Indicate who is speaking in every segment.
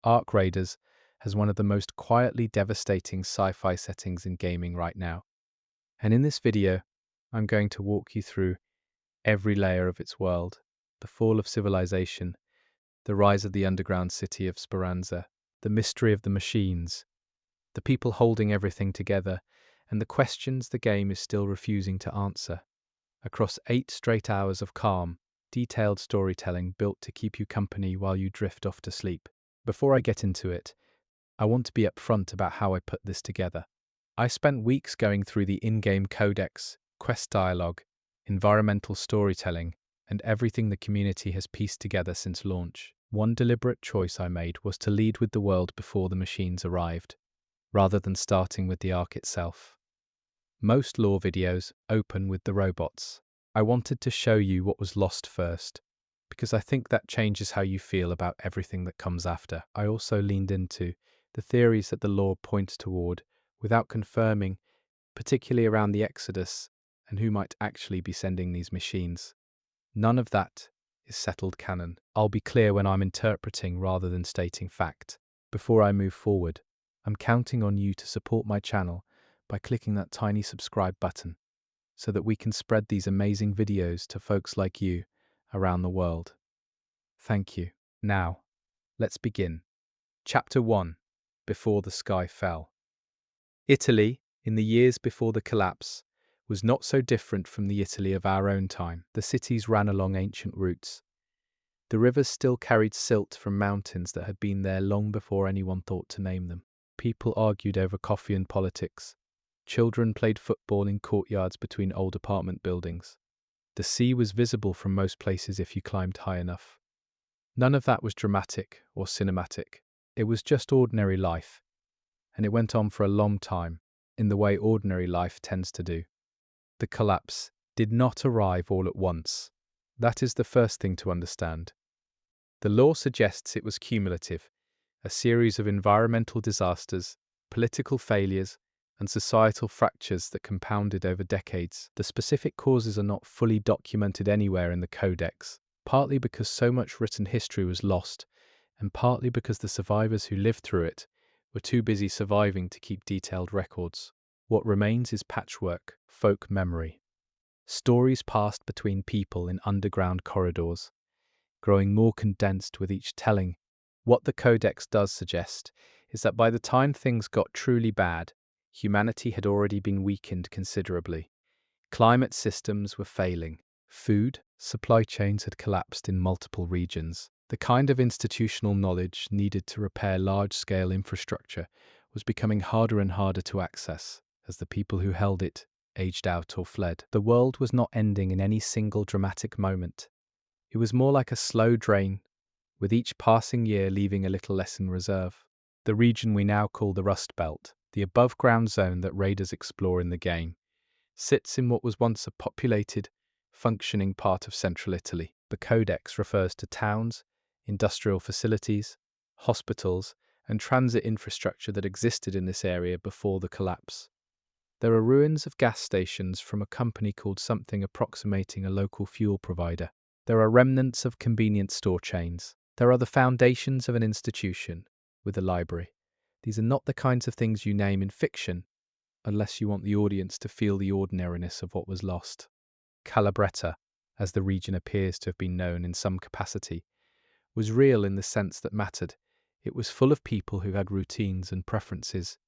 Speaker 1: Ark Raiders has one of the most quietly devastating sci-fi settings in gaming right now. And in this video, I'm going to walk you through every layer of its world: the fall of civilization, the rise of the underground city of Speranza, the mystery of the machines, the people holding everything together, and the questions the game is still refusing to answer. Across 8 straight hours of calm, detailed storytelling built to keep you company while you drift off to sleep. Before I get into it, I want to be upfront about how I put this together. I spent weeks going through the in-game codex, quest dialogue, environmental storytelling, and everything the community has pieced together since launch. One deliberate choice I made was to lead with the world before the machines arrived, rather than starting with the Ark itself. Most lore videos open with the robots. I wanted to show you what was lost first, because I think that changes how you feel about everything that comes after. I also leaned into the theories that the lore points toward without confirming, particularly around the Exodus and who might actually be sending these machines. None of that is settled canon. I'll be clear when I'm interpreting rather than stating fact. Before I move forward, I'm counting on you to support my channel by clicking that tiny subscribe button so that we can spread these amazing videos to folks like you around the world. Thank you. Now, let's begin. Chapter 1: Before the Sky Fell. Italy, in the years before the collapse, was not so different from the Italy of our own time. The cities ran along ancient routes. The rivers still carried silt from mountains that had been there long before anyone thought to name them. People argued over coffee and politics. Children played football in courtyards between old apartment buildings. The sea was visible from most places if you climbed high enough. None of that was dramatic or cinematic. It was just ordinary life, and it went on for a long time, in the way ordinary life tends to do. The collapse did not arrive all at once. That is the first thing to understand. The law suggests it was cumulative, a series of environmental disasters, political failures, and societal fractures that compounded over decades. The specific causes are not fully documented anywhere in the Codex, partly because so much written history was lost, and partly because the survivors who lived through it were too busy surviving to keep detailed records. What remains is patchwork, folk memory. Stories passed between people in underground corridors, growing more condensed with each telling. What the Codex does suggest is that by the time things got truly bad, humanity had already been weakened considerably. Climate systems were failing. Food supply chains had collapsed in multiple regions. The kind of institutional knowledge needed to repair large-scale infrastructure was becoming harder and harder to access as the people who held it aged out or fled. The world was not ending in any single dramatic moment. It was more like a slow drain, with each passing year leaving a little less in reserve. The region we now call the Rust Belt, the above-ground zone that raiders explore in the game, sits in what was once a populated, functioning part of central Italy. The Codex refers to towns, industrial facilities, hospitals, and transit infrastructure that existed in this area before the collapse. There are ruins of gas stations from a company called something approximating a local fuel provider. There are remnants of convenience store chains. There are the foundations of an institution, with a library. These are not the kinds of things you name in fiction, unless you want the audience to feel the ordinariness of what was lost. Calabretta, as the region appears to have been known in some capacity, was real in the sense that mattered. It was full of people who had routines and preferences,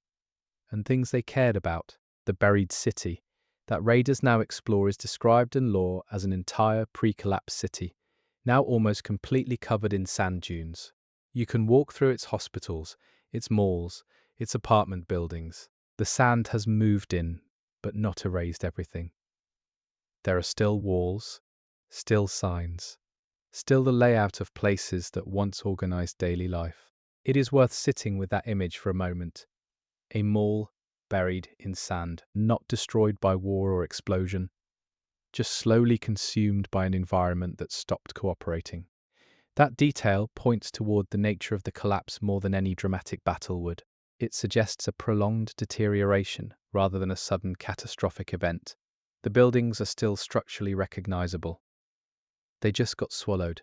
Speaker 1: and things they cared about. The buried city that raiders now explore is described in lore as an entire pre-collapse city, now almost completely covered in sand dunes. You can walk through its hospitals, its malls, its apartment buildings. The sand has moved in, but not erased everything. There are still walls, still signs, still the layout of places that once organized daily life. It is worth sitting with that image for a moment. A mall buried in sand, not destroyed by war or explosion, just slowly consumed by an environment that stopped cooperating. That detail points toward the nature of the collapse more than any dramatic battle would. It suggests a prolonged deterioration rather than a sudden catastrophic event. The buildings are still structurally recognizable. They just got swallowed.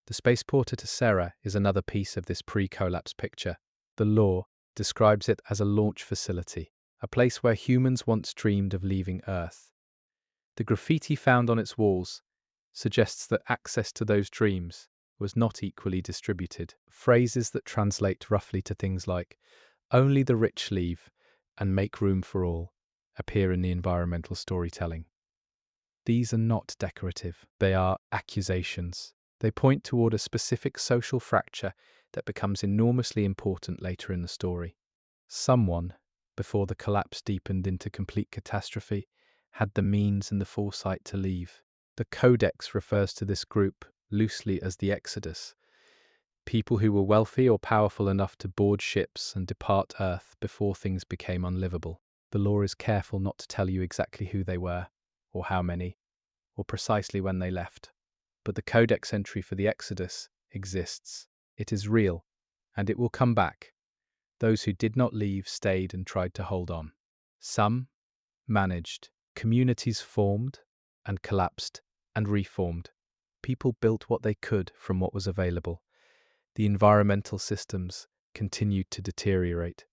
Speaker 1: The spaceporter Tessera is another piece of this pre-collapse picture. The lore describes it as a launch facility, a place where humans once dreamed of leaving Earth. The graffiti found on its walls suggests that access to those dreams was not equally distributed. Phrases that translate roughly to things like, "only the rich leave" and "make room for all" appear in the environmental storytelling. These are not decorative, they are accusations. They point toward a specific social fracture that becomes enormously important later in the story. Someone, before the collapse deepened into complete catastrophe, had the means and the foresight to leave. The Codex refers to this group loosely as the Exodus, people who were wealthy or powerful enough to board ships and depart Earth before things became unlivable. The law is careful not to tell you exactly who they were, or how many, or precisely when they left. But the Codex entry for the Exodus exists. It is real, and it will come back. Those who did not leave stayed and tried to hold on. Some managed. Communities formed and collapsed and reformed. People built what they could from what was available. The environmental systems continued to deteriorate.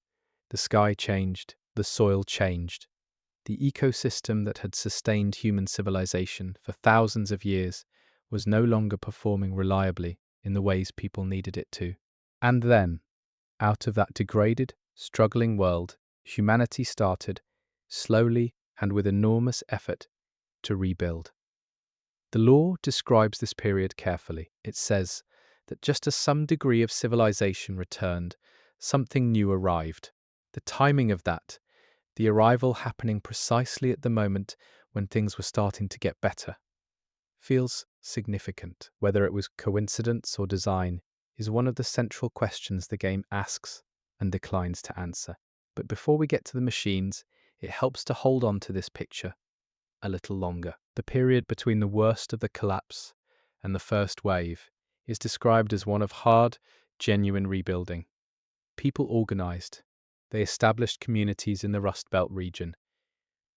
Speaker 1: The sky changed, the soil changed. The ecosystem that had sustained human civilization for thousands of years was no longer performing reliably in the ways people needed it to. And then, out of that degraded, struggling world, humanity started, slowly and with enormous effort, to rebuild. The law describes this period carefully. It says that just as some degree of civilization returned, something new arrived. The timing of that, the arrival happening precisely at the moment when things were starting to get better, feels significant. Whether it was coincidence or design is one of the central questions the game asks and declines to answer. But before we get to the machines, it helps to hold on to this picture a little longer. The period between the worst of the collapse and the first wave is described as one of hard, genuine rebuilding. People organized. They established communities in the Rust Belt region.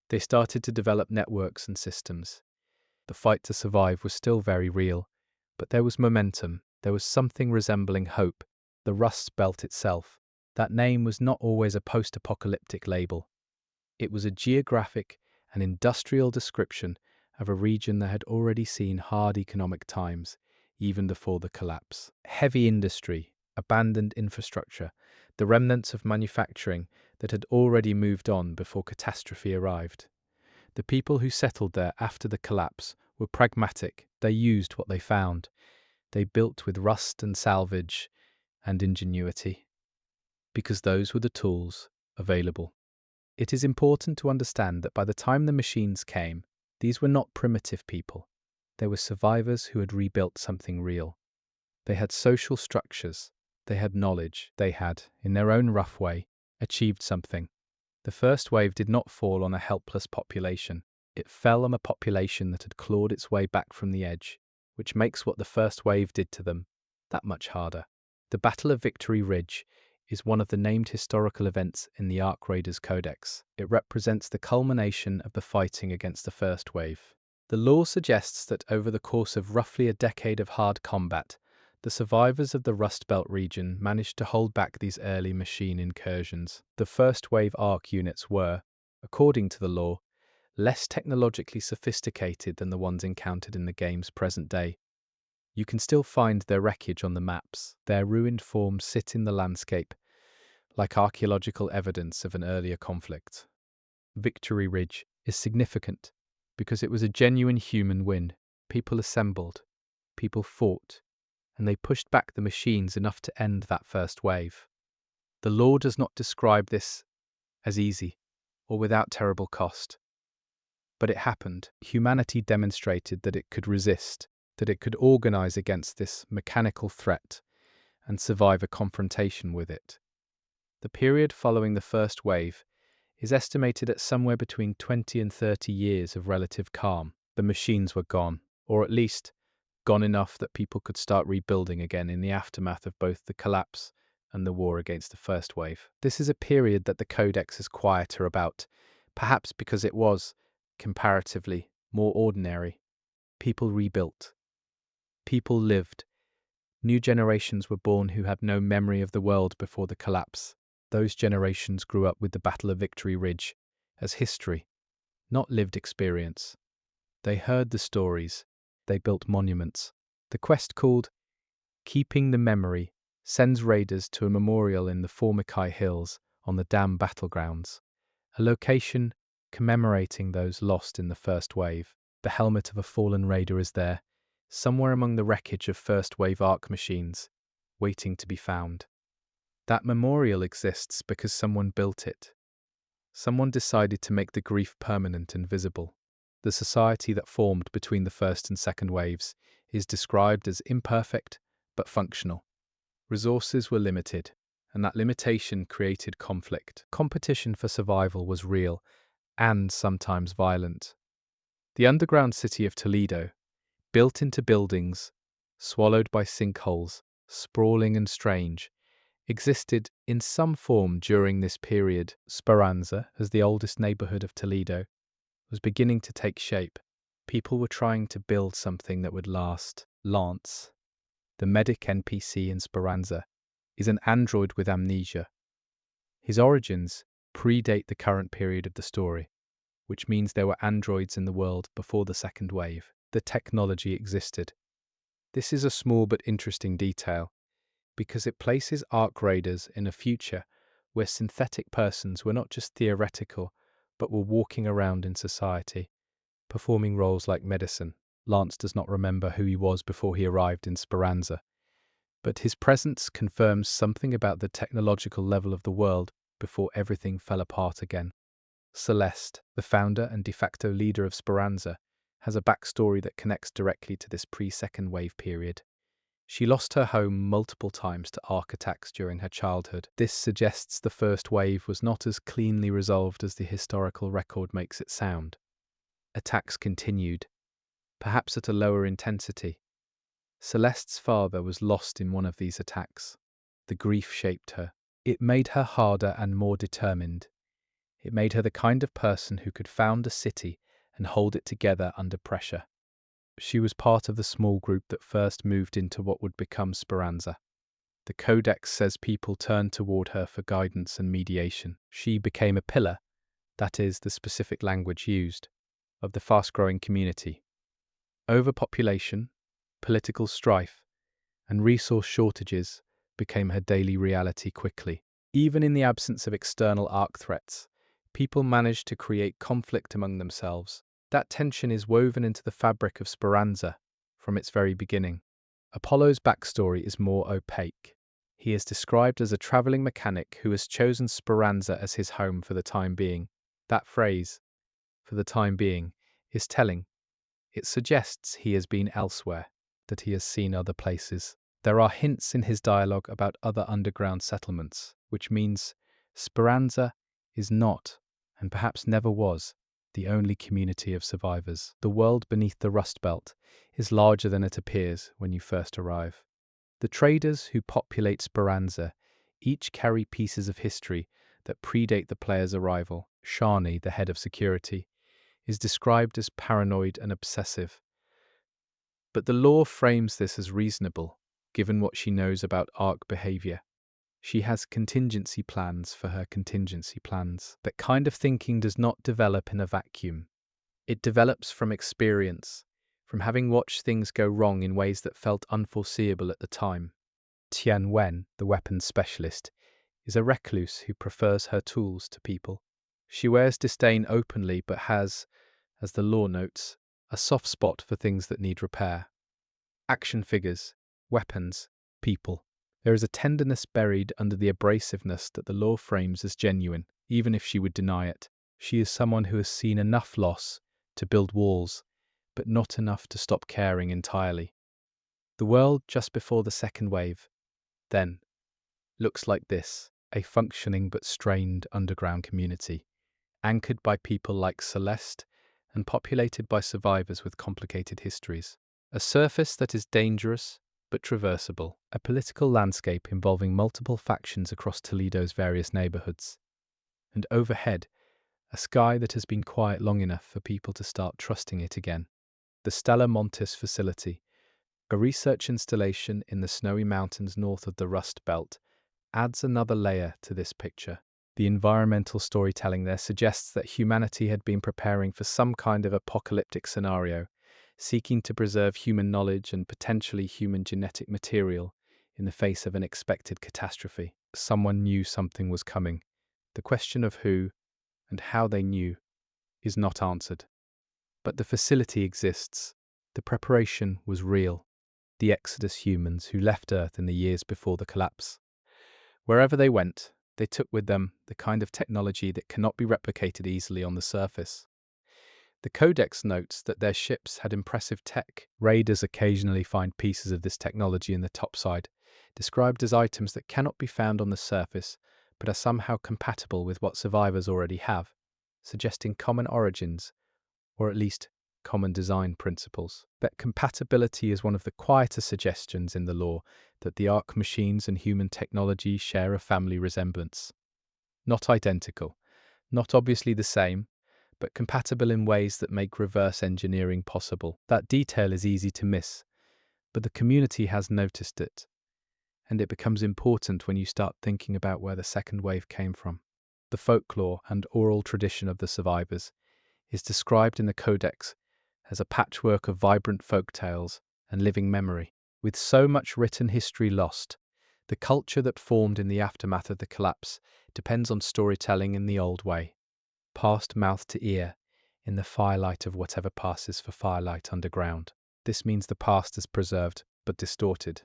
Speaker 1: They started to develop networks and systems. The fight to survive was still very real, but there was momentum. There was something resembling hope. The Rust Belt itself. That name was not always a post-apocalyptic label. It was a geographic and industrial description of a region that had already seen hard economic times, even before the collapse. Heavy industry, abandoned infrastructure, the remnants of manufacturing that had already moved on before catastrophe arrived. The people who settled there after the collapse were pragmatic. They used what they found. They built with rust and salvage and ingenuity, because those were the tools available. It is important to understand that by the time the machines came, these were not primitive people. They were survivors who had rebuilt something real. They had social structures. They had knowledge. They had, in their own rough way, achieved something. The first wave did not fall on a helpless population. It fell on a population that had clawed its way back from the edge, which makes what the first wave did to them that much harder. The Battle of Victory Ridge is one of the named historical events in the Ark Raiders Codex. It represents the culmination of the fighting against the first wave. The lore suggests that over the course of roughly a decade of hard combat, the survivors of the Rust Belt region managed to hold back these early machine incursions. The first wave Ark units were, according to the lore, less technologically sophisticated than the ones encountered in the game's present day. You can still find their wreckage on the maps. Their ruined forms sit in the landscape, like archaeological evidence of an earlier conflict. Victory Ridge is significant because it was a genuine human win. People assembled, people fought, and they pushed back the machines enough to end that first wave. The lore does not describe this as easy or without terrible cost. But it happened. Humanity demonstrated that it could resist, that it could organize against this mechanical threat and survive a confrontation with it. The period following the first wave is estimated at somewhere between 20 and 30 years of relative calm. The machines were gone, or at least gone enough that people could start rebuilding again in the aftermath of both the collapse and the war against the first wave. This is a period that the Codex is quieter about, perhaps because it was, comparatively, more ordinary. People rebuilt. People lived. New generations were born who had no memory of the world before the collapse. Those generations grew up with the Battle of Victory Ridge as history, not lived experience. They heard the stories. They built monuments. The quest called Keeping the Memory sends raiders to a memorial in the Formicai Hills on the Dam battlegrounds, a location commemorating those lost in the first wave. The helmet of a fallen raider is there, somewhere among the wreckage of first wave arc machines, waiting to be found. That memorial exists because someone built it. Someone decided to make the grief permanent and visible. The society that formed between the first and second waves is described as imperfect but functional. Resources were limited, and that limitation created conflict. Competition for survival was real and sometimes violent. The underground city of Toledo, built into buildings, swallowed by sinkholes, sprawling and strange, existed in some form during this period. Speranza, as the oldest neighborhood of Toledo, was beginning to take shape. People were trying to build something that would last. Lance, the medic NPC in Speranza, is an android with amnesia. His origins predate the current period of the story, which means there were androids in the world before the second wave. The technology existed. This is a small but interesting detail, because it places Ark Raiders in a future where synthetic persons were not just theoretical, but were walking around in society, performing roles like medicine. Lance does not remember who he was before he arrived in Speranza, but his presence confirms something about the technological level of the world before everything fell apart again. Celeste, the founder and de facto leader of Speranza, has a backstory that connects directly to this pre-second wave period. She lost her home multiple times to Ark attacks during her childhood. This suggests the first wave was not as cleanly resolved as the historical record makes it sound. Attacks continued, perhaps at a lower intensity. Celeste's father was lost in one of these attacks. The grief shaped her. It made her harder and more determined. It made her the kind of person who could found a city and hold it together under pressure. She was part of the small group that first moved into what would become Speranza. The Codex says people turned toward her for guidance and mediation. She became a pillar, that is, the specific language used, of the fast-growing community. Overpopulation, political strife, and resource shortages became her daily reality quickly. Even in the absence of external Ark threats, people managed to create conflict among themselves. That tension is woven into the fabric of Speranza from its very beginning. Apollo's backstory is more opaque. He is described as a traveling mechanic who has chosen Speranza as his home for the time being. That phrase, for the time being, is telling. It suggests he has been elsewhere, that he has seen other places. There are hints in his dialogue about other underground settlements, which means Speranza is not, and perhaps never was, the only community of survivors. The world beneath the Rust Belt is larger than it appears when you first arrive. The traders who populate Speranza each carry pieces of history that predate the player's arrival. Shani, the head of security, is described as paranoid and obsessive. But the lore frames this as reasonable, given what she knows about Ark behavior. She has contingency plans for her contingency plans. That kind of thinking does not develop in a vacuum. It develops from experience, from having watched things go wrong in ways that felt unforeseeable at the time. Tian Wen, the weapons specialist, is a recluse who prefers her tools to people. She wears disdain openly but has, as the lore notes, a soft spot for things that need repair. Action figures, weapons, people. There is a tenderness buried under the abrasiveness that the lore frames as genuine, even if she would deny it. She is someone who has seen enough loss to build walls, but not enough to stop caring entirely. The world just before the second wave, then, looks like this, a functioning but strained underground community, anchored by people like Celeste and populated by survivors with complicated histories. A surface that is dangerous but traversable. A political landscape involving multiple factions across Toledo's various neighborhoods. And overhead, a sky that has been quiet long enough for people to start trusting it again. The Stella Montis facility, A research installation in the snowy mountains north of the Rust Belt adds another layer to this picture. The environmental storytelling there suggests that humanity had been preparing for some kind of apocalyptic scenario, seeking to preserve human knowledge and potentially human genetic material in the face of an expected catastrophe. Someone knew something was coming. The question of who and how they knew is not answered. But the facility exists. The preparation was real. The Exodus humans who left Earth in the years before the collapse. Wherever they went, they took with them the kind of technology that cannot be replicated easily on the surface. The Codex notes that their ships had impressive tech. Raiders occasionally find pieces of this technology in the topside, described as items that cannot be found on the surface, but are somehow compatible with what survivors already have, suggesting common origins, or at least common design principles. But compatibility is one of the quieter suggestions in the lore that the Ark machines and human technology share a family resemblance. Not identical, not obviously the same, but compatible in ways that make reverse engineering possible. That detail is easy to miss, but the community has noticed it, and it becomes important when you start thinking about where the second wave came from. The folklore and oral tradition of the survivors is described in the Codex as a patchwork of vibrant folk tales and living memory. With so much written history lost, the culture that formed in the aftermath of the collapse depends on storytelling in the old way, passed mouth to ear, in the firelight of whatever passes for firelight underground. This means the past is preserved, but distorted.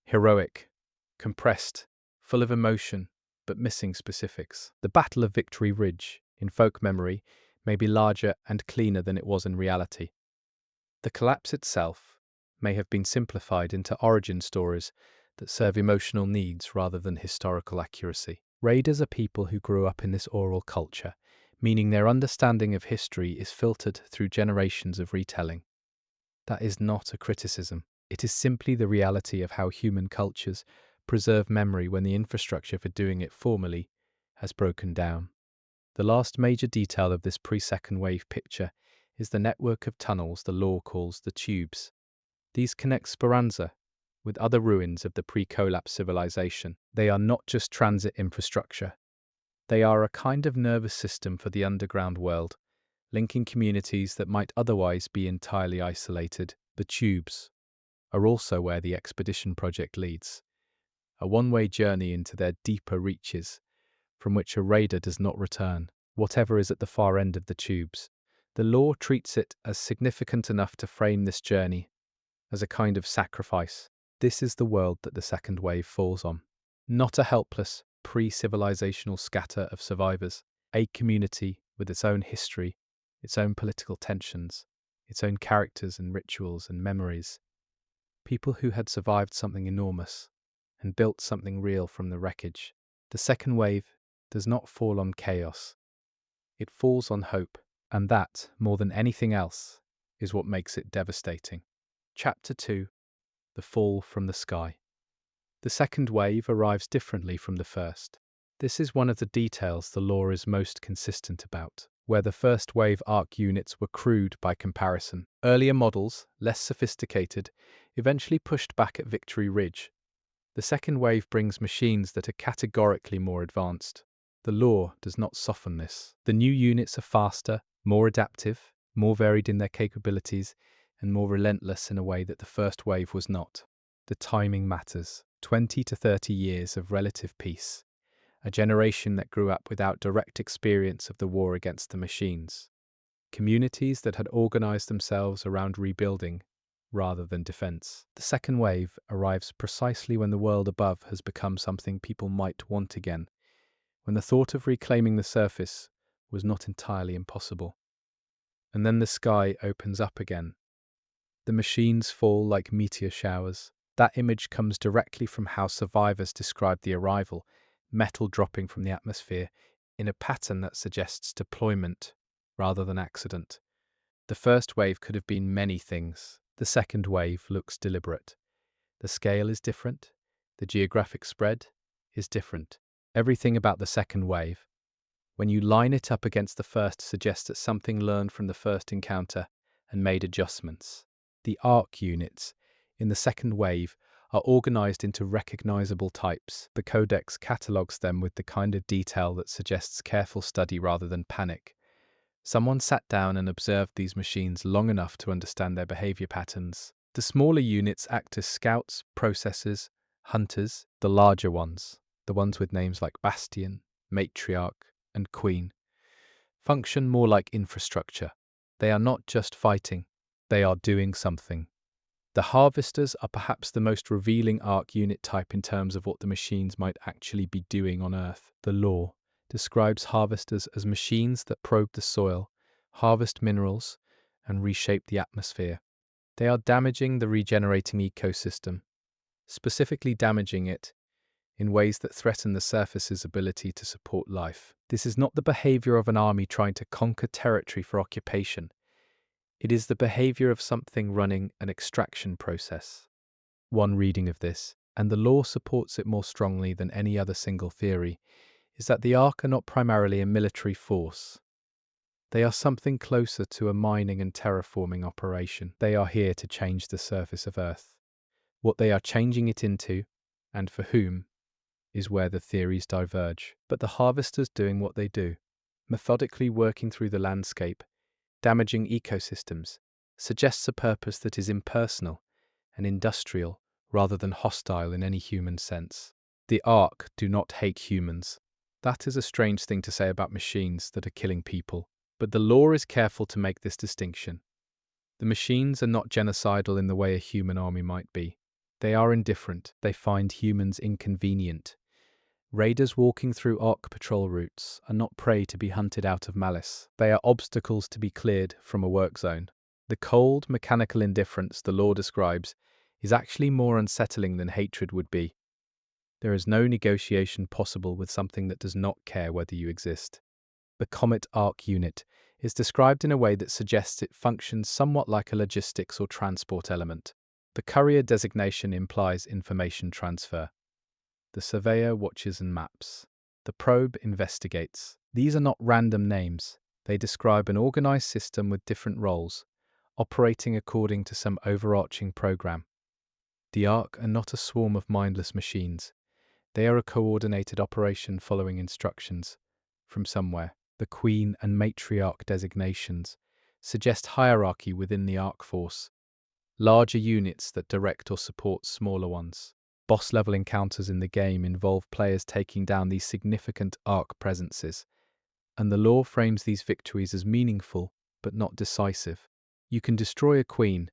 Speaker 1: Heroic, compressed, full of emotion, but missing specifics. The Battle of Victory Ridge, in folk memory, may be larger and cleaner than it was in reality. The collapse itself may have been simplified into origin stories that serve emotional needs rather than historical accuracy. Raiders are people who grew up in this oral culture, meaning their understanding of history is filtered through generations of retelling. That is not a criticism. It is simply the reality of how human cultures preserve memory when the infrastructure for doing it formally has broken down. The last major detail of this pre-second wave picture is the network of tunnels the lore calls the tubes. These connect Speranza with other ruins of the pre-collapse civilization. They are not just transit infrastructure. They are a kind of nervous system for the underground world, linking communities that might otherwise be entirely isolated. The tubes are also where the expedition project leads, a one-way journey into their deeper reaches, from which a raider does not return, whatever is at the far end of the tubes. The lore treats it as significant enough to frame this journey as a kind of sacrifice. This is the world that the second wave falls on. Not a helpless, pre-civilizational scatter of survivors, a community with its own history, its own political tensions, its own characters and rituals and memories. People who had survived something enormous and built something real from the wreckage. The second wave does not fall on chaos. It falls on hope, and that, more than anything else, is what makes it devastating. Chapter 2: The Fall from the Sky. The second wave arrives differently from the first. This is one of the details the lore is most consistent about, where the first wave Ark units were crude by comparison. Earlier models, less sophisticated, eventually pushed back at Victory Ridge. The second wave brings machines that are categorically more advanced. The lore does not soften this. The new units are faster, more adaptive, more varied in their capabilities, and more relentless in a way that the first wave was not. The timing matters. 20 to 30 years of relative peace. A generation that grew up without direct experience of the war against the machines. Communities that had organized themselves around rebuilding rather than defense. The second wave arrives precisely when the world above has become something people might want again, when the thought of reclaiming the surface was not entirely impossible. And then the sky opens up again. The machines fall like meteor showers. That image comes directly from how survivors describe the arrival, metal dropping from the atmosphere in a pattern that suggests deployment rather than accident. The first wave could have been many things. The second wave looks deliberate. The scale is different. The geographic spread is different. Everything about the second wave, when you line it up against the first, suggests that something learned from the first encounter and made adjustments. The Ark units, in the second wave are organized into recognizable types. The codex catalogues them with the kind of detail that suggests careful study rather than panic. Someone sat down and observed these machines long enough to understand their behavior patterns. The smaller units act as scouts, processors, hunters. The larger ones, the ones with names like Bastion, Matriarch, and Queen, function more like infrastructure. They are not just fighting, they are doing something. The harvesters are perhaps the most revealing Ark unit type in terms of what the machines might actually be doing on Earth. The lore describes harvesters as machines that probe the soil, harvest minerals, and reshape the atmosphere. They are damaging the regenerating ecosystem, specifically damaging it in ways that threaten the surface's ability to support life. This is not the behavior of an army trying to conquer territory for occupation. It is the behavior of something running an extraction process. One reading of this, and the lore supports it more strongly than any other single theory, is that the Ark are not primarily a military force. They are something closer to a mining and terraforming operation. They are here to change the surface of Earth. What they are changing it into, and for whom, is where the theories diverge. But the harvesters doing what they do, methodically working through the landscape, damaging ecosystems, suggests a purpose that is impersonal and industrial rather than hostile in any human sense. The Ark do not hate humans. That is a strange thing to say about machines that are killing people, but the lore is careful to make this distinction. The machines are not genocidal in the way a human army might be. They are indifferent. They find humans inconvenient. Raiders walking through Ark patrol routes are not prey to be hunted out of malice. They are obstacles to be cleared from a work zone. The cold, mechanical indifference the lore describes is actually more unsettling than hatred would be. There is no negotiation possible with something that does not care whether you exist. The Comet Ark unit is described in a way that suggests it functions somewhat like a logistics or transport element. The courier designation implies information transfer. The surveyor watches and maps. The probe investigates. These are not random names. They describe an organized system with different roles, operating according to some overarching program. The Ark are not a swarm of mindless machines. They are a coordinated operation following instructions from somewhere. The Queen and Matriarch designations suggest hierarchy within the Ark force, larger units that direct or support smaller ones. Boss-level encounters in the game involve players taking down these significant Ark presences, and the lore frames these victories as meaningful but not decisive. You can destroy a queen,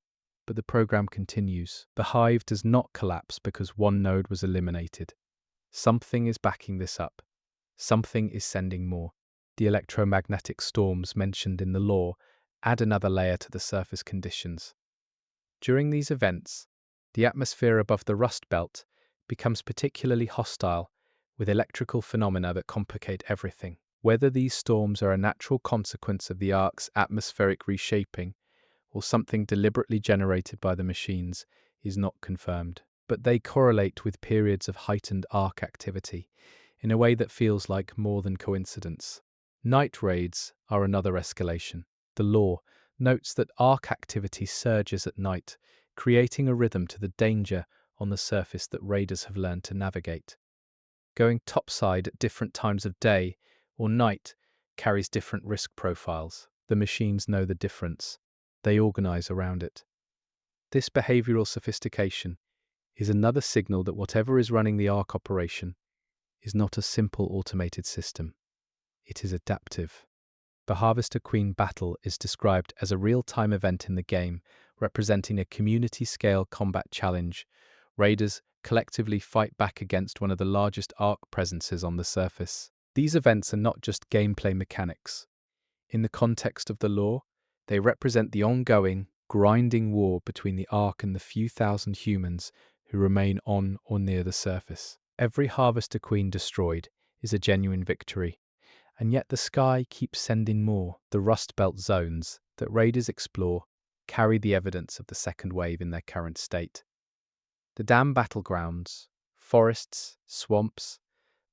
Speaker 1: but the program continues. The hive does not collapse because one node was eliminated. Something is backing this up. Something is sending more. The electromagnetic storms mentioned in the lore add another layer to the surface conditions. During these events, the atmosphere above the Rust Belt becomes particularly hostile, with electrical phenomena that complicate everything. Whether these storms are a natural consequence of the Ark's atmospheric reshaping or something deliberately generated by the machines is not confirmed, but they correlate with periods of heightened Ark activity in a way that feels like more than coincidence. Night raids are another escalation. The lore notes that Ark activity surges at night, creating a rhythm to the danger on the surface that raiders have learned to navigate. Going topside at different times of day or night carries different risk profiles. The machines know the difference. They organize around it. This behavioral sophistication is another signal that whatever is running the Ark operation is not a simple automated system. It is adaptive. The Harvester Queen battle is described as a real-time event in the game, representing a community-scale combat challenge. Raiders collectively fight back against one of the largest Ark presences on the surface. These events are not just gameplay mechanics. In the context of the lore, they represent the ongoing, grinding war between the Ark and the few thousand humans who remain on or near the surface. Every Harvester Queen destroyed is a genuine victory. And yet the sky keeps sending more. The Rust Belt zones that raiders explore carry the evidence of the second wave in their current state. The dam battlegrounds, forests, swamps,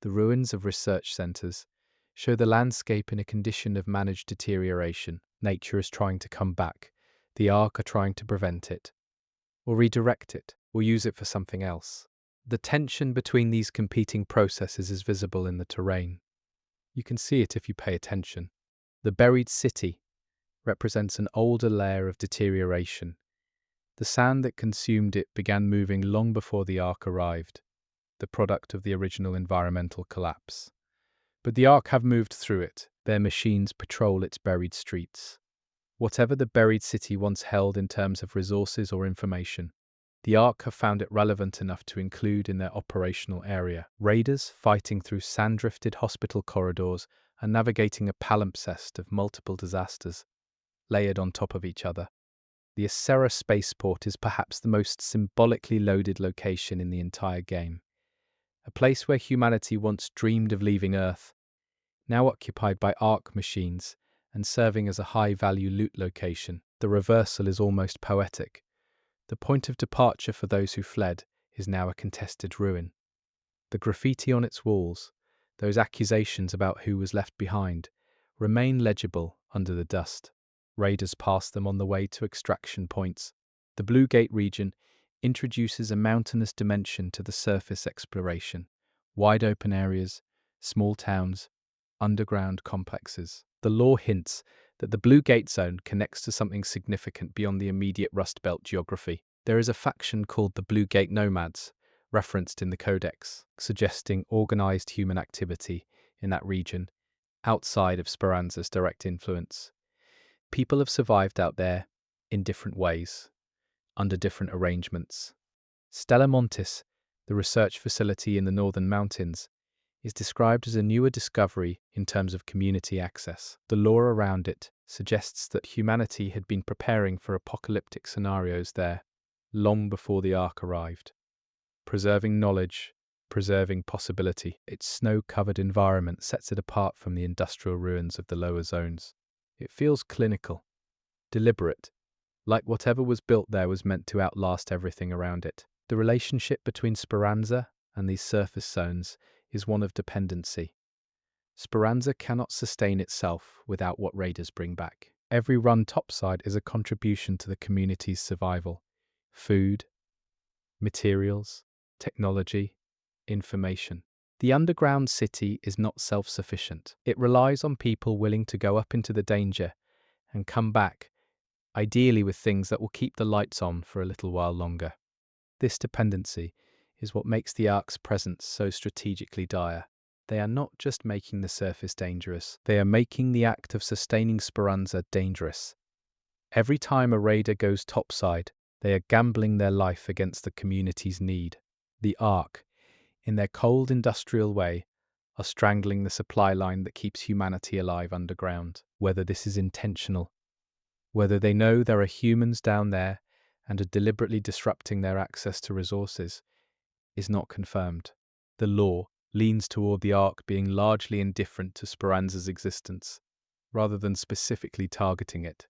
Speaker 1: the ruins of research centers show the landscape in a condition of managed deterioration. Nature is trying to come back. The Ark are trying to prevent it. or redirect it, or use it for something else. The tension between these competing processes is visible in the terrain. You can see it if you pay attention. The buried city represents an older layer of deterioration. The sand that consumed it began moving long before the Ark arrived, the product of the original environmental collapse. But the Ark have moved through it. Their machines patrol its buried streets. Whatever the buried city once held in terms of resources or information, the Ark have found it relevant enough to include in their operational area. Raiders fighting through sand-drifted hospital corridors and navigating a palimpsest of multiple disasters, layered on top of each other. The Acera spaceport is perhaps the most symbolically loaded location in the entire game. A place where humanity once dreamed of leaving Earth, now occupied by Ark machines and serving as a high-value loot location. The reversal is almost poetic. The point of departure for those who fled is now a contested ruin. The graffiti on its walls, those accusations about who was left behind, remain legible under the dust. Raiders pass them on the way to extraction points. The Blue Gate region introduces a mountainous dimension to the surface exploration. Wide open areas, small towns, underground complexes. The lore hints that the Blue Gate Zone connects to something significant beyond the immediate Rust Belt geography. There is a faction called the Blue Gate Nomads, referenced in the Codex, suggesting organized human activity in that region, outside of Speranza's direct influence. People have survived out there in different ways, under different arrangements. Stella Montis, the research facility in the Northern Mountains, is described as a newer discovery in terms of community access. The lore around it suggests that humanity had been preparing for apocalyptic scenarios there long before the Ark arrived. Preserving knowledge, preserving possibility, its snow-covered environment sets it apart from the industrial ruins of the lower zones. It feels clinical, deliberate, like whatever was built there was meant to outlast everything around it. The relationship between Speranza and these surface zones is one of dependency. Speranza cannot sustain itself without what raiders bring back. Every run topside is a contribution to the community's survival. Food, materials, technology, information. The underground city is not self-sufficient. It relies on people willing to go up into the danger and come back, ideally with things that will keep the lights on for a little while longer. This dependency is what makes the Ark's presence so strategically dire. They are not just making the surface dangerous, they are making the act of sustaining Speranza dangerous. Every time a raider goes topside, they are gambling their life against the community's need. The Ark, in their cold industrial way, are strangling the supply line that keeps humanity alive underground. Whether this is intentional, whether they know there are humans down there and are deliberately disrupting their access to resources, is not confirmed. The lore leans toward the Ark being largely indifferent to Speranza's existence, rather than specifically targeting it.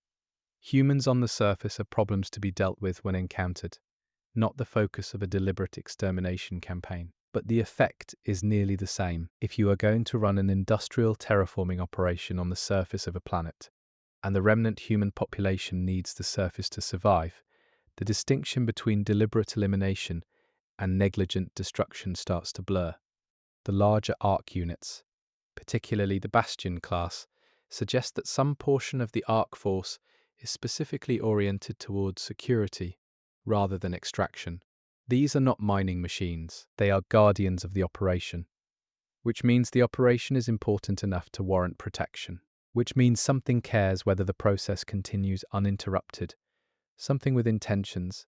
Speaker 1: Humans on the surface are problems to be dealt with when encountered, not the focus of a deliberate extermination campaign. But the effect is nearly the same. If you are going to run an industrial terraforming operation on the surface of a planet, and the remnant human population needs the surface to survive, the distinction between deliberate elimination and negligent destruction starts to blur. The larger Ark units, particularly the Bastion class, suggest that some portion of the Ark force is specifically oriented towards security rather than extraction. These are not mining machines, they are guardians of the operation, which means the operation is important enough to warrant protection, which means something cares whether the process continues uninterrupted, something with intentions,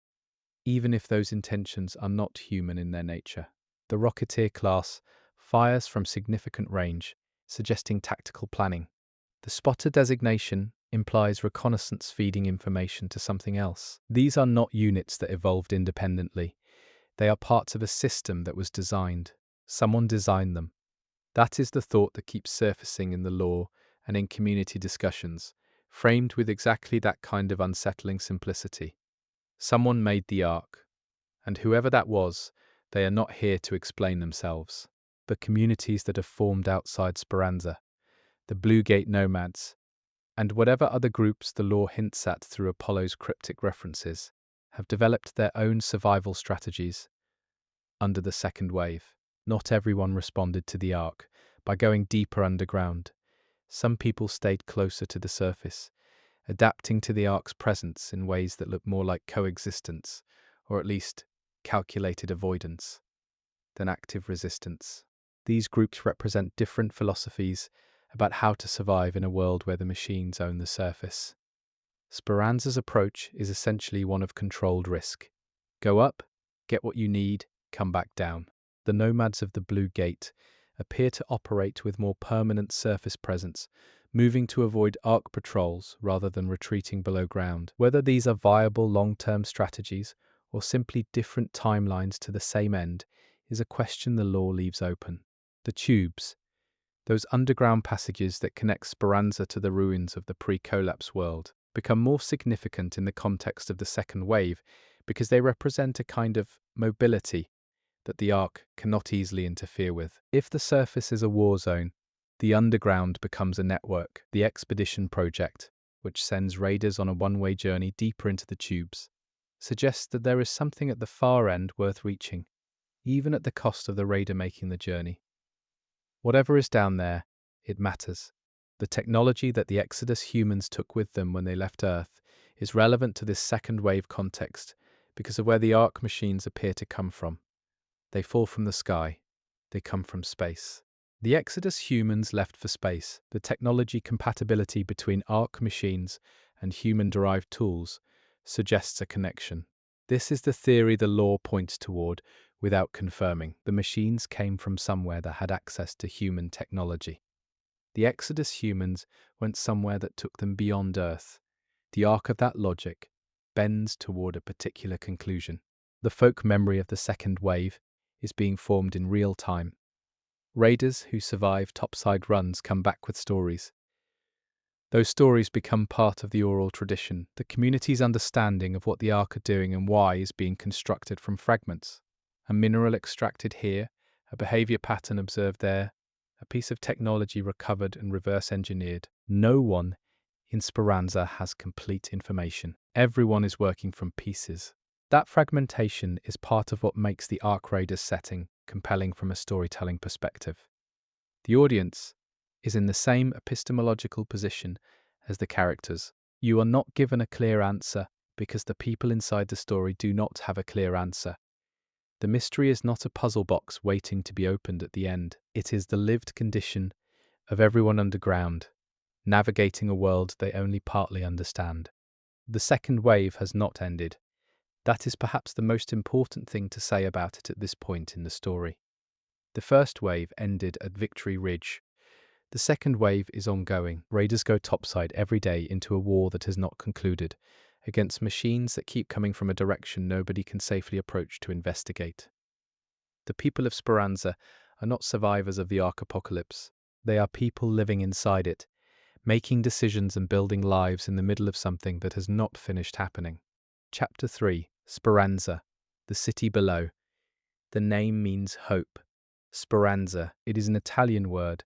Speaker 1: even if those intentions are not human in their nature. The Rocketeer class fires from significant range, suggesting tactical planning. The Spotter designation implies reconnaissance feeding information to something else. These are not units that evolved independently. They are parts of a system that was designed. Someone designed them. That is the thought that keeps surfacing in the lore and in community discussions, framed with exactly that kind of unsettling simplicity. Someone made the Ark, and whoever that was, they are not here to explain themselves. The communities that have formed outside Speranza, the Blue Gate Nomads, and whatever other groups the lore hints at through Apollo's cryptic references, have developed their own survival strategies under the second wave. Not everyone responded to the arc by going deeper underground. Some people stayed closer to the surface, adapting to the arc's presence in ways that look more like coexistence, or at least calculated avoidance, than active resistance. These groups represent different philosophies about how to survive in a world where the machines own the surface. Speranza's approach is essentially one of controlled risk. Go up, get what you need, come back down. The nomads of the Blue Gate appear to operate with more permanent surface presence, moving to avoid arc patrols rather than retreating below ground. Whether these are viable long-term strategies or simply different timelines to the same end is a question the lore leaves open. The tubes, those underground passages that connect Speranza to the ruins of the pre-collapse world, become more significant in the context of the second wave because they represent a kind of mobility that the arc cannot easily interfere with. If the surface is a war zone, the underground becomes a network. The expedition project, which sends raiders on a one-way journey deeper into the tubes, suggests that there is something at the far end worth reaching, even at the cost of the raider making the journey. Whatever is down there, it matters. The technology that the Exodus humans took with them when they left Earth is relevant to this second wave context because of where the arc machines appear to come from. They fall from the sky. They come from space. The Exodus humans left for space. The technology compatibility between arc machines and human-derived tools suggests a connection. This is the theory the lore points toward without confirming. The machines came from somewhere that had access to human technology. The Exodus humans went somewhere that took them beyond Earth. The arc of that logic bends toward a particular conclusion. The folk memory of the second wave is being formed in real time. Raiders who survive topside runs come back with stories. Those stories become part of the oral tradition. The community's understanding of what the ark are doing and why is being constructed from fragments. A mineral extracted here, a behavior pattern observed there, a piece of technology recovered and reverse engineered. No one in Speranza has complete information. Everyone is working from pieces. That fragmentation is part of what makes the Ark Raiders setting compelling from a storytelling perspective. The audience is in the same epistemological position as the characters. You are not given a clear answer because the people inside the story do not have a clear answer. The mystery is not a puzzle box waiting to be opened at the end. It is the lived condition of everyone underground, navigating a world they only partly understand. The second wave has not ended. That is perhaps the most important thing to say about it at this point in the story. The first wave ended at Victory Ridge. The second wave is ongoing. Raiders go topside every day into a war that has not concluded, against machines that keep coming from a direction nobody can safely approach to investigate. The people of Speranza are not survivors of the Ark Apocalypse. They are people living inside it, making decisions and building lives in the middle of something that has not finished happening. Chapter 3. Speranza, the city below. The name means hope. Speranza, it is an Italian word,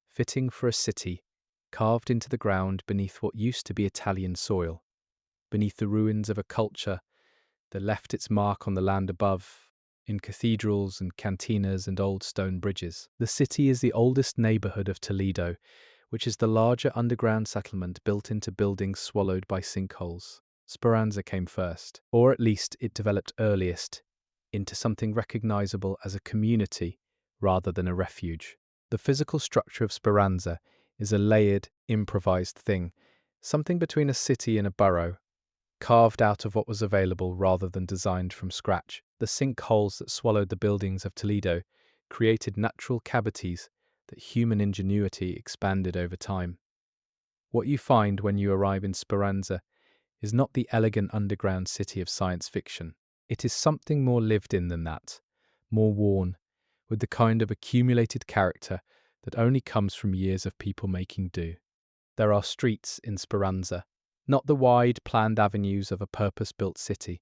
Speaker 1: fitting for a city, carved into the ground beneath what used to be Italian soil, beneath the ruins of a culture that left its mark on the land above, in cathedrals and cantinas and old stone bridges. The city is the oldest neighborhood of Toledo, which is the larger underground settlement built into buildings swallowed by sinkholes. Speranza came first, or at least it developed earliest, into something recognizable as a community rather than a refuge. The physical structure of Speranza is a layered, improvised thing, something between a city and a borough, carved out of what was available rather than designed from scratch. The sinkholes that swallowed the buildings of Toledo created natural cavities that human ingenuity expanded over time. What you find when you arrive in Speranza is not the elegant underground city of science fiction. It is something more lived in than that, more worn, with the kind of accumulated character that only comes from years of people making do. There are streets in Speranza, not the wide, planned avenues of a purpose-built city,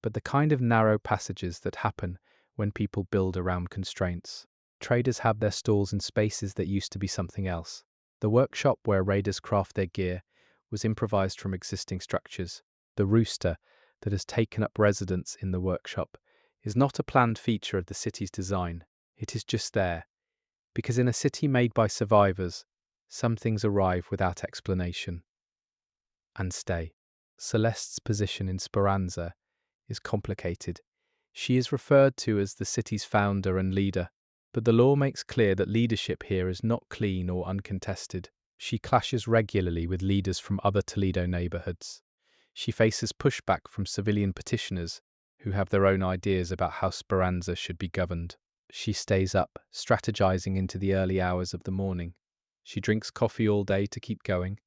Speaker 1: but the kind of narrow passages that happen when people build around constraints. Traders have their stalls in spaces that used to be something else. The workshop where raiders craft their gear was improvised from existing structures. The rooster, that has taken up residence in the workshop is not a planned feature of the city's design. It is just there, because in a city made by survivors, some things arrive without explanation and stay. Celeste's position in Speranza is complicated. She is referred to as the city's founder and leader, but the law makes clear that leadership here is not clean or uncontested. She clashes regularly with leaders from other Toledo neighborhoods. She faces pushback from civilian petitioners who have their own ideas about how Speranza should be governed. She stays up, strategizing into the early hours of the morning. She drinks coffee all day to keep going.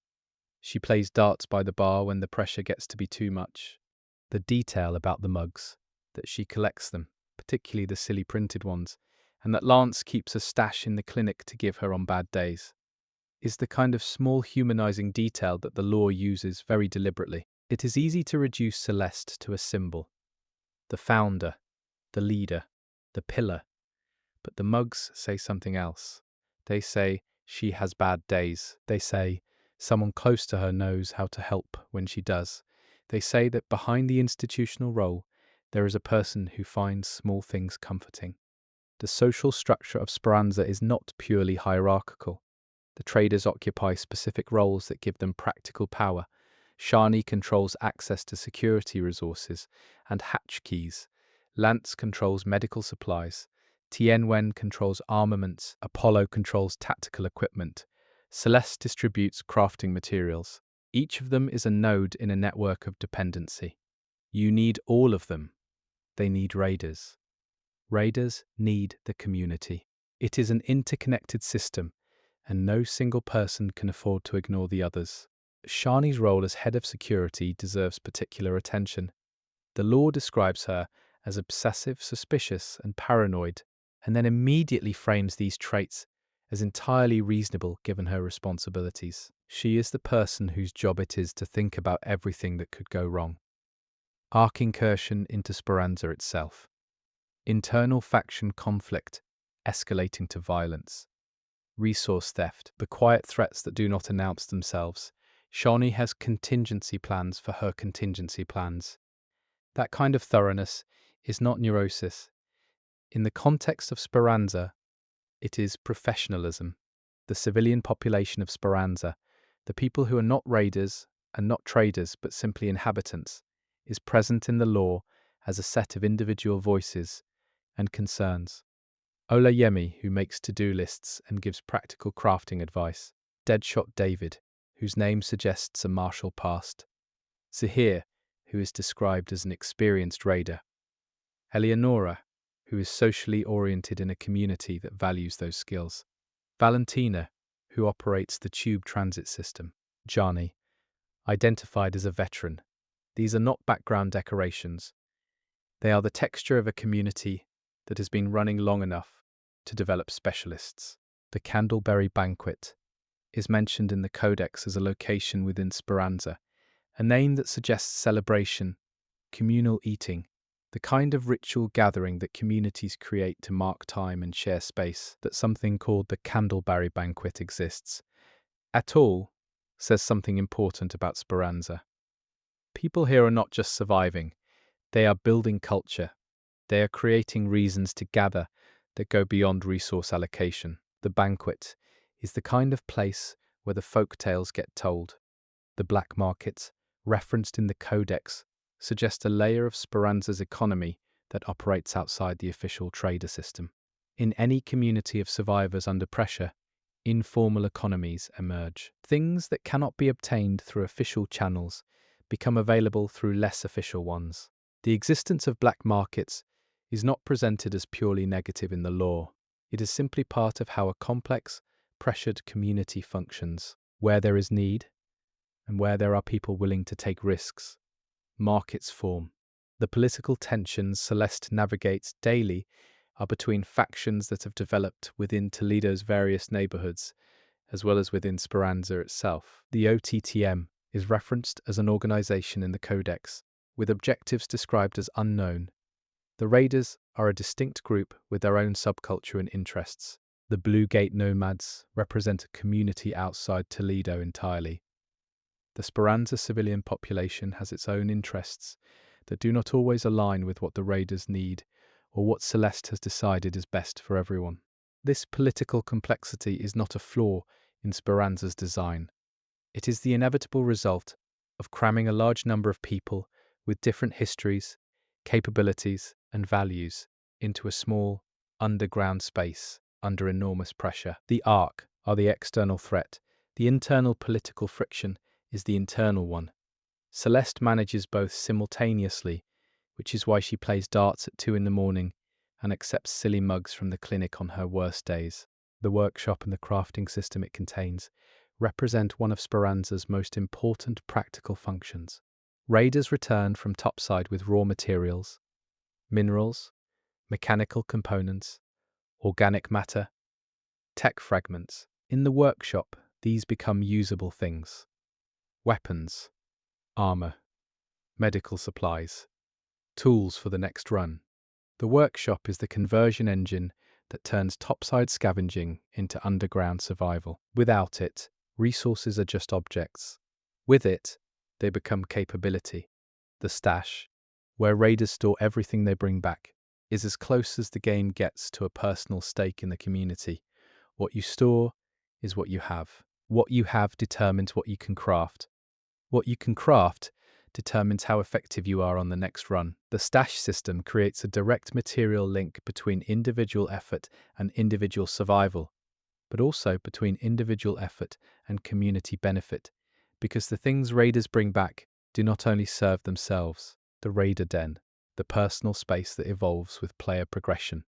Speaker 1: She plays darts by the bar when the pressure gets to be too much. The detail about the mugs, that she collects them, particularly the silly printed ones, and that Lance keeps a stash in the clinic to give her on bad days, is the kind of small humanizing detail that the law uses very deliberately. It is easy to reduce Celeste to a symbol, the founder, the leader, the pillar, but the mugs say something else. They say she has bad days. They say someone close to her knows how to help when she does. They say that behind the institutional role, there is a person who finds small things comforting. The social structure of Speranza is not purely hierarchical. The traders occupy specific roles that give them practical power. Shani controls access to security resources and hatch keys. Lance controls medical supplies. Tianwen controls armaments. Apollo controls tactical equipment. Celeste distributes crafting materials. Each of them is a node in a network of dependency. You need all of them. They need raiders. Raiders need the community. It is an interconnected system, and no single person can afford to ignore the others. Shani's role as head of security deserves particular attention. The law describes her as obsessive, suspicious, and paranoid, and then immediately frames these traits as entirely reasonable given her responsibilities. She is the person whose job it is to think about everything that could go wrong. Arc incursion into Speranza itself. Internal faction conflict escalating to violence. Resource theft, the quiet threats that do not announce themselves. Shani has contingency plans for her contingency plans. That kind of thoroughness is not neurosis. In the context of Speranza, it is professionalism. The civilian population of Speranza, the people who are not raiders and not traders but simply inhabitants, is present in the law as a set of individual voices and concerns. Olayemi, who makes to-do lists and gives practical crafting advice. Deadshot David, whose name suggests a martial past. Zahir, who is described as an experienced raider. Eleonora, who is socially oriented in a community that values those skills. Valentina, who operates the tube transit system. Jani, identified as a veteran. These are not background decorations. They are the texture of a community that has been running long enough to develop specialists. The Candleberry Banquet is mentioned in the Codex as a location within Speranza, a name that suggests celebration, communal eating, the kind of ritual gathering that communities create to mark time and share space. That something called the Candleberry Banquet exists at all says something important about Speranza. People here are not just surviving, they are building culture. They are creating reasons to gather that go beyond resource allocation. The banquet is the kind of place where the folk tales get told. The black markets, referenced in the Codex, suggest a layer of Speranza's economy that operates outside the official trader system. In any community of survivors under pressure, informal economies emerge. Things that cannot be obtained through official channels become available through less official ones. The existence of black markets is not presented as purely negative in the law. It is simply part of how a complex, pressured community functions. Where there is need, and where there are people willing to take risks, markets form. The political tensions Celeste navigates daily are between factions that have developed within Toledo's various neighborhoods, as well as within Speranza itself. The OTTM is referenced as an organization in the Codex, with objectives described as unknown. The Raiders are a distinct group with their own subculture and interests. The Blue Gate Nomads represent a community outside Toledo entirely. The Speranza civilian population has its own interests that do not always align with what the raiders need or what Celeste has decided is best for everyone. This political complexity is not a flaw in Speranza's design. It is the inevitable result of cramming a large number of people with different histories, capabilities, and values into a small, underground space under enormous pressure. The Ark are the external threat. The internal political friction is the internal one. Celeste manages both simultaneously, which is why she plays darts at 2 in the morning and accepts silly mugs from the clinic on her worst days. The workshop and the crafting system it contains represent one of Speranza's most important practical functions. Raiders return from topside with raw materials, minerals, mechanical components, organic matter, tech fragments. In the workshop, these become usable things: weapons, armor, medical supplies, tools for the next run. The workshop is the conversion engine that turns topside scavenging into underground survival. Without it, resources are just objects. With it, they become capability. The stash, where raiders store everything they bring back, is as close as the game gets to a personal stake in the community. What you store is what you have. What you have determines what you can craft. What you can craft determines how effective you are on the next run. The stash system creates a direct material link between individual effort and individual survival, but also between individual effort and community benefit, because the things raiders bring back do not only serve themselves. The Raider Den, the personal space that evolves with player progression,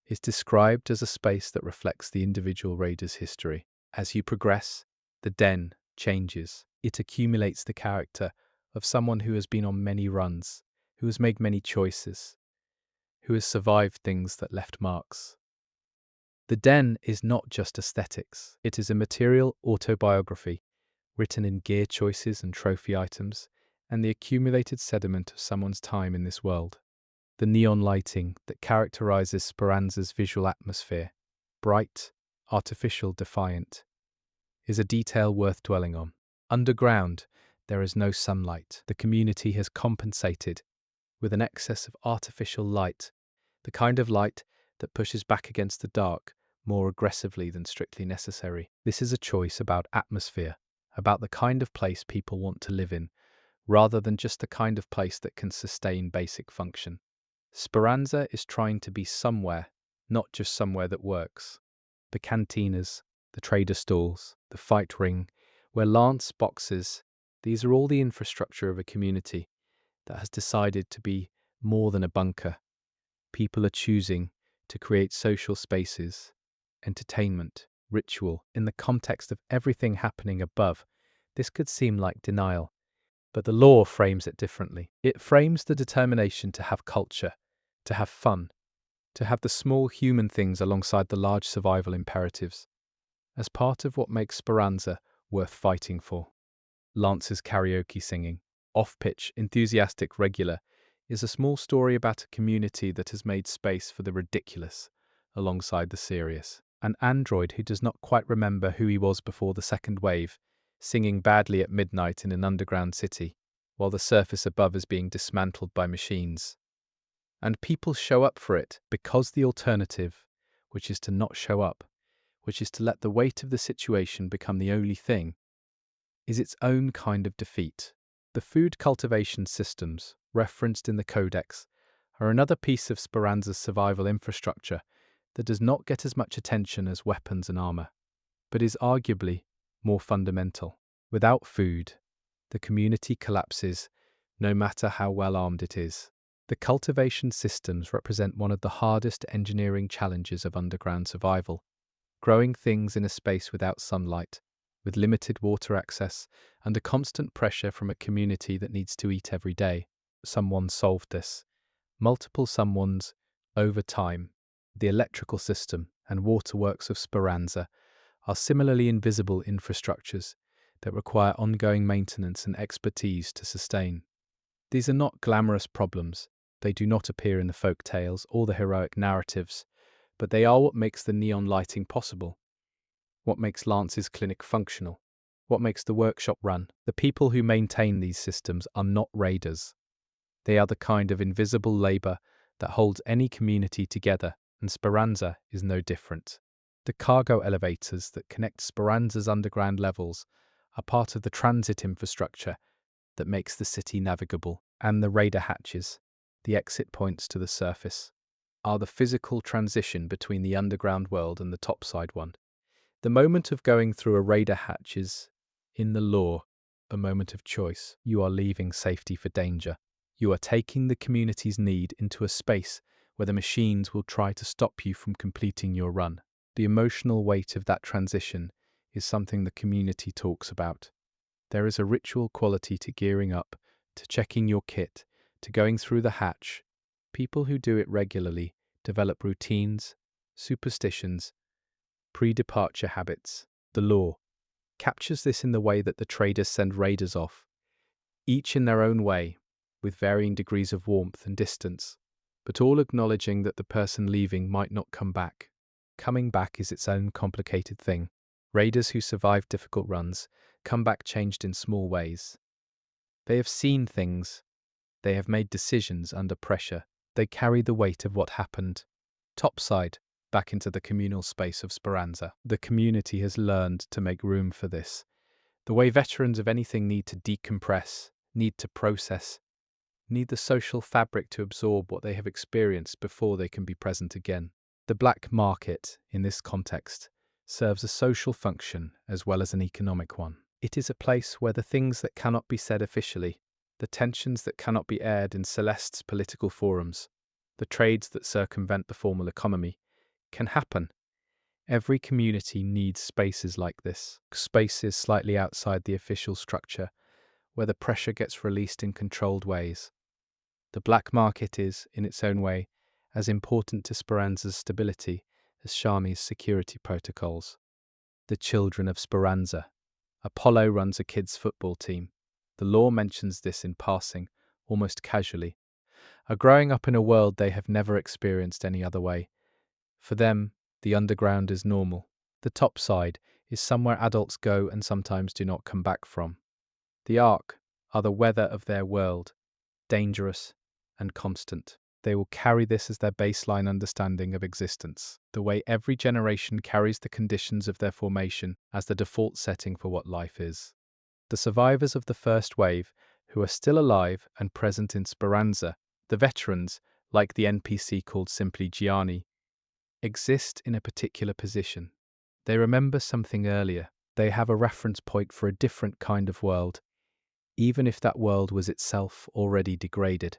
Speaker 1: is described as a space that reflects the individual raider's history. As you progress, the den changes. It accumulates the character of someone who has been on many runs, who has made many choices, who has survived things that left marks. The den is not just aesthetics. It is a material autobiography written in gear choices and trophy items, and the accumulated sediment of someone's time in this world. The neon lighting that characterizes Speranza's visual atmosphere, bright, artificial, defiant, is a detail worth dwelling on. Underground, there is no sunlight. The community has compensated with an excess of artificial light, the kind of light that pushes back against the dark more aggressively than strictly necessary. This is a choice about atmosphere, about the kind of place people want to live in, rather than just the kind of place that can sustain basic function. Speranza is trying to be somewhere, not just somewhere that works. The cantinas, the trader stalls, the fight ring, where Lance boxes, these are all the infrastructure of a community that has decided to be more than a bunker. People are choosing to create social spaces, entertainment, ritual. In the context of everything happening above, this could seem like denial, but the law frames it differently. It frames the determination to have culture, to have fun, to have the small human things alongside the large survival imperatives, as part of what makes Speranza worth fighting for. Lance's karaoke singing, off-pitch, enthusiastic, regular, is a small story about a community that has made space for the ridiculous alongside the serious. An android who does not quite remember who he was before the second wave, singing badly at midnight in an underground city, while the surface above is being dismantled by machines. And people show up for it because the alternative, which is to not show up, which is to let the weight of the situation become the only thing, is its own kind of defeat. The food cultivation systems, referenced in the Codex, are another piece of Speranza's survival infrastructure that does not get as much attention as weapons and armor, but is arguably more fundamental. Without food, the community collapses, no matter how well armed it is. The cultivation systems represent one of the hardest engineering challenges of underground survival. Growing things in a space without sunlight, with limited water access, and a constant pressure from a community that needs to eat every day. Someone solved this. Multiple someones, over time. The electrical system and waterworks of Speranza are similarly invisible infrastructures that require ongoing maintenance and expertise to sustain. These are not glamorous problems. They do not appear in the folk tales or the heroic narratives, but they are what makes the neon lighting possible, what makes Lance's clinic functional, what makes the workshop run. The people who maintain these systems are not raiders. They are the kind of invisible labor that holds any community together, and Speranza is no different. The cargo elevators that connect Speranza's underground levels are part of the transit infrastructure that makes the city navigable, and the radar hatches, the exit points to the surface, are the physical transition between the underground world and the topside one. The moment of going through a radar hatch is, in the law, a moment of choice. You are leaving safety for danger. You are taking the community's need into a space where the machines will try to stop you from completing your run. The emotional weight of that transition is something the community talks about. There is a ritual quality to gearing up, to checking your kit, to going through the hatch. People who do it regularly develop routines, superstitions, pre-departure habits. The law captures this in the way that the traders send raiders off, each in their own way, with varying degrees of warmth and distance, but all acknowledging that the person leaving might not come back. Coming back is its own complicated thing. Raiders who survive difficult runs come back changed in small ways. They have seen things. They have made decisions under pressure. They carry the weight of what happened. Topside, back into the communal space of Speranza. The community has learned to make room for this. The way veterans of anything need to decompress, need to process, need the social fabric to absorb what they have experienced before they can be present again. The black market, in this context, serves a social function as well as an economic one. It is a place where the things that cannot be said officially, the tensions that cannot be aired in Celeste's political forums, the trades that circumvent the formal economy, can happen. Every community needs spaces like this, spaces slightly outside the official structure, where the pressure gets released in controlled ways. The black market is, in its own way, as important to Speranza's stability as Shami's security protocols. The children of Speranza. Apollo runs a kids' football team. The law mentions this in passing, almost casually, are growing up in a world they have never experienced any other way. For them, the underground is normal. The topside is somewhere adults go and sometimes do not come back from. The arc are the weather of their world, dangerous and constant. They will carry this as their baseline understanding of existence, the way every generation carries the conditions of their formation as the default setting for what life is. The survivors of the first wave, who are still alive and present in Speranza, the veterans, like the NPC called simply Gianni, exist in a particular position. They remember something earlier. They have a reference point for a different kind of world, even if that world was itself already degraded.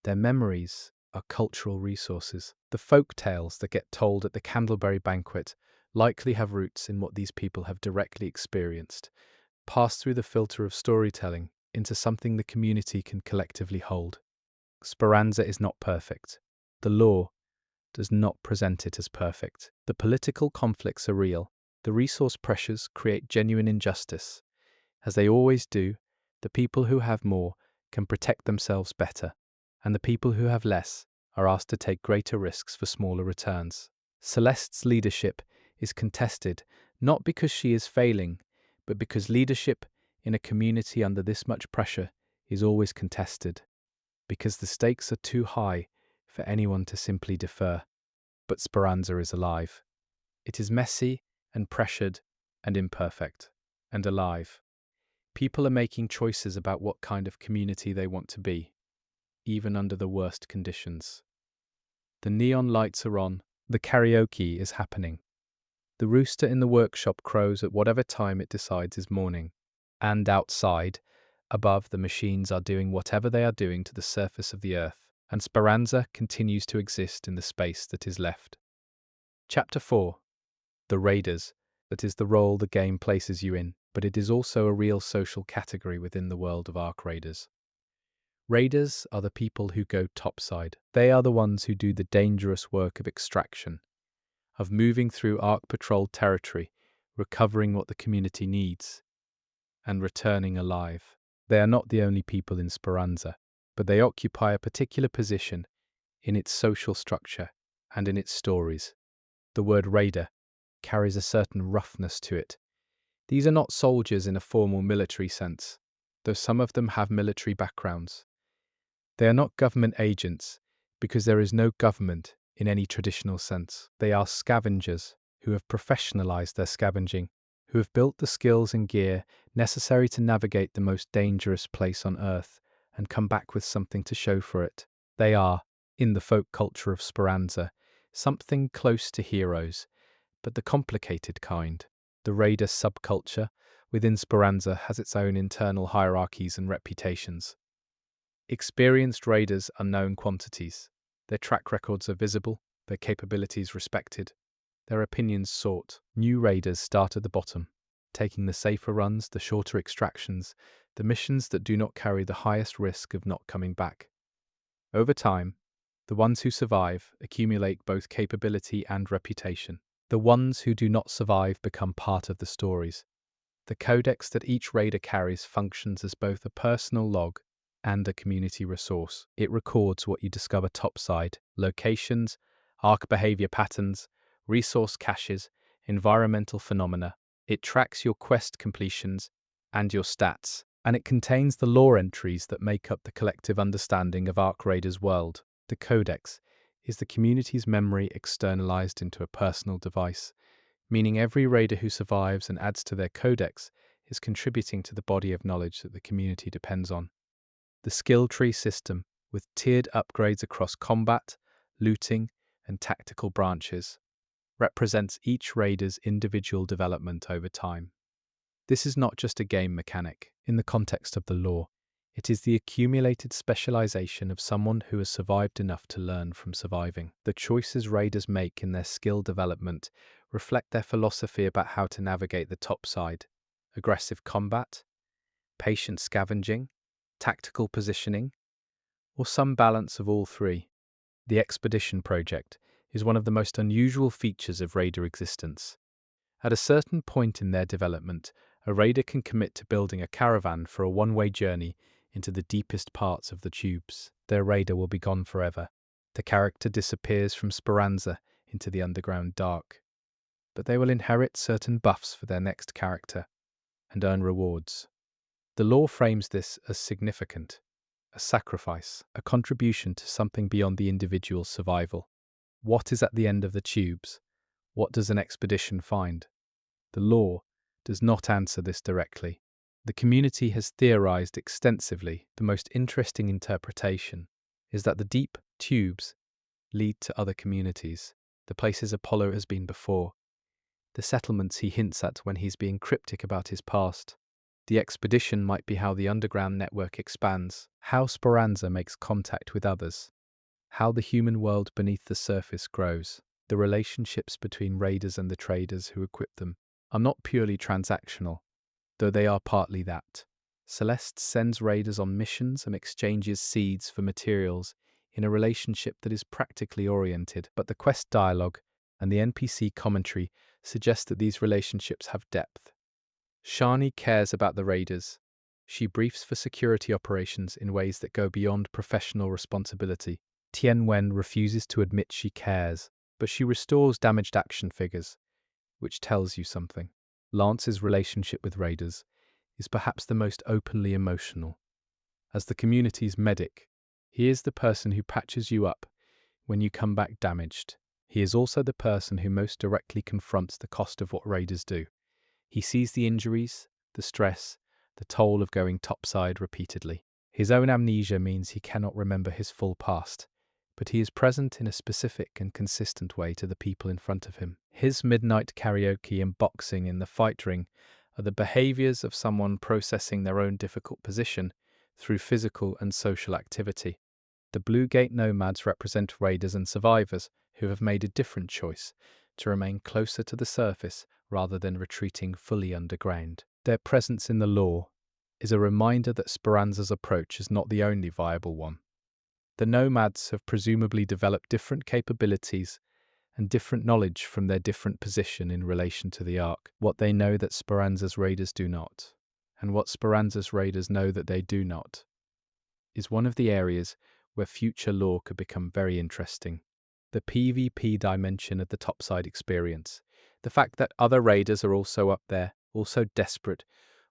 Speaker 1: Their memories are cultural resources. The folk tales that get told at the Candleberry banquet likely have roots in what these people have directly experienced, pass through the filter of storytelling into something the community can collectively hold. Speranza is not perfect. The law does not present it as perfect. The political conflicts are real. The resource pressures create genuine injustice. As they always do, the people who have more can protect themselves better, and the people who have less are asked to take greater risks for smaller returns. Celeste's leadership is contested not because she is failing, but because leadership in a community under this much pressure is always contested, because the stakes are too high for anyone to simply defer. But Speranza is alive. It is messy and pressured and imperfect and alive. People are making choices about what kind of community they want to be, even under the worst conditions. The neon lights are on. The karaoke is happening. The rooster in the workshop crows at whatever time it decides is morning. And outside, above, the machines are doing whatever they are doing to the surface of the earth, and Speranza continues to exist in the space that is left. Chapter 4. The Raiders. That is the role the game places you in, but it is also a real social category within the world of Ark Raiders. Raiders are the people who go topside. They are the ones who do the dangerous work of extraction, of moving through Ark-patrolled territory, recovering what the community needs, and returning alive. They are not the only people in Speranza, but they occupy a particular position in its social structure and in its stories. The word raider carries a certain roughness to it. These are not soldiers in a formal military sense, though some of them have military backgrounds. They are not government agents because there is no government in any traditional sense. They are scavengers who have professionalized their scavenging, who have built the skills and gear necessary to navigate the most dangerous place on Earth and come back with something to show for it. They are, in the folk culture of Speranza, something close to heroes, but the complicated kind. The raider subculture within Speranza has its own internal hierarchies and reputations. Experienced raiders are known quantities. Their track records are visible, their capabilities respected, their opinions sought. New raiders start at the bottom, taking the safer runs, the shorter extractions, the missions that do not carry the highest risk of not coming back. Over time, the ones who survive accumulate both capability and reputation. The ones who do not survive become part of the stories. The codex that each raider carries functions as both a personal log and a community resource. It records what you discover topside: locations, arc behavior patterns, resource caches, environmental phenomena. It tracks your quest completions and your stats, and it contains the lore entries that make up the collective understanding of Arc Raider's world. The codex is the community's memory externalized into a personal device, meaning every raider who survives and adds to their codex is contributing to the body of knowledge that the community depends on. The skill tree system, with tiered upgrades across combat, looting, and tactical branches, represents each raider's individual development over time. This is not just a game mechanic. In the context of the lore, it is the accumulated specialization of someone who has survived enough to learn from surviving. The choices raiders make in their skill development reflect their philosophy about how to navigate the topside: aggressive combat, patient scavenging, tactical positioning, or some balance of all three. The expedition project is one of the most unusual features of raider existence. At a certain point in their development, a raider can commit to building a caravan for a one-way journey into the deepest parts of the tubes. Their raider will be gone forever. The character disappears from Speranza into the underground dark. But they will inherit certain buffs for their next character and earn rewards. The lore frames this as significant: a sacrifice, a contribution to something beyond the individual's survival. What is at the end of the tubes? What does an expedition find? The lore does not answer this directly. The community has theorized extensively. The most interesting interpretation is that the deep tubes lead to other communities, the places Apollo has been before, the settlements he hints at when he's being cryptic about his past. The expedition might be how the underground network expands, how Speranza makes contact with others, how the human world beneath the surface grows. The relationships between raiders and the traders who equip them are not purely transactional, though they are partly that. Celeste sends raiders on missions and exchanges seeds for materials in a relationship that is practically oriented, but the quest dialogue and the NPC commentary suggest that these relationships have depth. Shani cares about the raiders. She briefs for security operations in ways that go beyond professional responsibility. Tianwen refuses to admit she cares, but she restores damaged action figures, which tells you something. Lance's relationship with raiders is perhaps the most openly emotional. As the community's medic, he is the person who patches you up when you come back damaged. He is also the person who most directly confronts the cost of what raiders do. He sees the injuries, the stress, the toll of going topside repeatedly. His own amnesia means he cannot remember his full past, but he is present in a specific and consistent way to the people in front of him. His midnight karaoke and boxing in the fight ring are the behaviors of someone processing their own difficult position through physical and social activity. The Blue Gate nomads represent raiders and survivors who have made a different choice to remain closer to the surface rather than retreating fully underground. Their presence in the lore is a reminder that Speranza's approach is not the only viable one. The nomads have presumably developed different capabilities and different knowledge from their different position in relation to the Ark. What they know that Speranza's raiders do not, and what Speranza's raiders know that they do not, is one of the areas where future lore could become very interesting. The PvP dimension of the topside experience. The fact that other raiders are also up there, also desperate,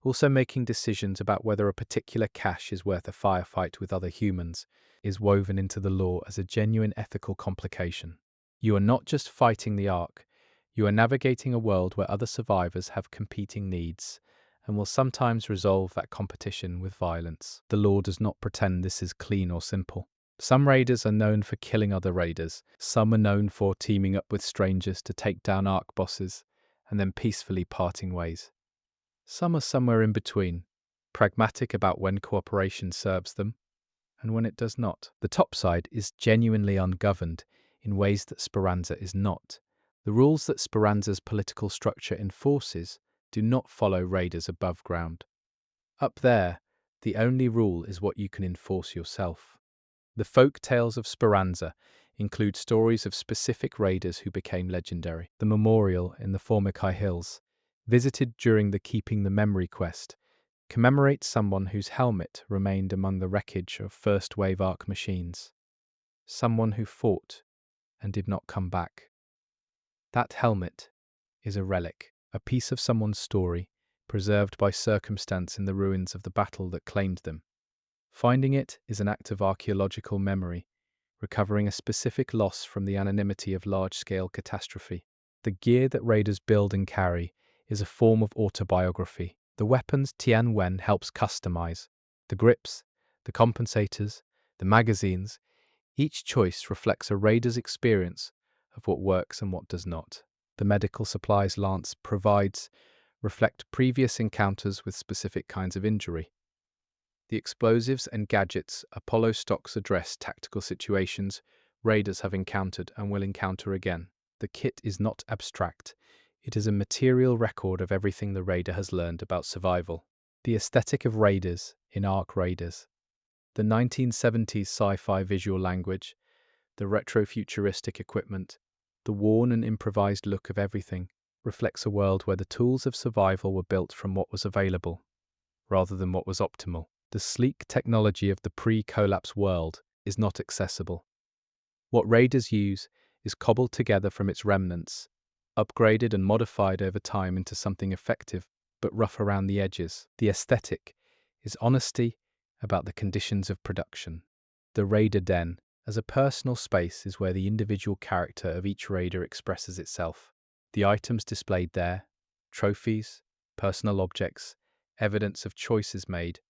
Speaker 1: Also, making decisions about whether a particular cache is worth a firefight with other humans is woven into the law as a genuine ethical complication. You are not just fighting the Ark, you are navigating a world where other survivors have competing needs and will sometimes resolve that competition with violence. The law does not pretend this is clean or simple. Some raiders are known for killing other raiders, some are known for teaming up with strangers to take down Ark bosses and then peacefully parting ways. Some are somewhere in between, pragmatic about when cooperation serves them and when it does not. The top side is genuinely ungoverned in ways that Speranza is not. The rules that Speranza's political structure enforces do not follow raiders above ground. Up there, the only rule is what you can enforce yourself. The folk tales of Speranza include stories of specific raiders who became legendary. The memorial in the Formici Hills, visited during the Keeping the Memory quest, commemorates someone whose helmet remained among the wreckage of first-wave Ark machines. Someone who fought and did not come back. That helmet is a relic, a piece of someone's story, preserved by circumstance in the ruins of the battle that claimed them. Finding it is an act of archaeological memory, recovering a specific loss from the anonymity of large-scale catastrophe. The gear that raiders build and carry is a form of autobiography. The weapons Tian Wen helps customize, the grips, the compensators, the magazines, each choice reflects a raider's experience of what works and what does not. The medical supplies Lance provides reflect previous encounters with specific kinds of injury. The explosives and gadgets Apollo stocks address tactical situations raiders have encountered and will encounter again. The kit is not abstract. It is a material record of everything the raider has learned about survival. The aesthetic of raiders in Ark Raiders. The 1970s sci-fi visual language, the retro-futuristic equipment, the worn and improvised look of everything reflects a world where the tools of survival were built from what was available, rather than what was optimal. The sleek technology of the pre-collapse world is not accessible. What raiders use is cobbled together from its remnants, upgraded and modified over time into something effective but rough around the edges. The aesthetic is honesty about the conditions of production. The Raider Den, as a personal space, is where the individual character of each raider expresses itself. The items displayed there, trophies, personal objects, evidence of choices made,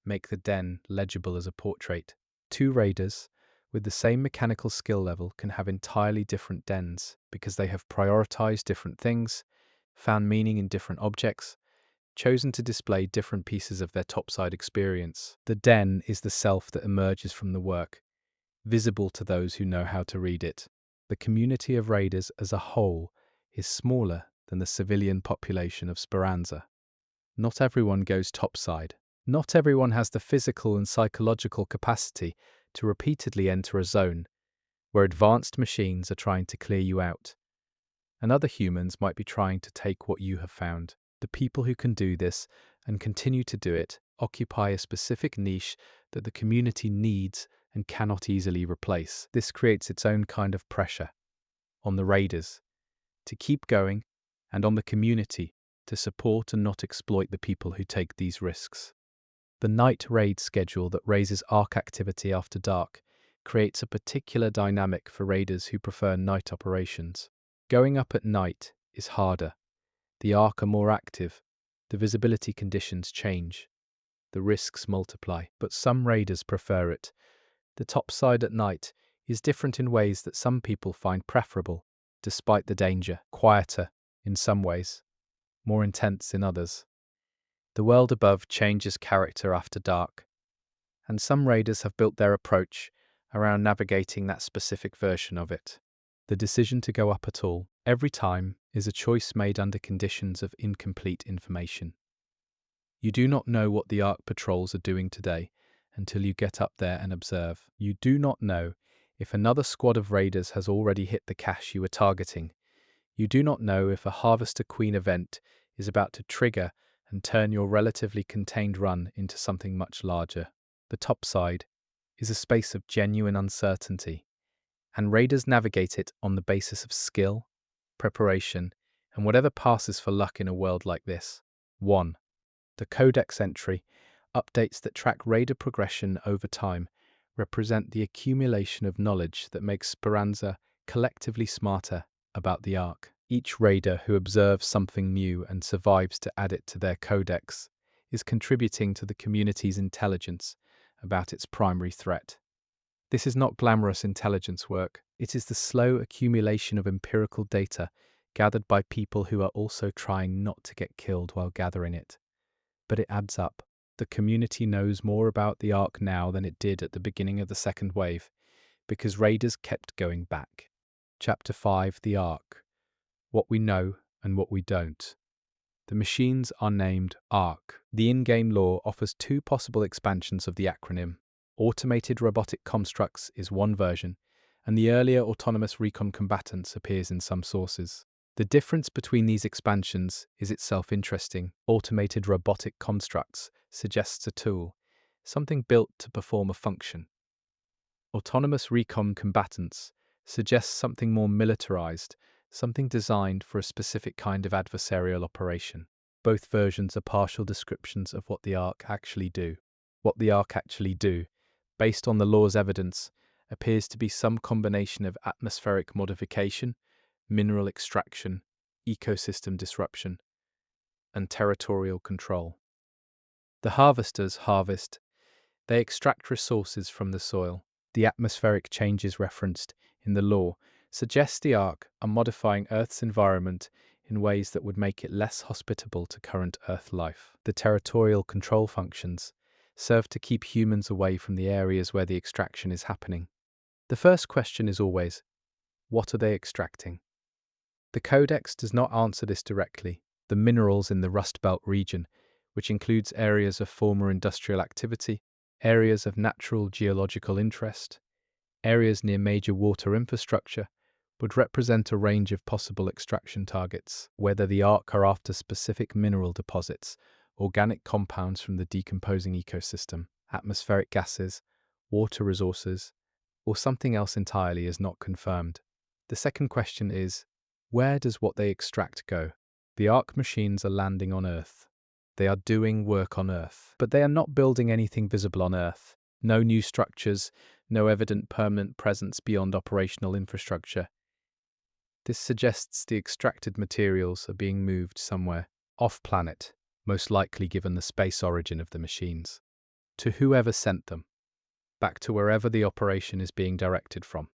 Speaker 1: make the den legible as a portrait. Two raiders with the same mechanical skill level can have entirely different dens because they have prioritized different things, found meaning in different objects, chosen to display different pieces of their topside experience. The den is the self that emerges from the work, visible to those who know how to read it. The community of raiders as a whole is smaller than the civilian population of Speranza. Not everyone goes topside. Not everyone has the physical and psychological capacity to repeatedly enter a zone where advanced machines are trying to clear you out, and other humans might be trying to take what you have found. The people who can do this and continue to do it occupy a specific niche that the community needs and cannot easily replace. This creates its own kind of pressure on the raiders to keep going and on the community to support and not exploit the people who take these risks. The night raid schedule that raises Ark activity after dark creates a particular dynamic for raiders who prefer night operations. Going up at night is harder. The Ark are more active, the visibility conditions change, the risks multiply, but some raiders prefer it. The topside at night is different in ways that some people find preferable, despite the danger, quieter in some ways, more intense in others. The world above changes character after dark, and some raiders have built their approach around navigating that specific version of it. The decision to go up at all, every time, is a choice made under conditions of incomplete information. You do not know what the Ark patrols are doing today until you get up there and observe. You do not know if another squad of raiders has already hit the cache you are targeting. You do not know if a Harvester Queen event is about to trigger and turn your relatively contained run into something much larger. The topside is a space of genuine uncertainty, and raiders navigate it on the basis of skill, preparation, and whatever passes for luck in a world like this. 1. The codex entry, updates that track raider progression over time, represent the accumulation of knowledge that makes Speranza collectively smarter about the Ark. Each raider who observes something new and survives to add it to their codex is contributing to the community's intelligence about its primary threat. This is not glamorous intelligence work. It is the slow accumulation of empirical data gathered by people who are also trying not to get killed while gathering it. But it adds up. The community knows more about the Ark now than it did at the beginning of the second wave, because raiders kept going back. Chapter 5: The Ark. What we know and what we don't. The machines are named Ark. The in-game lore offers two possible expansions of the acronym. Automated robotic constructs is one version, and the earlier autonomous recon combatants appears in some sources. The difference between these expansions is itself interesting. Automated robotic constructs suggests a tool, something built to perform a function. Autonomous recon combatants suggests something more militarized, something designed for a specific kind of adversarial operation. Both versions are partial descriptions of what the Ark actually do. What the Ark actually do, based on the lore's evidence, appears to be some combination of atmospheric modification, mineral extraction, ecosystem disruption, and territorial control. The harvesters harvest. They extract resources from the soil. The atmospheric changes referenced in the lore suggest the Ark are modifying Earth's environment in ways that would make it less hospitable to current Earth life. The territorial control functions serve to keep humans away from the areas where the extraction is happening. The first question is always, what are they extracting? The Codex does not answer this directly. The minerals in the Rust Belt region, which includes areas of former industrial activity, areas of natural geological interest, areas near major water infrastructure, would represent a range of possible extraction targets. Whether the Ark are after specific mineral deposits, organic compounds from the decomposing ecosystem, atmospheric gases, water resources, or something else entirely is not confirmed. The second question is, where does what they extract go? The Ark machines are landing on Earth. They are doing work on Earth, but they are not building anything visible on Earth. No new structures, no evident permanent presence beyond operational infrastructure. This suggests the extracted materials are being moved somewhere off-planet, most likely given the space origin of the machines. To whoever sent them, back to wherever the operation is being directed from.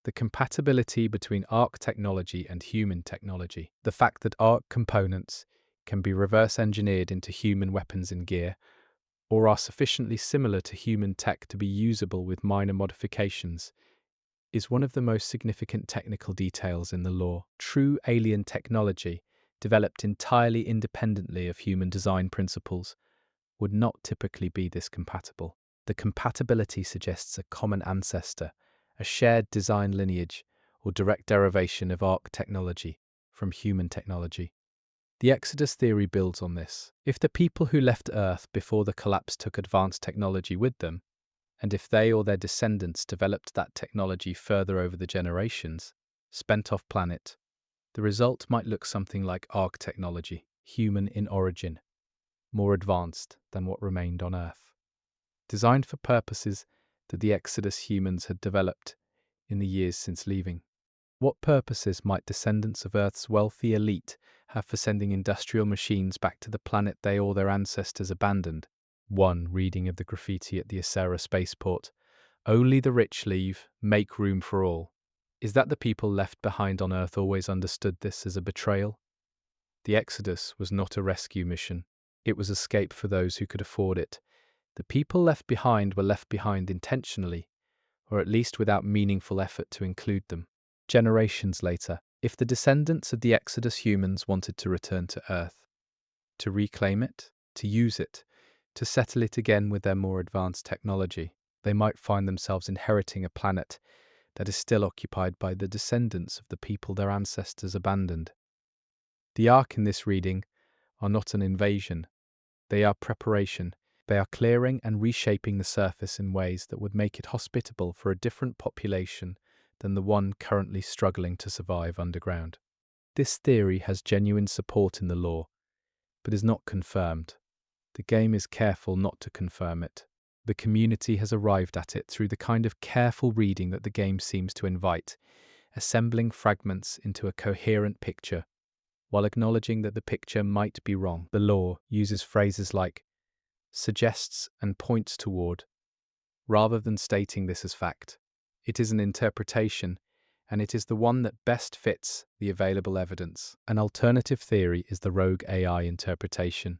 Speaker 1: The compatibility between Ark technology and human technology. The fact that Ark components can be reverse engineered into human weapons and gear, or are sufficiently similar to human tech to be usable with minor modifications, is one of the most significant technical details in the lore. True alien technology, developed entirely independently of human design principles, would not typically be this compatible. The compatibility suggests a common ancestor, a shared design lineage, or direct derivation of Ark technology from human technology. The Exodus theory builds on this. If the people who left Earth before the collapse took advanced technology with them, and if they or their descendants developed that technology further over the generations, spent off planet, the result might look something like Ark technology, human in origin, more advanced than what remained on Earth. Designed for purposes that the Exodus humans had developed in the years since leaving. What purposes might descendants of Earth's wealthy elite have for sending industrial machines back to the planet they or their ancestors abandoned? One reading of the graffiti at the Asera spaceport. Only the rich leave, make room for all. Is that the people left behind on Earth always understood this as a betrayal? The Exodus was not a rescue mission. It was escape for those who could afford it. The people left behind were left behind intentionally, or at least without meaningful effort to include them. Generations later, if the descendants of the Exodus humans wanted to return to Earth, to reclaim it, to use it, to settle it again with their more advanced technology, they might find themselves inheriting a planet that is still occupied by the descendants of the people their ancestors abandoned. The Ark in this reading are not an invasion, they are preparation. They are clearing and reshaping the surface in ways that would make it hospitable for a different population than the one currently struggling to survive underground. This theory has genuine support in the lore, but is not confirmed. the game is careful not to confirm it. The community has arrived at it through the kind of careful reading that the game seems to invite, assembling fragments into a coherent picture, while acknowledging that the picture might be wrong. The lore uses phrases like suggests and points toward, rather than stating this as fact. It is an interpretation, and it is the one that best fits the available evidence. An alternative theory is the rogue AI interpretation,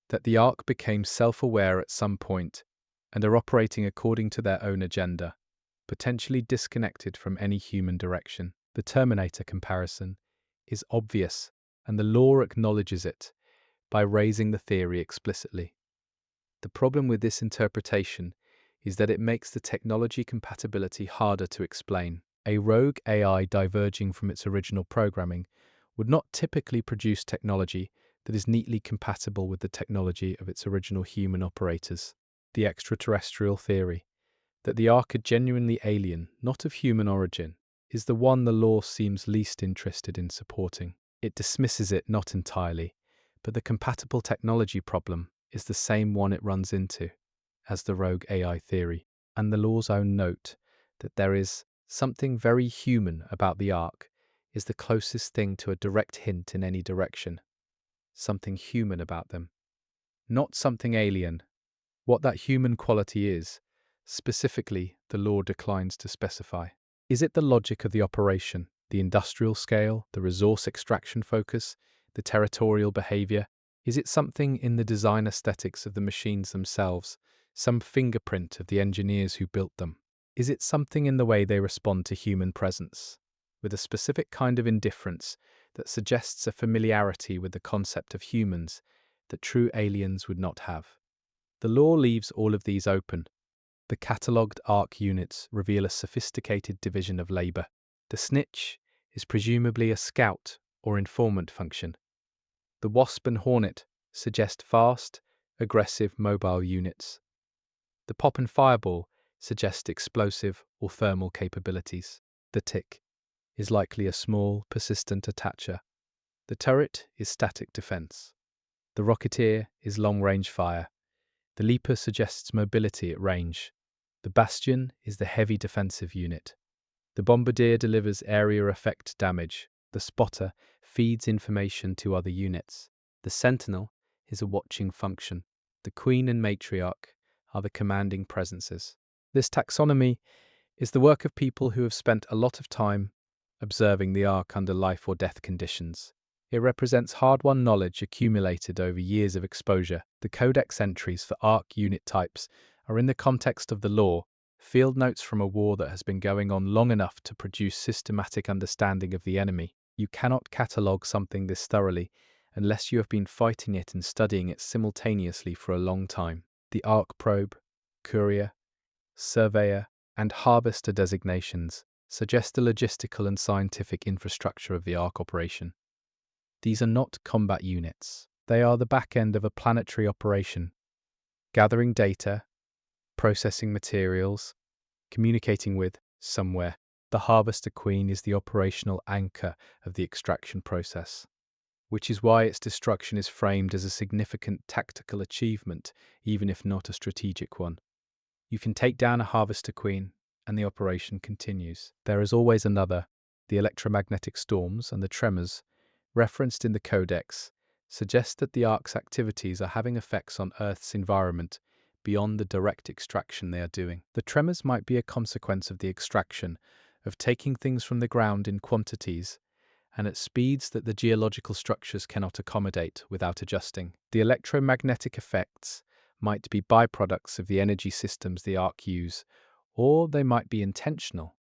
Speaker 1: that the Ark became self-aware at some point and are operating according to their own agenda, potentially disconnected from any human direction. The Terminator comparison is obvious, and the lore acknowledges it by raising the theory explicitly. The problem with this interpretation is that it makes the technology compatibility harder to explain. A rogue AI diverging from its original programming would not typically produce technology that is neatly compatible with the technology of its original human operators. The extraterrestrial theory, that the Ark are genuinely alien, not of human origin, is the one the lore seems least interested in supporting. It dismisses it not entirely, but the compatible technology problem is the same one it runs into as the rogue AI theory, and the lore's own note that there is something very human about the Ark is the closest thing to a direct hint in any direction. Something human about them, not something alien. What that human quality is, specifically, the lore declines to specify. Is it the logic of the operation, the industrial scale, the resource extraction focus, the territorial behavior? Is it something in the design aesthetics of the machines themselves, some fingerprint of the engineers who built them? Is it something in the way they respond to human presence, with a specific kind of indifference that suggests a familiarity with the concept of humans that true aliens would not have? The lore leaves all of these open. The catalogued Ark units reveal a sophisticated division of labor. The snitch is presumably a scout or informant function. The Wasp and Hornet suggest fast, aggressive mobile units. The Pop and Fireball suggest explosive or thermal capabilities. The Tick is likely a small, persistent attacher. The Turret is static defense. The Rocketeer is long-range fire. The Leaper suggests mobility at range. The Bastion is the heavy defensive unit. The Bombardier delivers area effect damage. The Spotter feeds information to other units. The Sentinel is a watching function. The Queen and Matriarch are the commanding presences. This taxonomy is the work of people who have spent a lot of time observing the Ark under life or death conditions. It represents hard-won knowledge accumulated over years of exposure. The codex entries for Ark unit types are in the context of the lore, field notes from a war that has been going on long enough to produce systematic understanding of the enemy. You cannot catalogue something this thoroughly unless you have been fighting it and studying it simultaneously for a long time. The Ark probe, courier, surveyor, and harvester designations suggest the logistical and scientific infrastructure of the Ark operation. These are not combat units. They are the back end of a planetary operation, gathering data, processing materials, communicating with somewhere. The Harvester Queen is the operational anchor of the extraction process, which is why its destruction is framed as a significant tactical achievement, even if not a strategic one. You can take down a Harvester Queen, and the operation continues. There is always another. The electromagnetic storms and the tremors, referenced in the Codex, suggest that the Ark's activities are having effects on Earth's environment beyond the direct extraction they are doing. The tremors might be a consequence of the extraction, of taking things from the ground in quantities and at speeds that the geological structures cannot accommodate without adjusting. The electromagnetic effects might be byproducts of the energy systems the Ark use, or they might be intentional,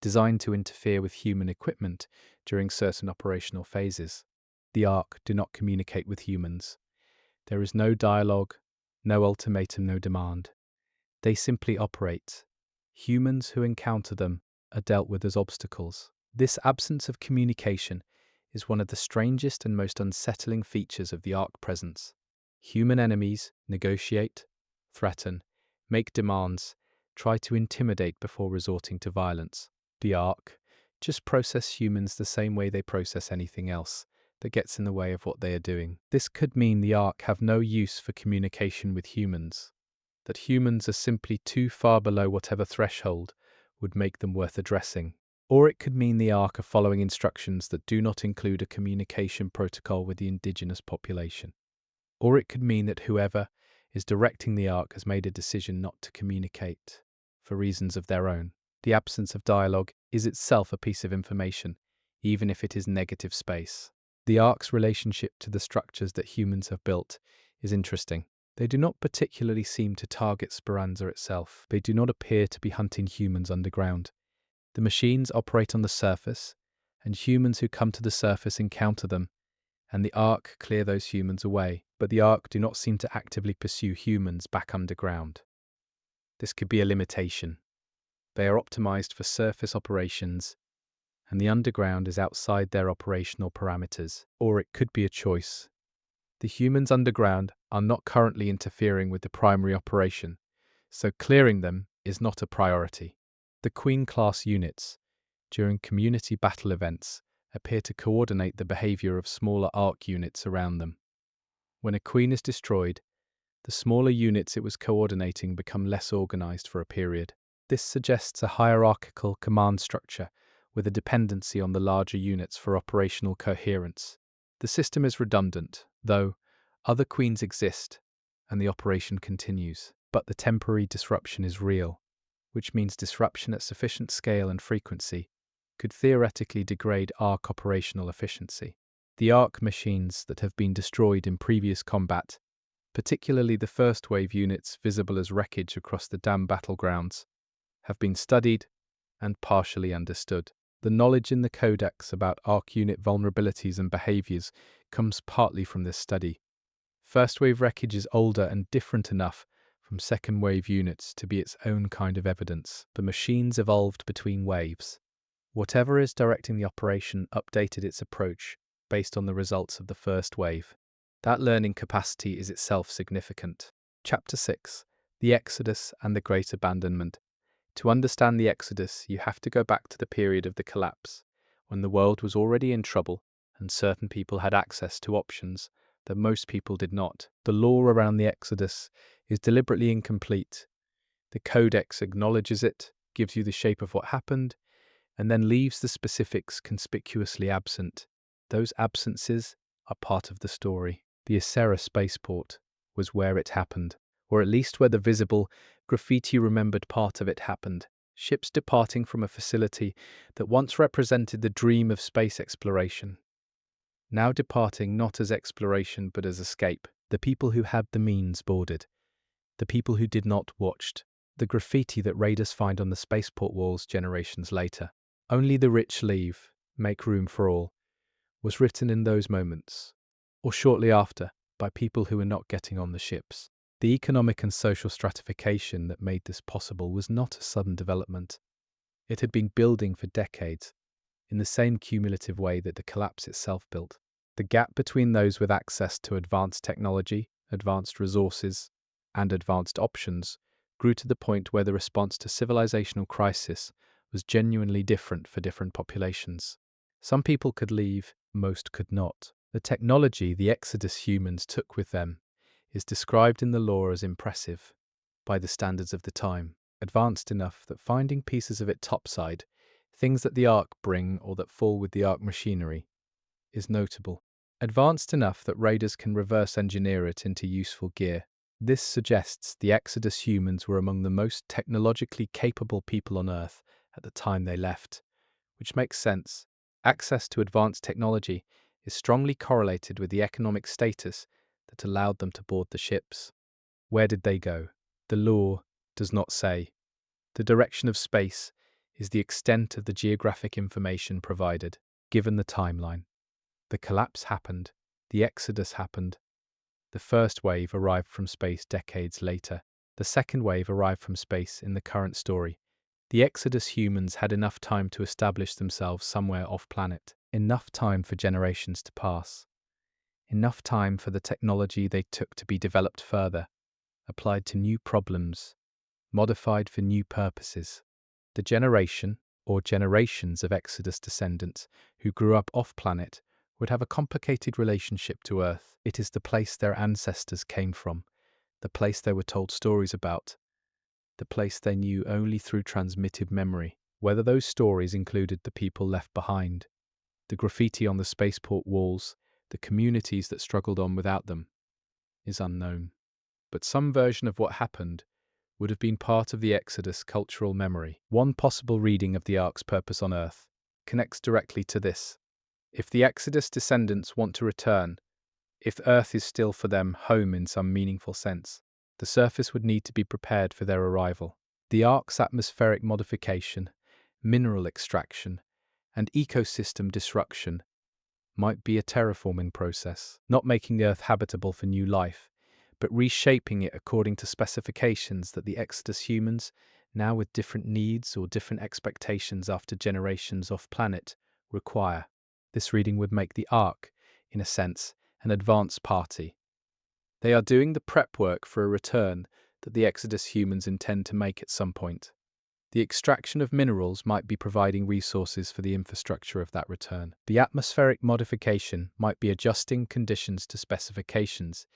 Speaker 1: designed to interfere with human equipment during certain operational phases. The Ark do not communicate with humans. There is no dialogue, no ultimatum, no demand. They simply operate. Humans who encounter them are dealt with as obstacles. This absence of communication is one of the strangest and most unsettling features of the Ark presence. Human enemies negotiate, threaten, make demands, try to intimidate before resorting to violence. The Ark just process humans the same way they process anything else. that gets in the way of what they are doing. This could mean the Ark have no use for communication with humans, that humans are simply too far below whatever threshold would make them worth addressing. Or it could mean the Ark are following instructions that do not include a communication protocol with the indigenous population. Or it could mean that whoever is directing the Ark has made a decision not to communicate for reasons of their own. The absence of dialogue is itself a piece of information, even if it is negative space. The Ark's relationship to the structures that humans have built is interesting. They do not particularly seem to target Speranza itself. They do not appear to be hunting humans underground. The machines operate on the surface, and humans who come to the surface encounter them, and the Ark clear those humans away. But the Ark do not seem to actively pursue humans back underground. This could be a limitation. They are optimized for surface operations, and the underground is outside their operational parameters. Or it could be a choice. The humans underground are not currently interfering with the primary operation, so clearing them is not a priority. The Queen-class units, during community battle events, appear to coordinate the behavior of smaller Ark units around them. When a Queen is destroyed, the smaller units it was coordinating become less organized for a period. This suggests a hierarchical command structure with a dependency on the larger units for operational coherence. The system is redundant, though other queens exist and the operation continues. But the temporary disruption is real, which means disruption at sufficient scale and frequency could theoretically degrade Ark operational efficiency. The Ark machines that have been destroyed in previous combat, particularly the first wave units visible as wreckage across the dam battlegrounds, have been studied and partially understood. The knowledge in the codex about Ark unit vulnerabilities and behaviors comes partly from this study. First wave wreckage is older and different enough from second wave units to be its own kind of evidence. The machines evolved between waves. Whatever is directing the operation updated its approach based on the results of the first wave. That learning capacity is itself significant. Chapter 6. The Exodus and the Great Abandonment. To understand the Exodus, you have to go back to the period of the collapse, when the world was already in trouble and certain people had access to options that most people did not. The lore around the Exodus is deliberately incomplete. The Codex acknowledges it, gives you the shape of what happened, and then leaves the specifics conspicuously absent. Those absences are part of the story. The Isera spaceport was where it happened, or at least where the visible, graffiti-remembered part of it happened. Ships departing from a facility that once represented the dream of space exploration, now departing not as exploration but as escape. The people who had the means boarded. The people who did not watched. The graffiti that raiders find on the spaceport walls generations later. Only the rich leave, make room for all, was written in those moments, or shortly after, by people who were not getting on the ships. The economic and social stratification that made this possible was not a sudden development. It had been building for decades, in the same cumulative way that the collapse itself built. The gap between those with access to advanced technology, advanced resources, and advanced options grew to the point where the response to civilizational crisis was genuinely different for different populations. Some people could leave, most could not. The technology the Exodus humans took with them is described in the lore as impressive, by the standards of the time, advanced enough that finding pieces of it topside, things that the Ark bring or that fall with the Ark machinery, is notable. Advanced enough that raiders can reverse engineer it into useful gear. This suggests the Exodus humans were among the most technologically capable people on Earth at the time they left, which makes sense. Access to advanced technology is strongly correlated with the economic status that allowed them to board the ships. Where did they go? The lore does not say. The direction of space is the extent of the geographic information provided, given the timeline. The collapse happened, the Exodus happened. The first wave arrived from space decades later. The second wave arrived from space in the current story. The Exodus humans had enough time to establish themselves somewhere off-planet, enough time for generations to pass, enough time for the technology they took to be developed further, applied to new problems, modified for new purposes. The generation, or generations of Exodus descendants who grew up off-planet would have a complicated relationship to Earth. It is the place their ancestors came from, the place they were told stories about, the place they knew only through transmitted memory. Whether those stories included the people left behind, the graffiti on the spaceport walls, the communities that struggled on without them, is unknown. But some version of what happened would have been part of the Exodus cultural memory. One possible reading of the Ark's purpose on Earth connects directly to this. If the Exodus descendants want to return, if Earth is still for them home in some meaningful sense, the surface would need to be prepared for their arrival. The Ark's atmospheric modification, mineral extraction, and ecosystem disruption might be a terraforming process, not making the Earth habitable for new life, but reshaping it according to specifications that the Exodus humans, now with different needs or different expectations after generations off-planet, require. This reading would make the Ark, in a sense, an advance party. They are doing the prep work for a return that the Exodus humans intend to make at some point. The extraction of minerals might be providing resources for the infrastructure of that return. The atmospheric modification might be adjusting conditions to specifications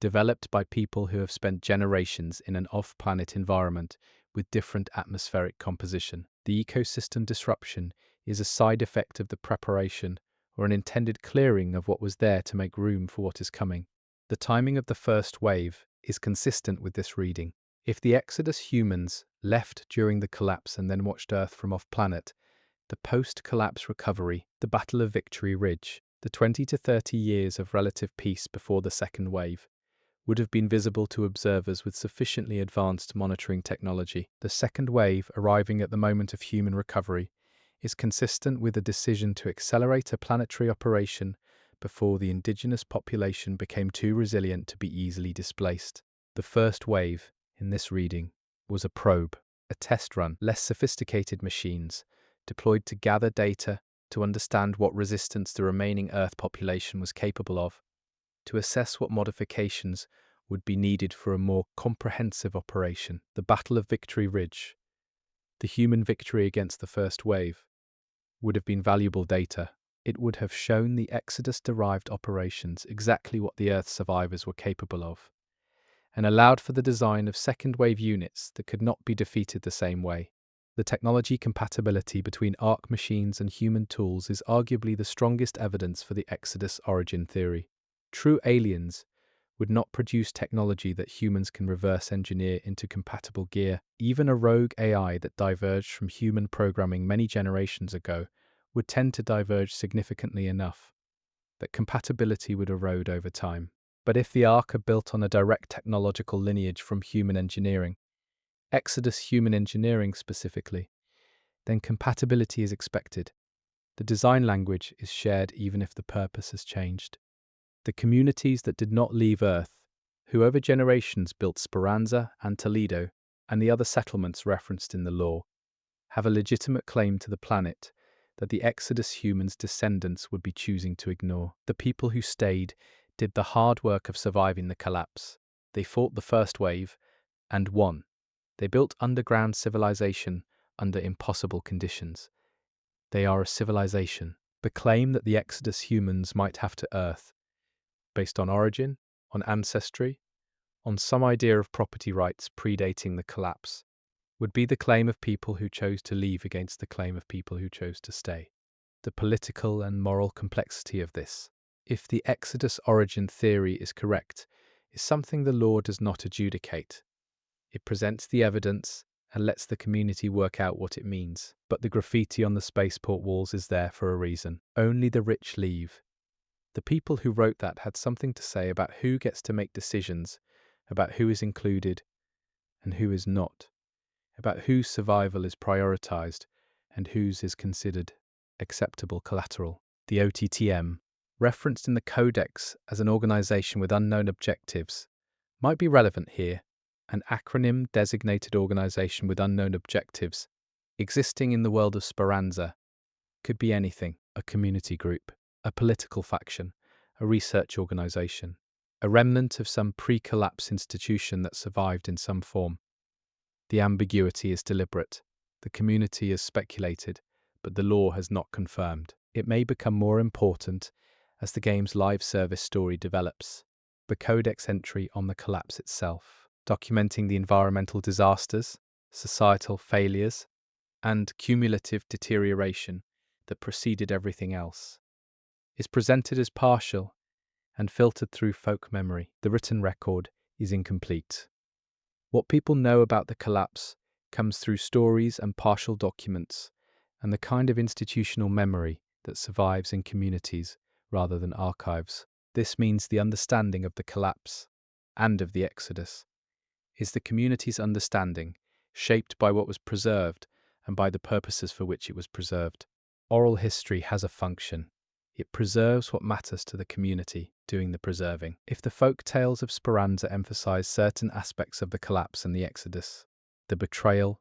Speaker 1: developed by people who have spent generations in an off-planet environment with different atmospheric composition. The ecosystem disruption is a side effect of the preparation or an intended clearing of what was there to make room for what is coming. The timing of the first wave is consistent with this reading. If the Exodus humans left during the collapse and then watched Earth from off-planet, the post-collapse recovery, the Battle of Victory Ridge, the 20 to 30 years of relative peace before the second wave, would have been visible to observers with sufficiently advanced monitoring technology. The second wave, arriving at the moment of human recovery, is consistent with a decision to accelerate a planetary operation before the indigenous population became too resilient to be easily displaced. The first wave, in this reading, was a probe, a test run, less sophisticated machines, deployed to gather data, to understand what resistance the remaining Earth population was capable of, to assess what modifications would be needed for a more comprehensive operation. The Battle of Victory Ridge, the human victory against the first wave, would have been valuable data. It would have shown the Exodus-derived operations exactly what the Earth survivors were capable of, and allowed for the design of second-wave units that could not be defeated the same way. The technology compatibility between Ark machines and human tools is arguably the strongest evidence for the Exodus origin theory. True aliens would not produce technology that humans can reverse engineer into compatible gear. Even a rogue AI that diverged from human programming many generations ago would tend to diverge significantly enough that compatibility would erode over time. But if the Ark are built on a direct technological lineage from human engineering, Exodus human engineering specifically, then compatibility is expected. The design language is shared even if the purpose has changed. The communities that did not leave Earth, who over generations built Speranza and Toledo and the other settlements referenced in the lore, have a legitimate claim to the planet that the Exodus humans' descendants would be choosing to ignore. The people who stayed did the hard work of surviving the collapse. They fought the first wave and won. They built underground civilization under impossible conditions. They are a civilization. The claim that the Exodus humans might have to Earth, based on origin, on ancestry, on some idea of property rights predating the collapse, would be the claim of people who chose to leave against the claim of people who chose to stay. The political and moral complexity of this, if the Exodus origin theory is correct, is something the law does not adjudicate. It presents the evidence and lets the community work out what it means. But the graffiti on the spaceport walls is there for a reason. Only the rich leave. The people who wrote that had something to say about who gets to make decisions, about who is included and who is not, about whose survival is prioritized and whose is considered acceptable collateral. The OTTM, referenced in the Codex as an organization with unknown objectives, might be relevant here. An acronym-designated organization with unknown objectives, existing in the world of Speranza, could be anything: a community group, a political faction, a research organization, a remnant of some pre-collapse institution that survived in some form. The ambiguity is deliberate. The community has speculated, but the law has not confirmed. It may become more important as the game's live service story develops. The codex entry on the collapse itself, documenting the environmental disasters, societal failures, and cumulative deterioration that preceded everything else, is presented as partial and filtered through folk memory. The written record is incomplete. What people know about the collapse comes through stories and partial documents, and the kind of institutional memory that survives in communities rather than archives. This means the understanding of the collapse and of the Exodus is the community's understanding, shaped by what was preserved and by the purposes for which it was preserved. Oral history has a function. It preserves what matters to the community doing the preserving. If the folk tales of Speranza emphasize certain aspects of the collapse and the Exodus, the betrayal,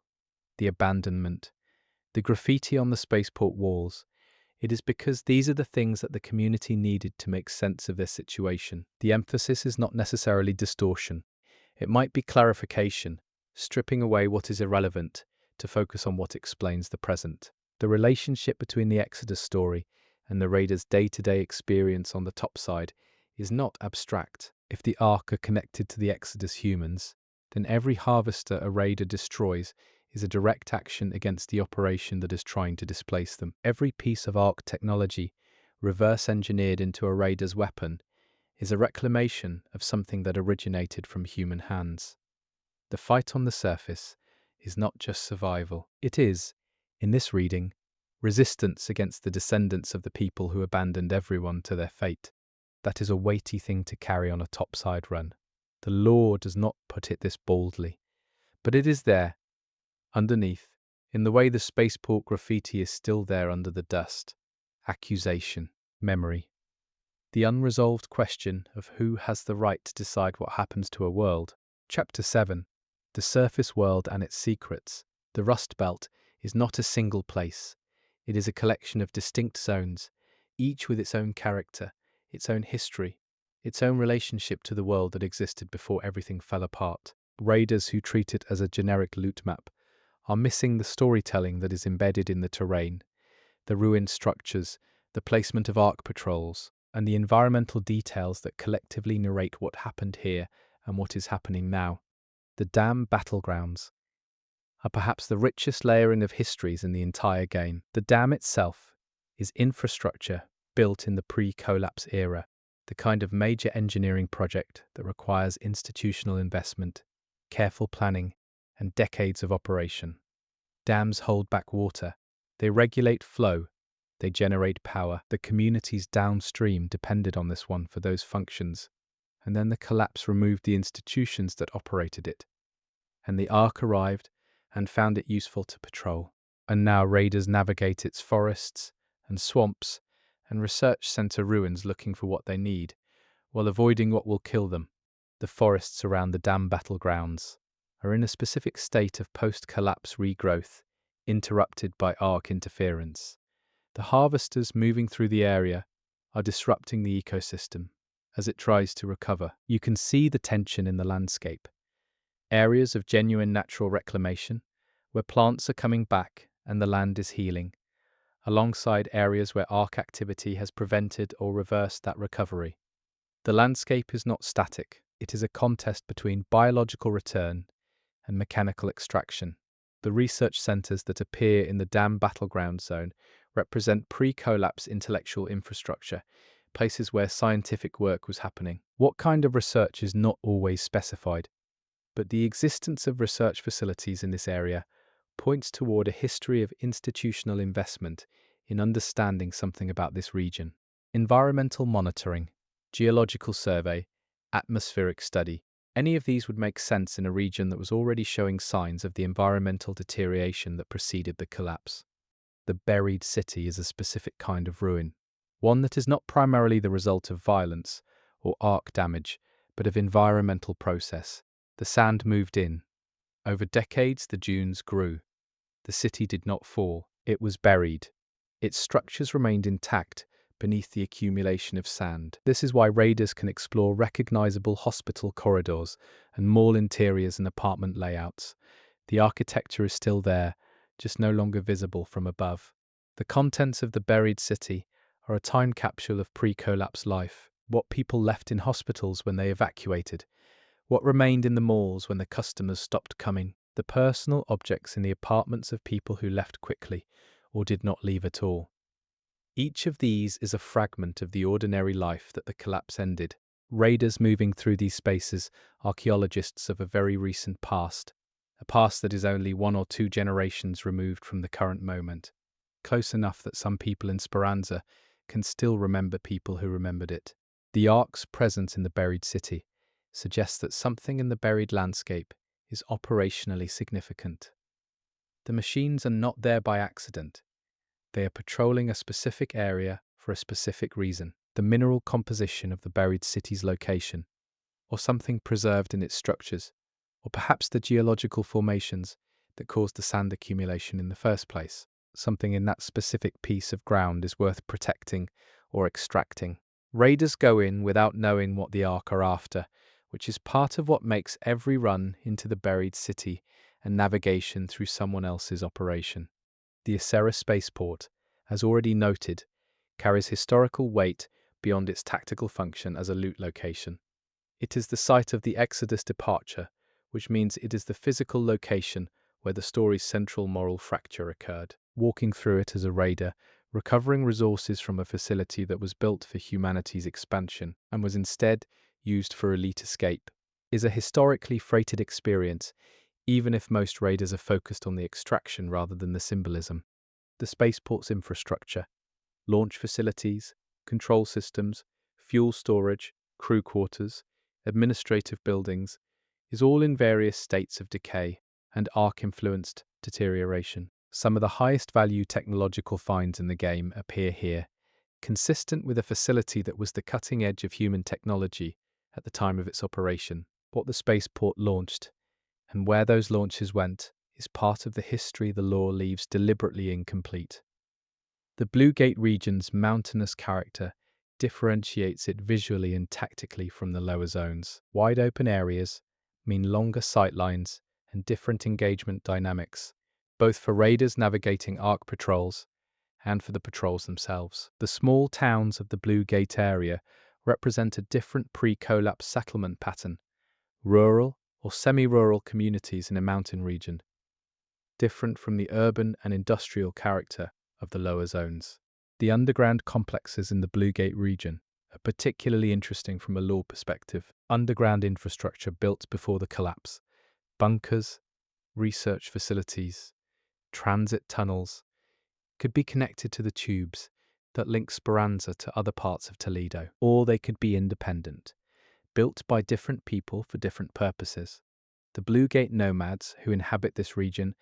Speaker 1: the abandonment, the graffiti on the spaceport walls, it is because these are the things that the community needed to make sense of their situation. The emphasis is not necessarily distortion. It might be clarification, stripping away what is irrelevant to focus on what explains the present. The relationship between the Exodus story and the raider's day-to-day experience on the top side is not abstract. If the Ark are connected to the Exodus humans, then every harvester a raider destroys is a direct action against the operation that is trying to displace them. Every piece of Ark technology reverse-engineered into a raider's weapon is a reclamation of something that originated from human hands. The fight on the surface is not just survival. It is, in this reading, resistance against the descendants of the people who abandoned everyone to their fate. That is a weighty thing to carry on a topside run. The lore does not put it this boldly, but it is there, underneath, in the way the spaceport graffiti is still there under the dust. Accusation, memory. The unresolved question of who has the right to decide what happens to a world. Chapter 7. The surface world and its secrets. The Rust Belt is not a single place. It is a collection of distinct zones, each with its own character, its own history, its own relationship to the world that existed before everything fell apart. Raiders who treat it as a generic loot map are missing the storytelling that is embedded in the terrain, the ruined structures, the placement of Ark patrols, and the environmental details that collectively narrate what happened here and what is happening now. The dam battlegrounds are perhaps the richest layering of histories in the entire game. The dam itself is infrastructure built in the pre-collapse era, the kind of major engineering project that requires institutional investment, careful planning, and decades of operation. Dams hold back water. They regulate flow. They generate power. The communities downstream depended on this one for those functions. And then the collapse removed the institutions that operated it. And the Ark arrived and found it useful to patrol. And now raiders navigate its forests and swamps and research center ruins looking for what they need, while avoiding what will kill them. The forests around the dam battlegrounds are in a specific state of post-collapse regrowth, interrupted by Ark interference. The harvesters moving through the area are disrupting the ecosystem as it tries to recover. You can see the tension in the landscape. Areas of genuine natural reclamation, where plants are coming back and the land is healing, alongside areas where Ark activity has prevented or reversed that recovery. The landscape is not static. It is a contest between biological return and mechanical extraction. The research centers that appear in the dam battleground zone represent pre-collapse intellectual infrastructure, places where scientific work was happening. What kind of research is not always specified, but the existence of research facilities in this area points toward a history of institutional investment in understanding something about this region. Environmental monitoring, geological survey, atmospheric study. Any of these would make sense in a region that was already showing signs of the environmental deterioration that preceded the collapse. The buried city is a specific kind of ruin, one that is not primarily the result of violence or Ark damage, but of environmental process. The sand moved in. Over decades, the dunes grew. The city did not fall. It was buried. Its structures remained intact beneath the accumulation of sand. This is why raiders can explore recognizable hospital corridors and mall interiors and apartment layouts. The architecture is still there, just no longer visible from above. The contents of the buried city are a time capsule of pre-collapse life. What people left in hospitals when they evacuated, what remained in the malls when the customers stopped coming, the personal objects in the apartments of people who left quickly or did not leave at all. Each of these is a fragment of the ordinary life that the collapse ended. Raiders moving through these spaces, archaeologists of a very recent past, a past that is only 1 or 2 generations removed from the current moment, close enough that some people in Speranza can still remember people who remembered it. The ark's presence in the buried city suggests that something in the buried landscape is operationally significant. The machines are not there by accident. They are patrolling a specific area for a specific reason. The mineral composition of the buried city's location, or something preserved in its structures, or perhaps the geological formations that caused the sand accumulation in the first place. Something in that specific piece of ground is worth protecting or extracting. Raiders go in without knowing what the Ark are after, which is part of what makes every run into the buried city and navigation through someone else's operation. The Isera spaceport, as already noted, carries historical weight beyond its tactical function as a loot location. It is the site of the Exodus departure, which means it is the physical location where the story's central moral fracture occurred. Walking through it as a raider, recovering resources from a facility that was built for humanity's expansion and was instead used for elite escape, is a historically freighted experience, even if most raiders are focused on the extraction rather than the symbolism. The spaceport's infrastructure, launch facilities, control systems, fuel storage, crew quarters, administrative buildings, is all in various states of decay and Ark-influenced deterioration. Some of the highest value technological finds in the game appear here, consistent with a facility that was the cutting edge of human technology at the time of its operation. What the spaceport launched and where those launches went is part of the history the lore leaves deliberately incomplete. The Blue Gate region's mountainous character differentiates it visually and tactically from the lower zones. Wide open areas mean longer sightlines and different engagement dynamics, both for raiders navigating Ark patrols and for the patrols themselves. The small towns of the Blue Gate area represent a different pre-collapse settlement pattern, rural or semi-rural communities in a mountain region, different from the urban and industrial character of the lower zones. The underground complexes in the Blue Gate region are particularly interesting from a lore perspective. Underground infrastructure built before the collapse, bunkers, research facilities, transit tunnels, could be connected to the tubes that link Speranza to other parts of Toledo, or they could be independent, built by different people for different purposes. The Blue Gate nomads who inhabit this region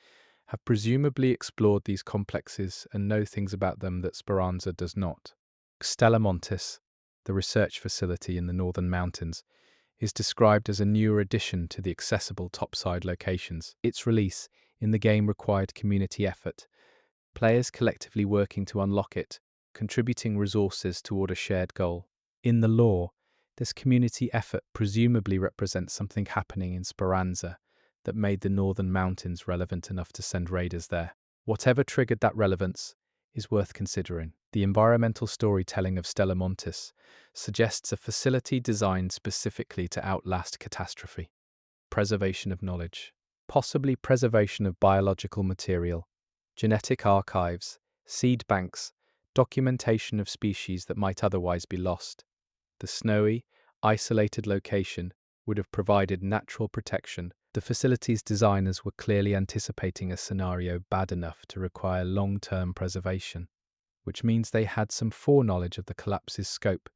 Speaker 1: have presumably explored these complexes and know things about them that Speranza does not. Stella Montis, the research facility in the northern mountains, is described as a newer addition to the accessible topside locations. Its release in the game required community effort, players collectively working to unlock it, contributing resources toward a shared goal. In the lore, this community effort presumably represents something happening in Speranza that made the northern mountains relevant enough to send raiders there. Whatever triggered that relevance is worth considering. The environmental storytelling of Stella Montis suggests a facility designed specifically to outlast catastrophe. Preservation of knowledge, possibly preservation of biological material, genetic archives, seed banks, documentation of species that might otherwise be lost. The snowy, isolated location would have provided natural protection. The facility's designers were clearly anticipating a scenario bad enough to require long-term preservation, which means they had some foreknowledge of the collapse's scope,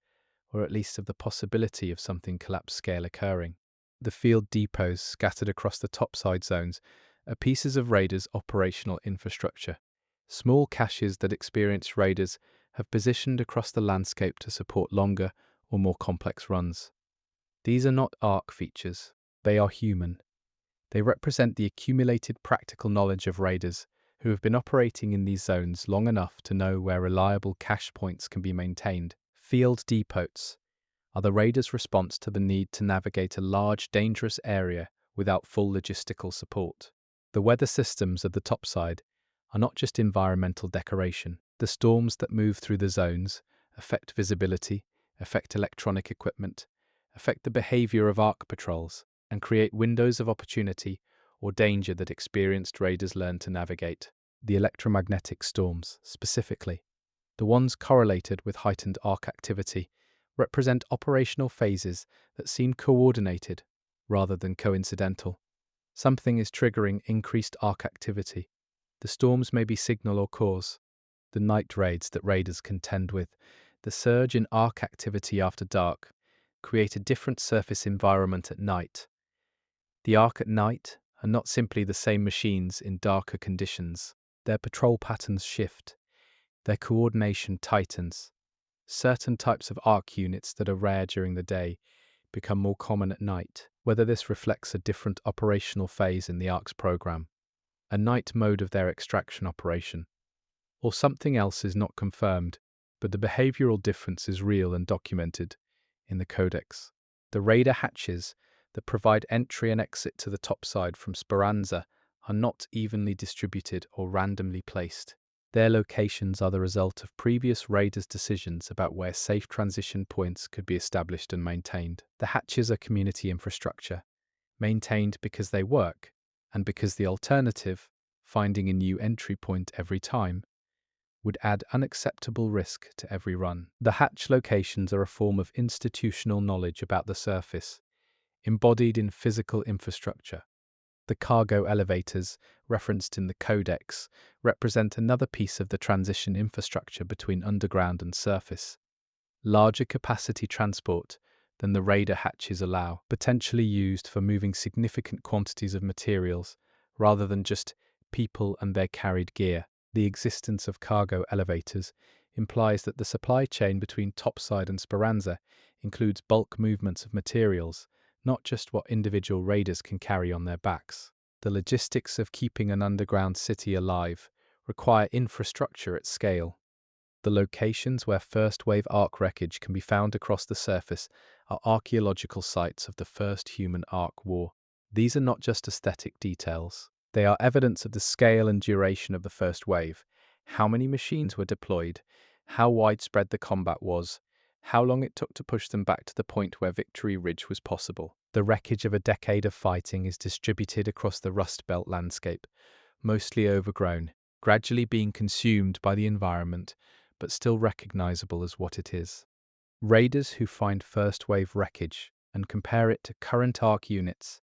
Speaker 1: or at least of the possibility of something collapse scale occurring. The field depots scattered across the topside zones are pieces of raiders' operational infrastructure, small caches that experienced raiders have positioned across the landscape to support longer or more complex runs. These are not Ark features, they are human. They represent the accumulated practical knowledge of raiders who have been operating in these zones long enough to know where reliable cache points can be maintained. Field depots are the raiders' response to the need to navigate a large, dangerous area without full logistical support. The weather systems of the topside are not just environmental decoration. The storms that move through the zones affect visibility, affect electronic equipment, affect the behavior of ARC patrols, and create windows of opportunity or danger that experienced raiders learn to navigate. The electromagnetic storms, specifically, the ones correlated with heightened ARC activity, represent operational phases that seem coordinated rather than coincidental. Something is triggering increased ARC activity. The storms may be signal or cause. The night raids that raiders contend with, the surge in ARC activity after dark, create a different surface environment at night. The ARC at night are not simply the same machines in darker conditions. Their patrol patterns shift. Their coordination tightens. Certain types of ARC units that are rare during the day become more common at night, whether this reflects a different operational phase in the ARC's program, a night mode of their extraction operation, or something else is not confirmed, but the behavioral difference is real and documented in the codex. The raider hatches that provide entry and exit to the topside from Speranza are not evenly distributed or randomly placed. Their locations are the result of previous raiders' decisions about where safe transition points could be established and maintained. The hatches are community infrastructure, maintained because they work, and because the alternative, finding a new entry point every time, would add unacceptable risk to every run. The hatch locations are a form of institutional knowledge about the surface, embodied in physical infrastructure. The cargo elevators, referenced in the Codex, represent another piece of the transition infrastructure between underground and surface. Larger capacity transport than the raider hatches allow, potentially used for moving significant quantities of materials, rather than just people and their carried gear. The existence of cargo elevators implies that the supply chain between topside and Speranza includes bulk movements of materials, not just what individual raiders can carry on their backs. The logistics of keeping an underground city alive require infrastructure at scale. The locations where first-wave ARC wreckage can be found across the surface are archaeological sites of the first human ARC war. These are not just aesthetic details. They are evidence of the scale and duration of the first wave, how many machines were deployed, how widespread the combat was, how long it took to push them back to the point where Victory Ridge was possible. The wreckage of a decade of fighting is distributed across the Rust Belt landscape, mostly overgrown, gradually being consumed by the environment, but still recognizable as what it is. Raiders who find first-wave wreckage and compare it to current ARC units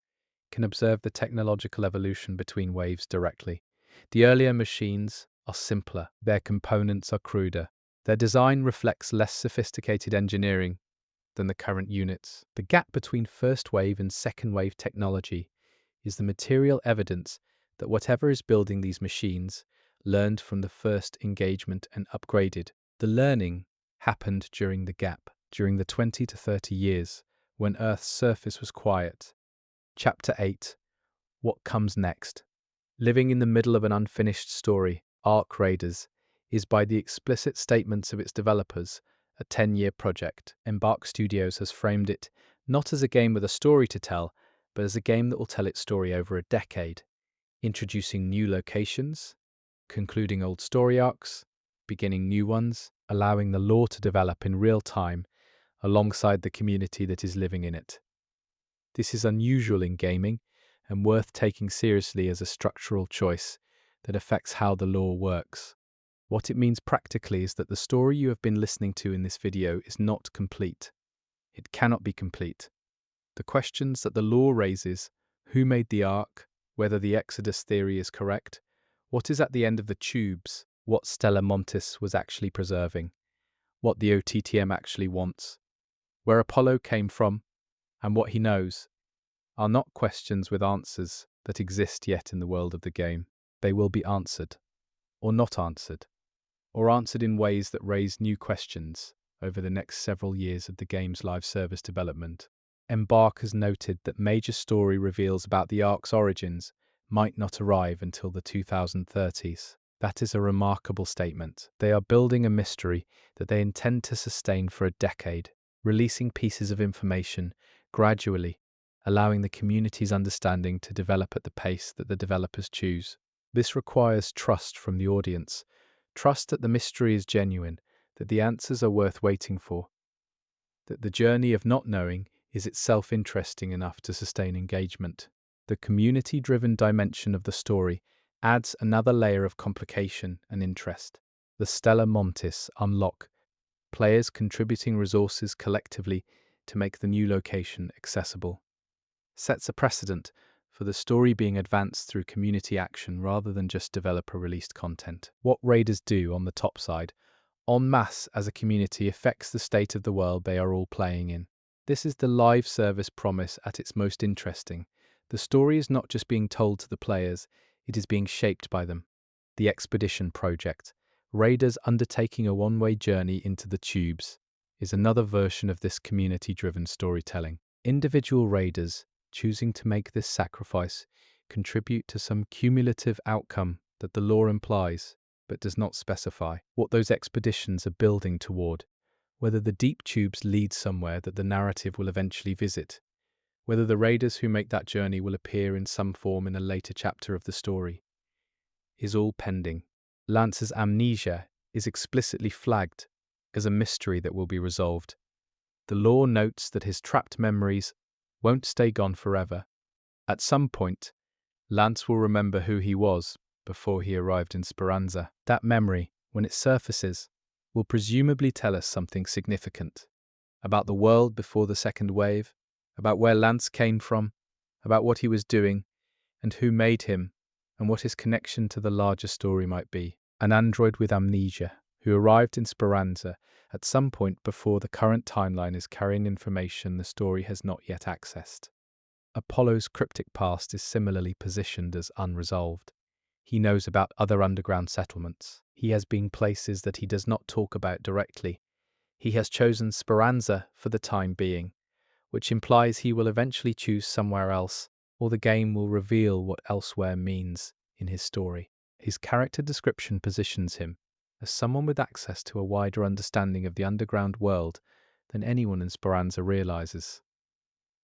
Speaker 1: can observe the technological evolution between waves directly. The earlier machines are simpler, their components are cruder, their design reflects less sophisticated engineering than the current units. The gap between first wave and second wave technology is the material evidence that whatever is building these machines learned from the first engagement and upgraded. The learning happened during the gap, during the 20 to 30 years when Earth's surface was quiet. Chapter 8. What comes next? Living in the middle of an unfinished story, ARC Raiders is, by the explicit statements of its developers, a 10-year project. Embark Studios has framed it not as a game with a story to tell, but as a game that will tell its story over a decade, introducing new locations, concluding old story arcs, beginning new ones, allowing the lore to develop in real time alongside the community that is living in it. This is unusual in gaming and worth taking seriously as a structural choice that affects how the lore works. What it means practically is that the story you have been listening to in this video is not complete. It cannot be complete. The questions that the lore raises, who made the Ark, whether the Exodus theory is correct, what is at the end of the tubes, what Stella Montis was actually preserving, what the OTTM actually wants, where Apollo came from, and what he knows, are not questions with answers that exist yet in the world of the game. They will be answered, or not answered, or answered in ways that raise new questions over the next several years of the game's live service development. Embark has noted that major story reveals about the Ark's origins might not arrive until the 2030s. That is a remarkable statement. They are building a mystery that they intend to sustain for a decade, releasing pieces of information gradually, allowing the community's understanding to develop at the pace that the developers choose. This requires trust from the audience, trust that the mystery is genuine, that the answers are worth waiting for, that the journey of not knowing is itself interesting enough to sustain engagement. The community-driven dimension of the story adds another layer of complication and interest. The Stella Montis unlock, players contributing resources collectively to make the new location accessible, sets a precedent for the story being advanced through community action rather than just developer-released content. What raiders do on the top side, en masse as a community, affects the state of the world they are all playing in. This is the live service promise at its most interesting. The story is not just being told to the players, it is being shaped by them. The Expedition Project, raiders undertaking a one-way journey into the tubes, is another version of this community-driven storytelling. Individual raiders choosing to make this sacrifice contribute to some cumulative outcome that the lore implies, but does not specify. What those expeditions are building toward, whether the deep tubes lead somewhere that the narrative will eventually visit, whether the raiders who make that journey will appear in some form in a later chapter of the story, is all pending. Lance's amnesia is explicitly flagged as a mystery that will be resolved. The lore notes that his trapped memories won't stay gone forever. At some point, Lance will remember who he was before he arrived in Speranza. That memory, when it surfaces, will presumably tell us something significant about the world before the second wave, about where Lance came from, about what he was doing, and who made him, and what his connection to the larger story might be. An android with amnesia, who arrived in Speranza at some point before the current timeline, is carrying information the story has not yet accessed. Apollo's cryptic past is similarly positioned as unresolved. He knows about other underground settlements. He has been places that he does not talk about directly. He has chosen Speranza for the time being, which implies he will eventually choose somewhere else, or the game will reveal what elsewhere means in his story. His character description positions him as someone with access to a wider understanding of the underground world than anyone in Speranza realizes.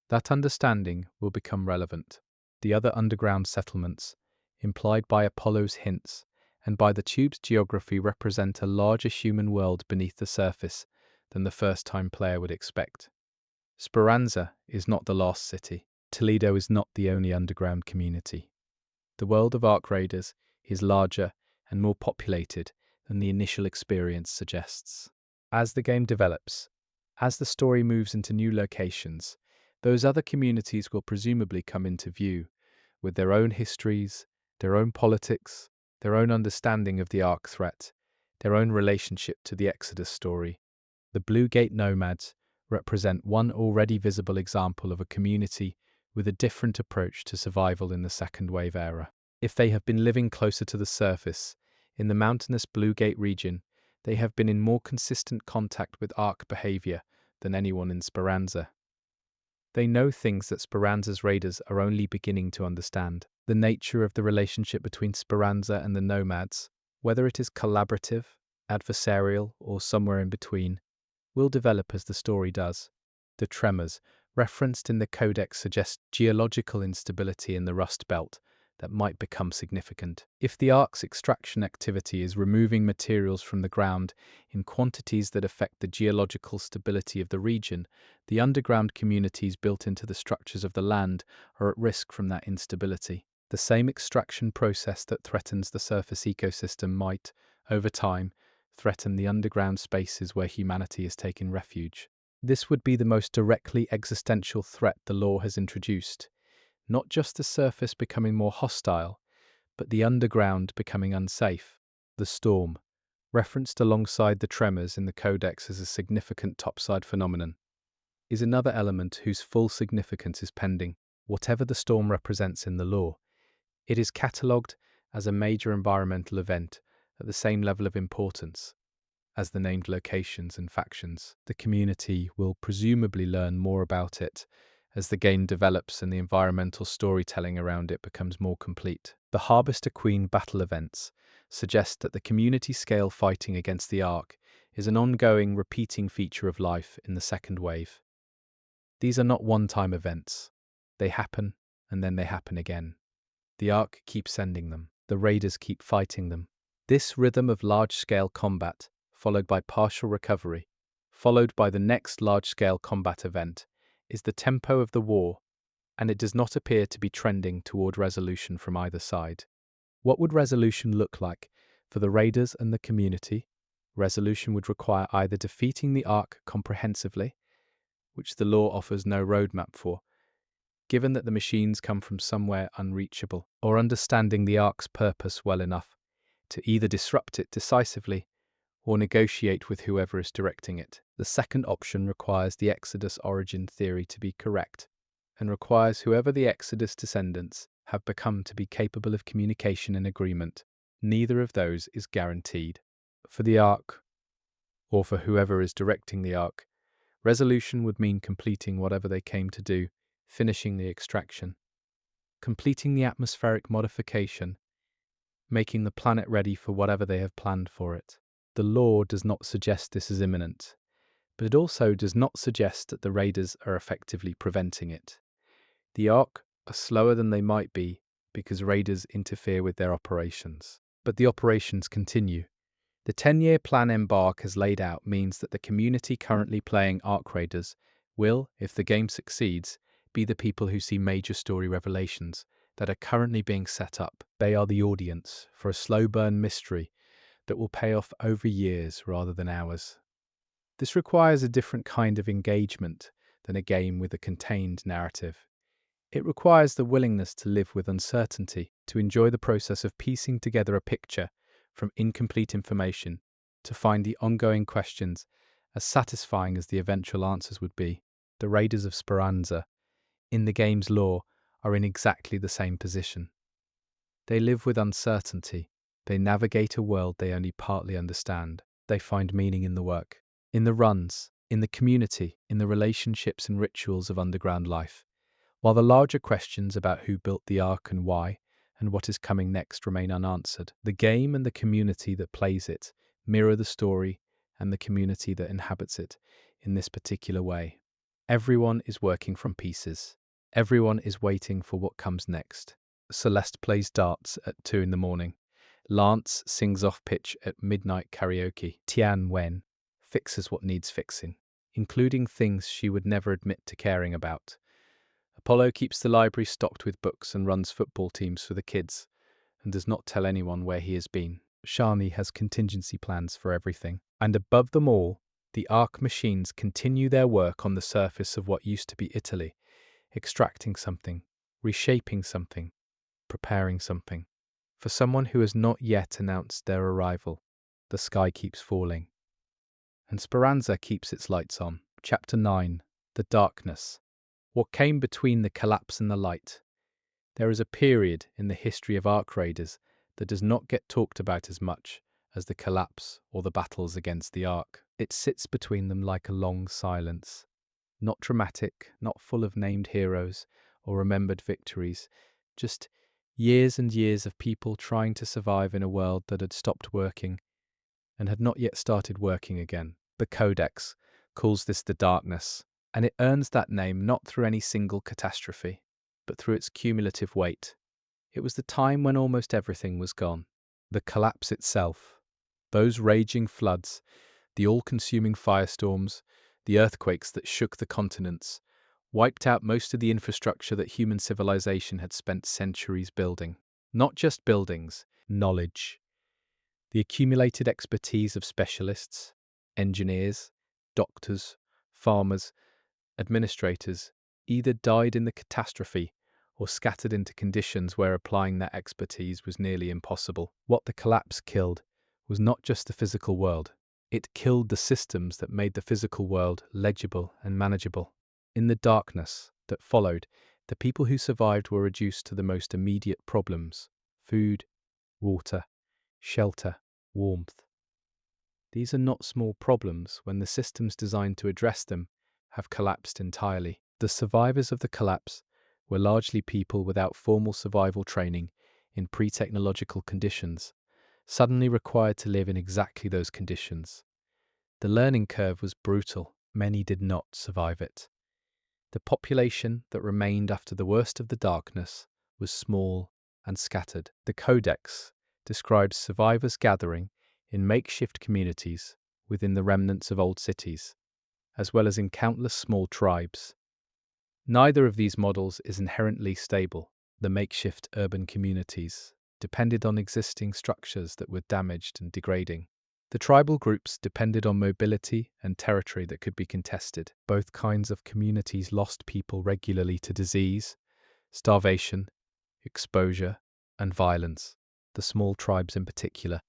Speaker 1: That understanding will become relevant. The other underground settlements, implied by Apollo's hints and by the tube's geography, represent a larger human world beneath the surface than the first-time player would expect. Speranza is not the last city. Toledo is not the only underground community. The world of Ark Raiders is larger and more populated than the initial experience suggests. As the game develops, as the story moves into new locations, those other communities will presumably come into view, with their own histories, their own politics, their own understanding of the Ark threat, their own relationship to the Exodus story. The Blue Gate Nomads represent one already visible example of a community with a different approach to survival in the Second Wave era. If they have been living closer to the surface, in the mountainous Blue Gate region, they have been in more consistent contact with Ark behavior than anyone in Speranza. They know things that Speranza's raiders are only beginning to understand. The nature of the relationship between Speranza and the Nomads, whether it is collaborative, adversarial, or somewhere in between, will develop as the story does. The tremors referenced in the Codex suggest geological instability in the Rust Belt that might become significant. If the Ark's extraction activity is removing materials from the ground in quantities that affect the geological stability of the region, the underground communities built into the structures of the land are at risk from that instability. The same extraction process that threatens the surface ecosystem might, over time, threaten the underground spaces where humanity has taken refuge. This would be the most directly existential threat the lore has introduced. Not just the surface becoming more hostile, but the underground becoming unsafe. The storm, referenced alongside the tremors in the Codex as a significant topside phenomenon, is another element whose full significance is pending. Whatever the storm represents in the lore, it is catalogued as a major environmental event at the same level of importance as the named locations and factions. The community will presumably learn more about it as the game develops and the environmental storytelling around it becomes more complete. The Harvester Queen battle events suggest that the community-scale fighting against the Ark is an ongoing, repeating feature of life in the Second Wave. These are not one-time events. They happen, and then they happen again. The Ark keeps sending them. The Raiders keep fighting them. This rhythm of large-scale combat followed by partial recovery, followed by the next large-scale combat event, is the tempo of the war, and it does not appear to be trending toward resolution from either side. What would resolution look like for the raiders and the community? Resolution would require either defeating the Ark comprehensively, which the law offers no roadmap for, given that the machines come from somewhere unreachable, or understanding the Ark's purpose well enough to either disrupt it decisively or negotiate with whoever is directing it. The second option requires the Exodus origin theory to be correct, and requires whoever the Exodus descendants have become to be capable of communication and agreement. Neither of those is guaranteed. For the Ark, or for whoever is directing the Ark, resolution would mean completing whatever they came to do, finishing the extraction, completing the atmospheric modification, making the planet ready for whatever they have planned for it. The law does not suggest this is imminent, but it also does not suggest that the raiders are effectively preventing it. The Ark are slower than they might be because raiders interfere with their operations. But the operations continue. The 10-year plan Embark has laid out means that the community currently playing Ark Raiders will, if the game succeeds, be the people who see major story revelations that are currently being set up. They are the audience for a slow burn mystery that will pay off over years rather than hours. This requires a different kind of engagement than a game with a contained narrative. It requires the willingness to live with uncertainty, to enjoy the process of piecing together a picture from incomplete information, to find the ongoing questions as satisfying as the eventual answers would be. The Raiders of Speranza, in the game's lore, are in exactly the same position. They live with uncertainty. They navigate a world they only partly understand. They find meaning in the work, in the runs, in the community, in the relationships and rituals of underground life. While the larger questions about who built the Ark and why, and what is coming next remain unanswered, the game and the community that plays it mirror the story and the community that inhabits it in this particular way. Everyone is working from pieces. Everyone is waiting for what comes next. Celeste plays darts at 2 in the morning. Lance sings off-pitch at midnight karaoke. Tian Wen fixes what needs fixing, including things she would never admit to caring about. Apollo keeps the library stocked with books and runs football teams for the kids, and does not tell anyone where he has been. Shani has contingency plans for everything. And above them all, the Ark machines continue their work on the surface of what used to be Italy, extracting something, reshaping something, preparing something. For someone who has not yet announced their arrival, the sky keeps falling. And Speranza keeps its lights on. Chapter 9. The Darkness. What came between the collapse and the light? There is a period in the history of Ark Raiders that does not get talked about as much as the collapse or the battles against the Ark. It sits between them like a long silence. Not dramatic, not full of named heroes or remembered victories, just years and years of people trying to survive in a world that had stopped working and had not yet started working again. The Codex calls this the darkness, and it earns that name not through any single catastrophe, but through its cumulative weight. It was the time when almost everything was gone. The collapse itself, those raging floods, the all-consuming firestorms, the earthquakes that shook the continents, wiped out most of the infrastructure that human civilization had spent centuries building. Not just buildings, knowledge. The accumulated expertise of specialists, engineers, doctors, farmers, administrators either died in the catastrophe or scattered into conditions where applying that expertise was nearly impossible. What the collapse killed was not just the physical world. It killed the systems that made the physical world legible and manageable. In the darkness that followed, the people who survived were reduced to the most immediate problems: food, water, shelter, warmth. These are not small problems when the systems designed to address them have collapsed entirely. The survivors of the collapse were largely people without formal survival training in pre-technological conditions, suddenly required to live in exactly those conditions. The learning curve was brutal. Many did not survive it. The population that remained after the worst of the darkness was small and scattered. The Codex describes survivors gathering in makeshift communities within the remnants of old cities, as well as in countless small tribes. Neither of these models is inherently stable. The makeshift urban communities depended on existing structures that were damaged and degrading. The tribal groups depended on mobility and territory that could be contested. Both kinds of communities lost people regularly to disease, starvation, exposure, and violence. The small tribes in particular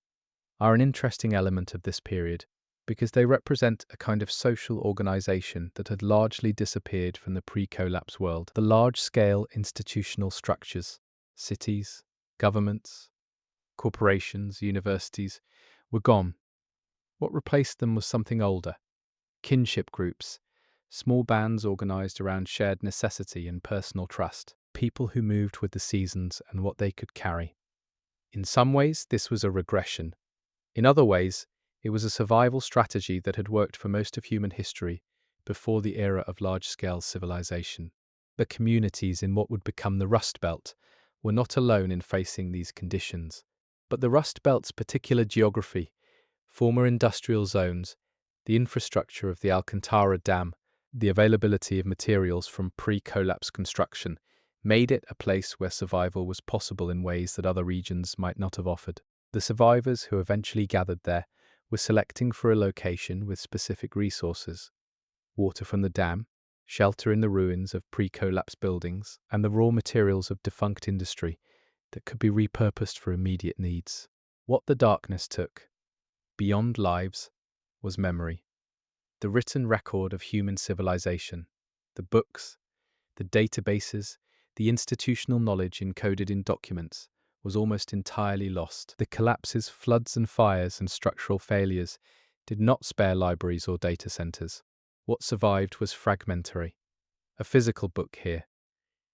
Speaker 1: are an interesting element of this period because they represent a kind of social organization that had largely disappeared from the pre-collapse world. The large-scale institutional structures, cities, governments, corporations, universities, were gone. What replaced them was something older: kinship groups, small bands organized around shared necessity and personal trust, people who moved with the seasons and what they could carry. In some ways, this was a regression. In other ways, it was a survival strategy that had worked for most of human history before the era of large-scale civilization. The communities in what would become the Rust Belt were not alone in facing these conditions, but the Rust Belt's particular geography, former industrial zones, the infrastructure of the Alcantara Dam, the availability of materials from pre-collapse construction, made it a place where survival was possible in ways that other regions might not have offered. The survivors who eventually gathered there were selecting for a location with specific resources: water from the dam, shelter in the ruins of pre-collapse buildings, and the raw materials of defunct industry that could be repurposed for immediate needs. What the darkness took, beyond lives, was memory. The written record of human civilization, the books, the databases, the institutional knowledge encoded in documents, was almost entirely lost. The collapses, floods and fires and structural failures did not spare libraries or data centers. What survived was fragmentary. A physical book here,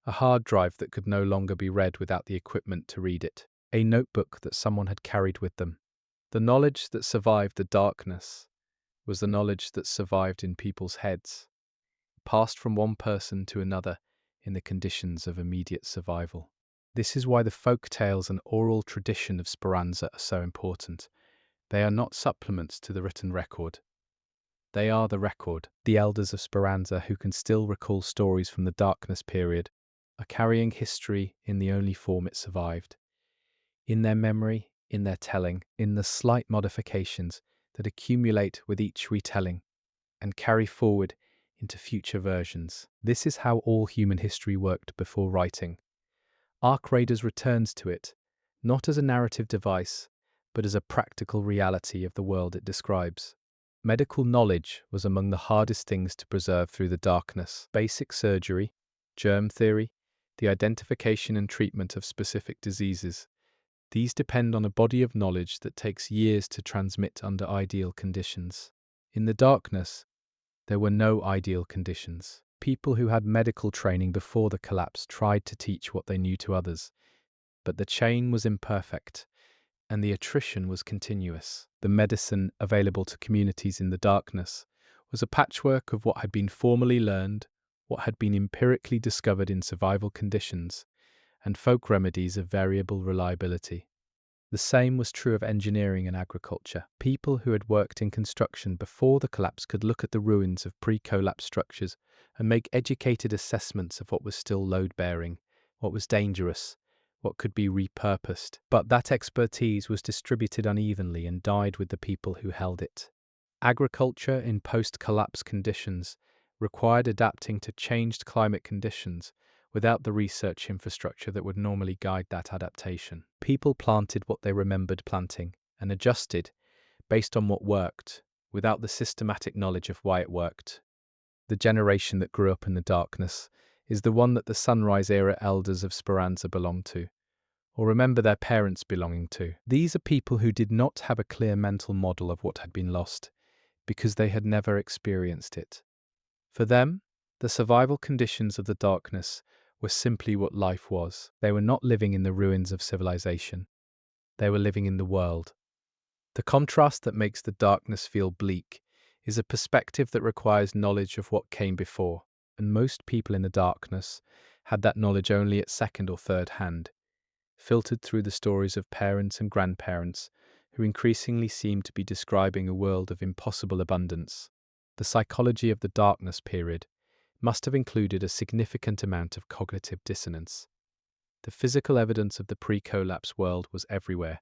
Speaker 1: a hard drive that could no longer be read without the equipment to read it, a notebook that someone had carried with them. The knowledge that survived the darkness was the knowledge that survived in people's heads, passed from one person to another in the conditions of immediate survival. This is why the folk tales and oral tradition of Speranza are so important. They are not supplements to the written record. They are the record. The elders of Speranza, who can still recall stories from the darkness period, are carrying history in the only form it survived. In their memory, in their telling, in the slight modifications that accumulate with each retelling and carry forward into future versions. This is how all human history worked before writing. Ark Raiders returns to it, not as a narrative device, but as a practical reality of the world it describes. Medical knowledge was among the hardest things to preserve through the darkness. Basic surgery, germ theory, the identification and treatment of specific diseases. These depend on a body of knowledge that takes years to transmit under ideal conditions. In the darkness, there were no ideal conditions. People who had medical training before the collapse tried to teach what they knew to others, but the chain was imperfect, and the attrition was continuous. The medicine available to communities in the darkness was a patchwork of what had been formally learned, what had been empirically discovered in survival conditions, and folk remedies of variable reliability. The same was true of engineering and agriculture. People who had worked in construction before the collapse could look at the ruins of pre-collapse structures and make educated assessments of what was still load-bearing, what was dangerous, what could be repurposed. But that expertise was distributed unevenly and died with the people who held it. Agriculture in post-collapse conditions required adapting to changed climate conditions without the research infrastructure that would normally guide that adaptation. People planted what they remembered planting and adjusted based on what worked, without the systematic knowledge of why it worked. The generation that grew up in the darkness is the one that the Sunrise Era elders of Speranza belong to, or remember their parents belonging to. These are people who did not have a clear mental model of what had been lost, because they had never experienced it. For them, the survival conditions of the darkness were simply what life was. They were not living in the ruins of civilization. They were living in the world. The contrast that makes the darkness feel bleak is a perspective that requires knowledge of what came before, and most people in the darkness had that knowledge only at second or third hand, filtered through the stories of parents and grandparents who increasingly seemed to be describing a world of impossible abundance. The psychology of the darkness period must have included a significant amount of cognitive dissonance. The physical evidence of the pre-collapse world was everywhere,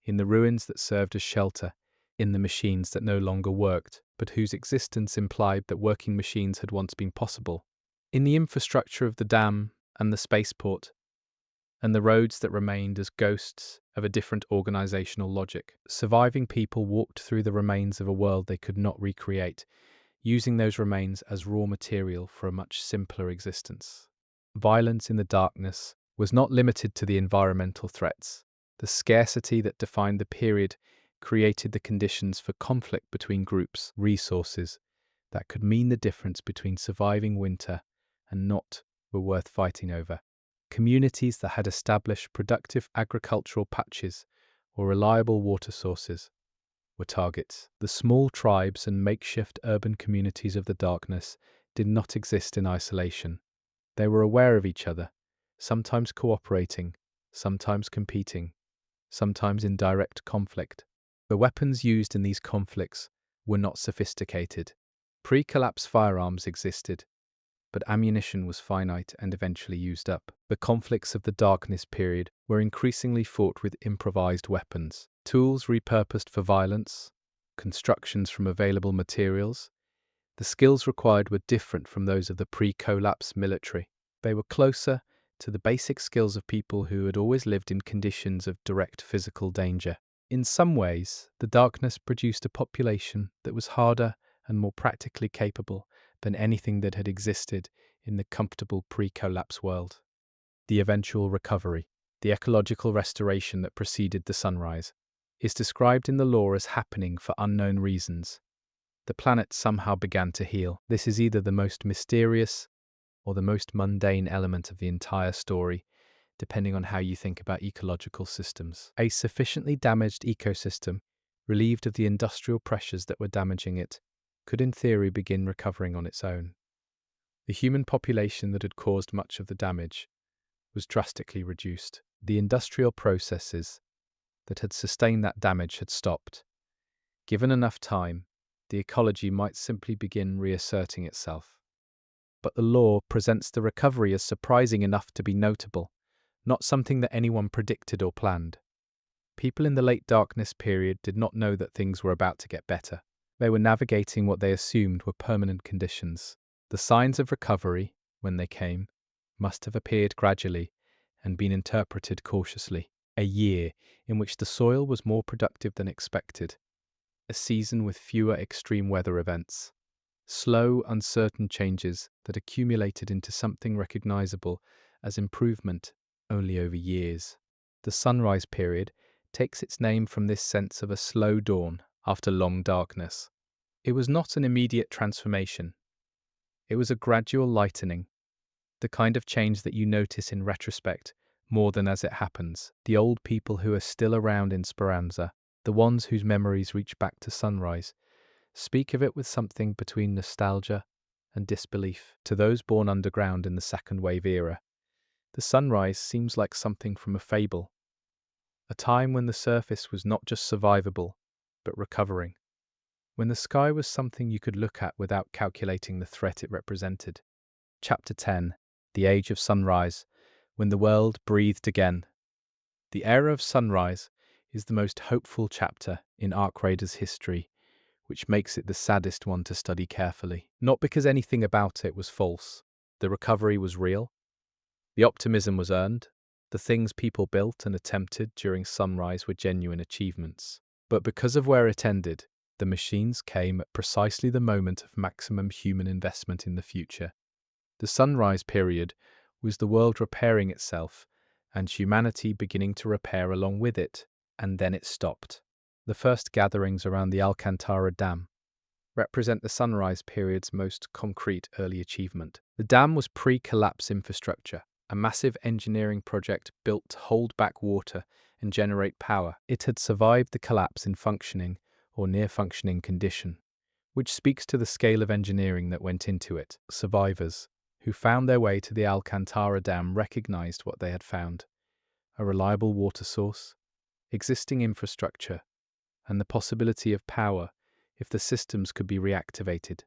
Speaker 1: in the ruins that served as shelter, in the machines that no longer worked, but whose existence implied that working machines had once been possible, in the infrastructure of the dam and the spaceport, and the roads that remained as ghosts of a different organizational logic. Surviving people walked through the remains of a world they could not recreate, using those remains as raw material for a much simpler existence. Violence in the darkness was not limited to the environmental threats. The scarcity that defined the period created the conditions for conflict between groups, resources that could mean the difference between surviving winter and not were worth fighting over. Communities that had established productive agricultural patches or reliable water sources were targets. The small tribes and makeshift urban communities of the darkness did not exist in isolation. They were aware of each other, sometimes cooperating, sometimes competing, sometimes in direct conflict. The weapons used in these conflicts were not sophisticated. Pre-collapse firearms existed, but ammunition was finite and eventually used up. The conflicts of the darkness period were increasingly fought with improvised weapons, tools repurposed for violence, constructions from available materials. The skills required were different from those of the pre-collapse military. They were closer to the basic skills of people who had always lived in conditions of direct physical danger. In some ways, the darkness produced a population that was harder and more practically capable than anything that had existed in the comfortable pre-collapse world. The eventual recovery, the ecological restoration that preceded the sunrise, is described in the lore as happening for unknown reasons. The planet somehow began to heal. This is either the most mysterious or the most mundane element of the entire story, depending on how you think about ecological systems. A sufficiently damaged ecosystem, relieved of the industrial pressures that were damaging it, could in theory begin recovering on its own. The human population that had caused much of the damage was drastically reduced. The industrial processes that had sustained that damage had stopped. Given enough time, the ecology might simply begin reasserting itself. But the lore presents the recovery as surprising enough to be notable, not something that anyone predicted or planned. People in the late darkness period did not know that things were about to get better. They were navigating what they assumed were permanent conditions. The signs of recovery, when they came, must have appeared gradually and been interpreted cautiously. A year in which the soil was more productive than expected. A season with fewer extreme weather events. Slow, uncertain changes that accumulated into something recognizable as improvement only over years. The sunrise period takes its name from this sense of a slow dawn after long darkness. It was not an immediate transformation. It was a gradual lightening, the kind of change that you notice in retrospect more than as it happens. The old people who are still around in Speranza, the ones whose memories reach back to sunrise, speak of it with something between nostalgia and disbelief. To those born underground in the second wave era, the sunrise seems like something from a fable, a time when the surface was not just survivable, but recovering, when the sky was something you could look at without calculating the threat it represented. Chapter 10, The Age of Sunrise, when the world breathed again. The era of sunrise is the most hopeful chapter in Ark Raider's history, which makes it the saddest one to study carefully. Not because anything about it was false. The recovery was real. The optimism was earned. The things people built and attempted during sunrise were genuine achievements. But because of where it ended, the machines came at precisely the moment of maximum human investment in the future. The sunrise period was the world repairing itself and humanity beginning to repair along with it, and then it stopped. The first gatherings around the Alcantara Dam represent the sunrise period's most concrete early achievement. The dam was pre-collapse infrastructure, a massive engineering project built to hold back water and generate power. It had survived the collapse in functioning or near-functioning condition, which speaks to the scale of engineering that went into it. Survivors who found their way to the Alcantara Dam recognized what they had found: a reliable water source, existing infrastructure, and the possibility of power if the systems could be reactivated.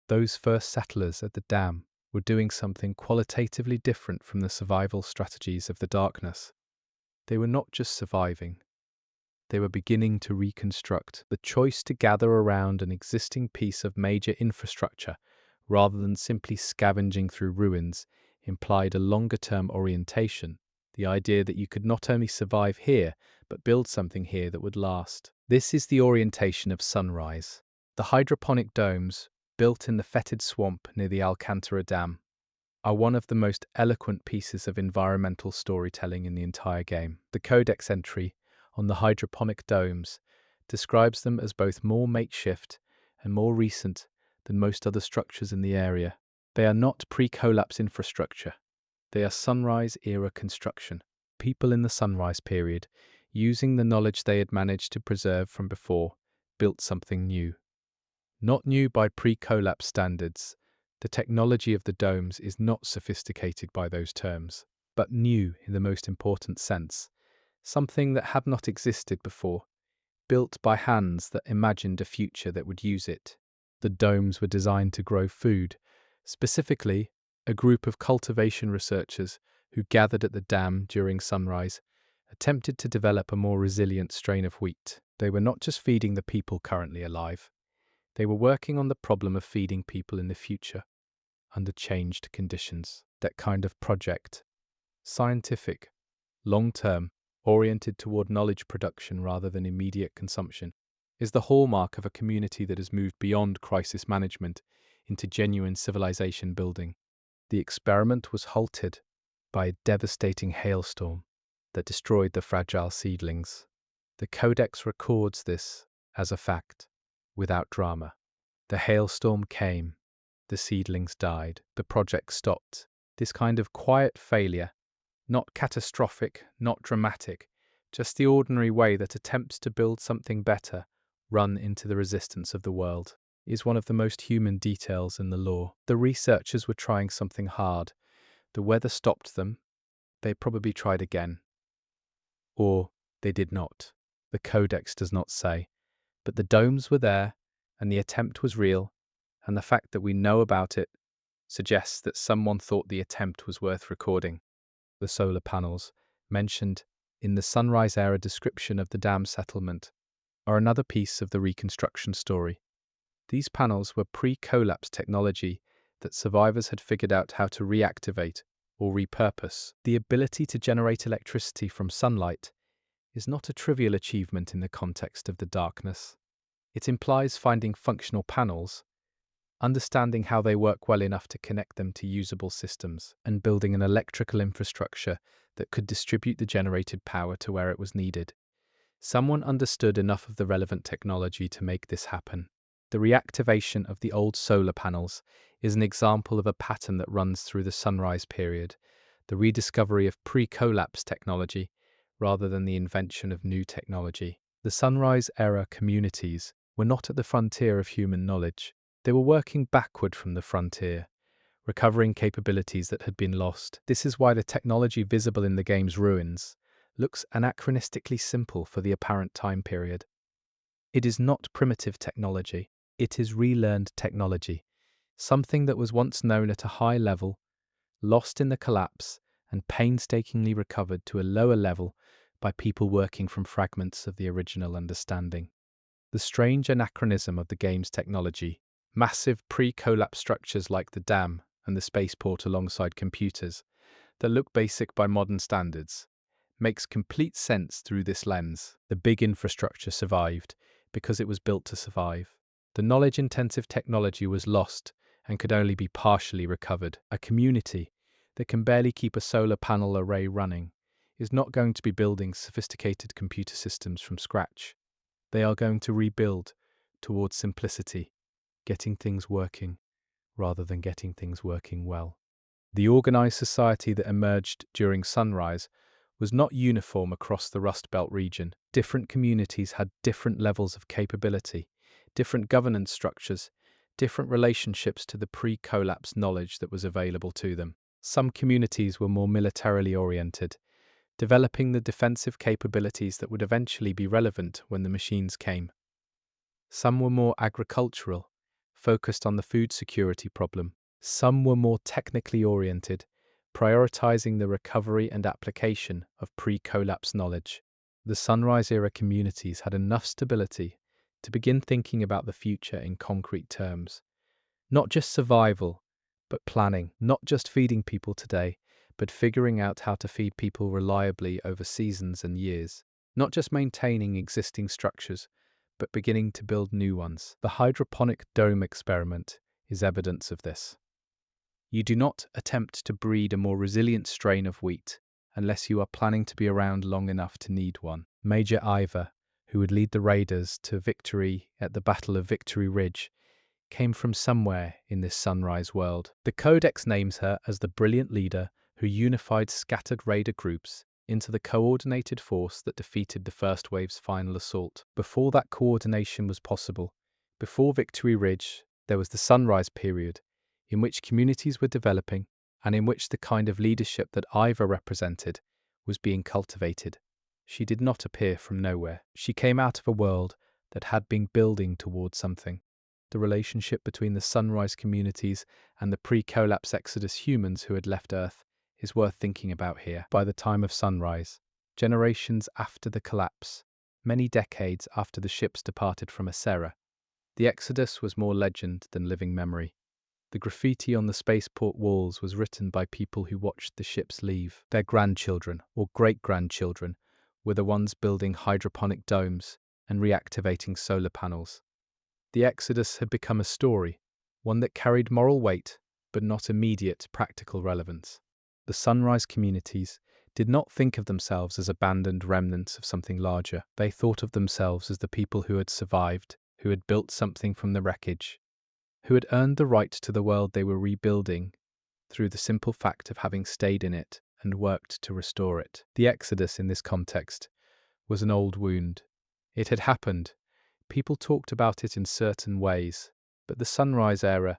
Speaker 1: Those first settlers at the dam were doing something qualitatively different from the survival strategies of the darkness. They were not just surviving, they were beginning to reconstruct. The choice to gather around an existing piece of major infrastructure rather than simply scavenging through ruins implied a longer-term orientation, the idea that you could not only survive here, but build something here that would last. This is the orientation of Sunrise. The hydroponic domes, built in the fetid swamp near the Alcantara Dam, are one of the most eloquent pieces of environmental storytelling in the entire game. The codex entry on the hydroponic domes describes them as both more makeshift and more recent than most other structures in the area. They are not pre-collapse infrastructure. They are Sunrise-era construction. People in the Sunrise period, using the knowledge they had managed to preserve from before, built something new. Not new by pre-collapse standards. The technology of the domes is not sophisticated by those terms, but new in the most important sense. Something that had not existed before, built by hands that imagined a future that would use it. The domes were designed to grow food. Specifically, a group of cultivation researchers who gathered at the dam during Sunrise attempted to develop a more resilient strain of wheat. They were not just feeding the people currently alive. They were working on the problem of feeding people in the future, under changed conditions. That kind of project, scientific, long-term, oriented toward knowledge production rather than immediate consumption, is the hallmark of a community that has moved beyond crisis management into genuine civilization building. The experiment was halted by a devastating hailstorm that destroyed the fragile seedlings. The Codex records this as a fact, without drama. The hailstorm came, the seedlings died, the project stopped. This kind of quiet failure, not catastrophic, not dramatic, just the ordinary way that attempts to build something better run into the resistance of the world, is one of the most human details in the lore. The researchers were trying something hard. The weather stopped them. They probably tried again. Or they did not. The Codex does not say. But the domes were there, and the attempt was real, and the fact that we know about it suggests that someone thought the attempt was worth recording. The solar panels, mentioned in the Sunrise-era description of the dam settlement, are another piece of the reconstruction story. These panels were pre-collapse technology that survivors had figured out how to reactivate or repurpose. The ability to generate electricity from sunlight is not a trivial achievement in the context of the darkness. It implies finding functional panels, understanding how they work well enough to connect them to usable systems, and building an electrical infrastructure that could distribute the generated power to where it was needed. Someone understood enough of the relevant technology to make this happen. The reactivation of the old solar panels is an example of a pattern that runs through the Sunrise period, the rediscovery of pre-collapse technology rather than the invention of new technology. The Sunrise-era communities were not at the frontier of human knowledge. They were working backward from the frontier, recovering capabilities that had been lost. This is why the technology visible in the game's ruins looks anachronistically simple for the apparent time period. It is not primitive technology. It is relearned technology, something that was once known at a high level, lost in the collapse, and painstakingly recovered to a lower level by people working from fragments of the original understanding. The strange anachronism of the game's technology, massive pre-collapse structures like the dam and the spaceport alongside computers that look basic by modern standards, makes complete sense through this lens. The big infrastructure survived because it was built to survive. The knowledge-intensive technology was lost and could only be partially recovered. A community that can barely keep a solar panel array running is not going to be building sophisticated computer systems from scratch. They are going to rebuild towards simplicity, getting things working rather than getting things working well. The organized society that emerged during Sunrise was not uniform across the Rust Belt region. Different communities had different levels of capability, different governance structures, different relationships to the pre-collapse knowledge that was available to them. Some communities were more militarily oriented, developing the defensive capabilities that would eventually be relevant when the machines came. Some were more agricultural, focused on the food security problem. Some were more technically oriented, prioritizing the recovery and application of pre-collapse knowledge. The Sunrise-era communities had enough stability to begin thinking about the future in concrete terms. Not just survival, but planning. Not just feeding people today, but figuring out how to feed people reliably over seasons and years. Not just maintaining existing structures, but beginning to build new ones. The hydroponic dome experiment is evidence of this. You do not attempt to breed a more resilient strain of wheat unless you are planning to be around long enough to need one. Major Ivor, who would lead the raiders to victory at the Battle of Victory Ridge, came from somewhere in this sunrise world. The Codex names her as the brilliant leader who unified scattered raider groups into the coordinated force that defeated the First Wave's final assault. Before that coordination was possible, before Victory Ridge, there was the Sunrise period, in which communities were developing and in which the kind of leadership that Ivor represented was being cultivated. She did not appear from nowhere. She came out of a world that had been building towards something. The relationship between the Sunrise communities and the pre-collapse Exodus humans who had left Earth is worth thinking about here. By the time of Sunrise, generations after the collapse, many decades after the ships departed from Acera, the Exodus was more legend than living memory. The graffiti on the spaceport walls was written by people who watched the ships leave. Their grandchildren or great-grandchildren were the ones building hydroponic domes and reactivating solar panels. The Exodus had become a story, one that carried moral weight, but not immediate practical relevance. The Sunrise communities did not think of themselves as abandoned remnants of something larger. They thought of themselves as the people who had survived, who had built something from the wreckage, who had earned the right to the world they were rebuilding through the simple fact of having stayed in it and worked to restore it. The Exodus in this context was an old wound. It had happened. People talked about it in certain ways, but the Sunrise era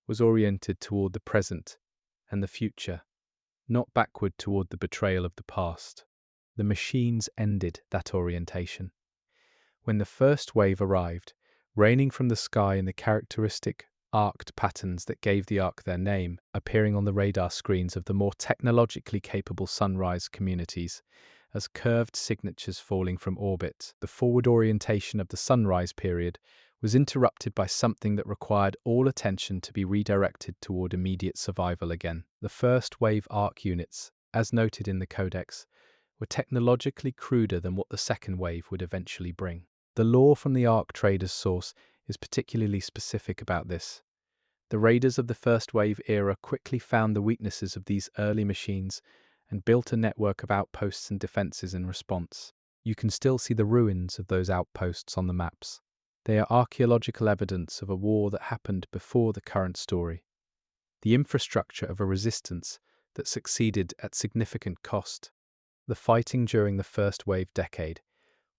Speaker 1: was oriented toward the present and the future, not backward toward the betrayal of the past. The machines ended that orientation. When the first wave arrived, raining from the sky in the characteristic arced patterns that gave the arc their name, appearing on the radar screens of the more technologically capable Sunrise communities as curved signatures falling from orbit, the forward orientation of the Sunrise period was interrupted by something that required all attention to be redirected toward immediate survival again. The first wave arc units, as noted in the Codex, were technologically cruder than what the second wave would eventually bring. The lore from the arc trader's source is particularly specific about this. The raiders of the first wave era quickly found the weaknesses of these early machines and built a network of outposts and defenses in response. You can still see the ruins of those outposts on the maps. They are archaeological evidence of a war that happened before the current story. The infrastructure of a resistance that succeeded at significant cost. The fighting during the first wave decade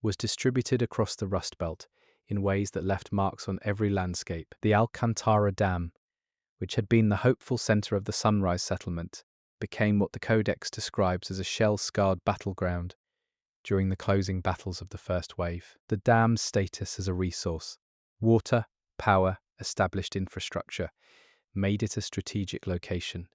Speaker 1: was distributed across the Rust Belt in ways that left marks on every landscape. The Alcantara Dam, which had been the hopeful center of the Sunrise settlement, became what the Codex describes as a shell-scarred battleground during the closing battles of the first wave. The dam's status as a resource, water, power, established infrastructure, made it a strategic location.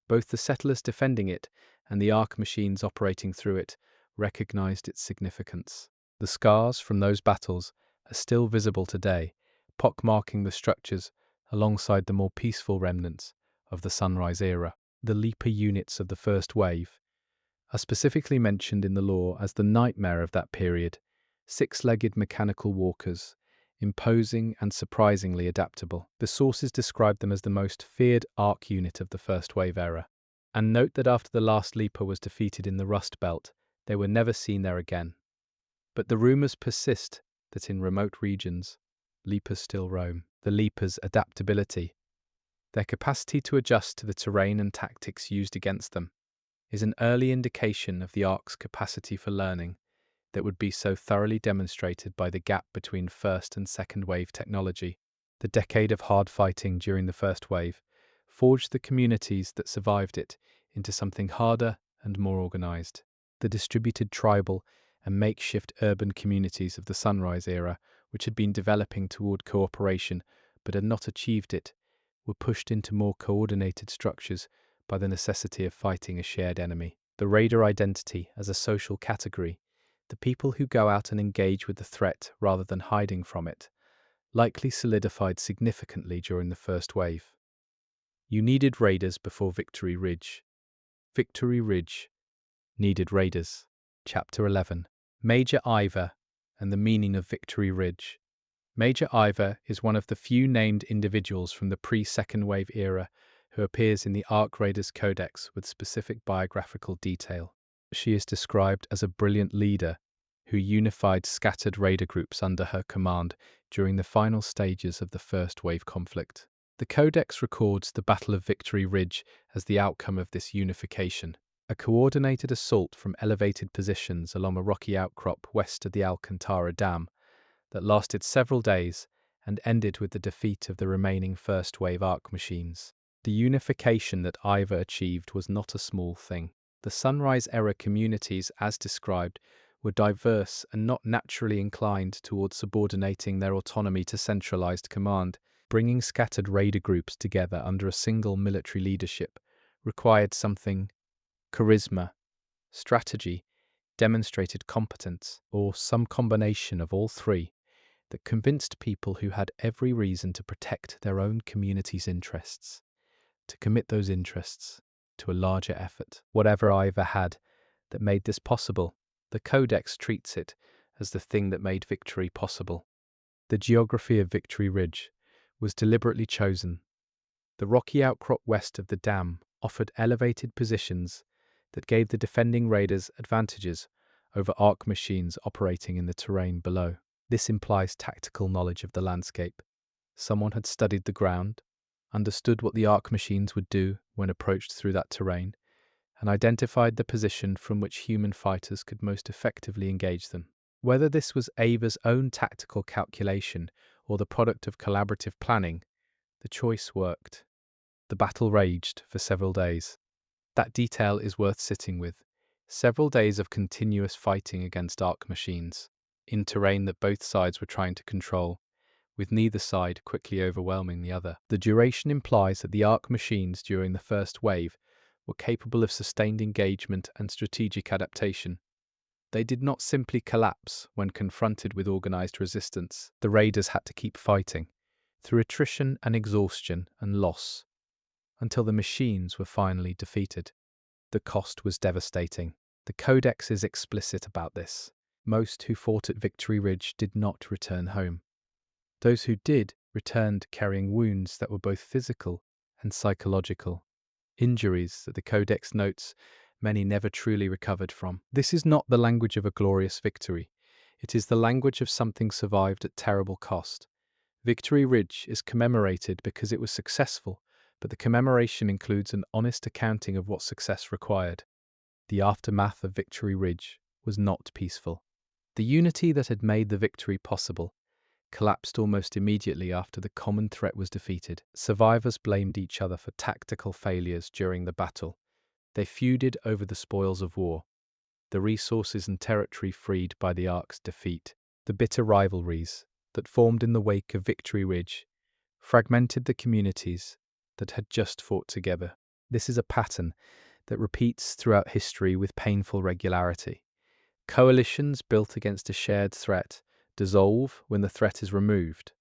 Speaker 1: Both the settlers defending it and the arc machines operating through it recognized its significance. The scars from those battles are still visible today, pockmarking the structures alongside the more peaceful remnants of the Sunrise era. The Leaper units of the first wave are specifically mentioned in the lore as the nightmare of that period, six-legged mechanical walkers, imposing and surprisingly adaptable. The sources describe them as the most feared arc unit of the first wave era. And note that after the last Leaper was defeated in the Rust Belt, they were never seen there again. But the rumors persist that in remote regions, Leapers still roam. The Leapers' adaptability, their capacity to adjust to the terrain and tactics used against them, is an early indication of the Ark's capacity for learning that would be so thoroughly demonstrated by the gap between first and second wave technology. The decade of hard fighting during the first wave forged the communities that survived it into something harder and more organized. the distributed tribal and makeshift urban communities of the Sunrise era, which had been developing toward cooperation but had not achieved it, were pushed into more coordinated structures by the necessity of fighting a shared enemy. The raider identity as a social category, the people who go out and engage with the threat rather than hiding from it, likely solidified significantly during the first wave. You needed raiders before Victory Ridge. Victory Ridge needed raiders. Chapter 11. Major Ivor and the meaning of Victory Ridge. Major Ivor is one of the few named individuals from the pre-Second Wave era who appears in the Ark Raiders Codex with specific biographical detail. She is described as a brilliant leader who unified scattered raider groups under her command during the final stages of the First Wave conflict. The Codex records the Battle of Victory Ridge as the outcome of this unification, a coordinated assault from elevated positions along a rocky outcrop west of the Alcantara Dam that lasted several days and ended with the defeat of the remaining First Wave Ark machines. The unification that Ivor achieved was not a small thing. The Sunrise-era communities, as described, were diverse and not naturally inclined towards subordinating their autonomy to centralized command. Bringing scattered raider groups together under a single military leadership required something: charisma, strategy, demonstrated competence, or some combination of all three that convinced people who had every reason to protect their own community's interests, to commit those interests to a larger effort. Whatever Ivor had that made this possible, the Codex treats it as the thing that made victory possible. The geography of Victory Ridge was deliberately chosen. The rocky outcrop west of the dam offered elevated positions that gave the defending raiders advantages over Ark machines operating in the terrain below. This implies tactical knowledge of the landscape. Someone had studied the ground, understood what the Ark machines would do when approached through that terrain, and identified the position from which human fighters could most effectively engage them. Whether this was Ivor's own tactical calculation or the product of collaborative planning, the choice worked. The battle raged for several days. That detail is worth sitting with. Several days of continuous fighting against Ark machines, in terrain that both sides were trying to control, with neither side quickly overwhelming the other. The duration implies that the Ark machines during the first wave were capable of sustained engagement and strategic adaptation. They did not simply collapse when confronted with organized resistance. The raiders had to keep fighting, through attrition and exhaustion and loss, until the machines were finally defeated. The cost was devastating. The Codex is explicit about this. Most who fought at Victory Ridge did not return home. Those who did returned carrying wounds that were both physical and psychological, injuries that the Codex notes many never truly recovered from. This is not the language of a glorious victory. It is the language of something survived at terrible cost. Victory Ridge is commemorated because it was successful, but the commemoration includes an honest accounting of what success required. The aftermath of Victory Ridge was not peaceful. The unity that had made the victory possible collapsed almost immediately after the common threat was defeated. Survivors blamed each other for tactical failures during the battle. They feuded over the spoils of war, the resources and territory freed by the Ark's defeat. The bitter rivalries that formed in the wake of Victory Ridge fragmented the communities that had just fought together. This is a pattern that repeats throughout history with painful regularity. Coalitions built against a shared threat dissolve when the threat is removed,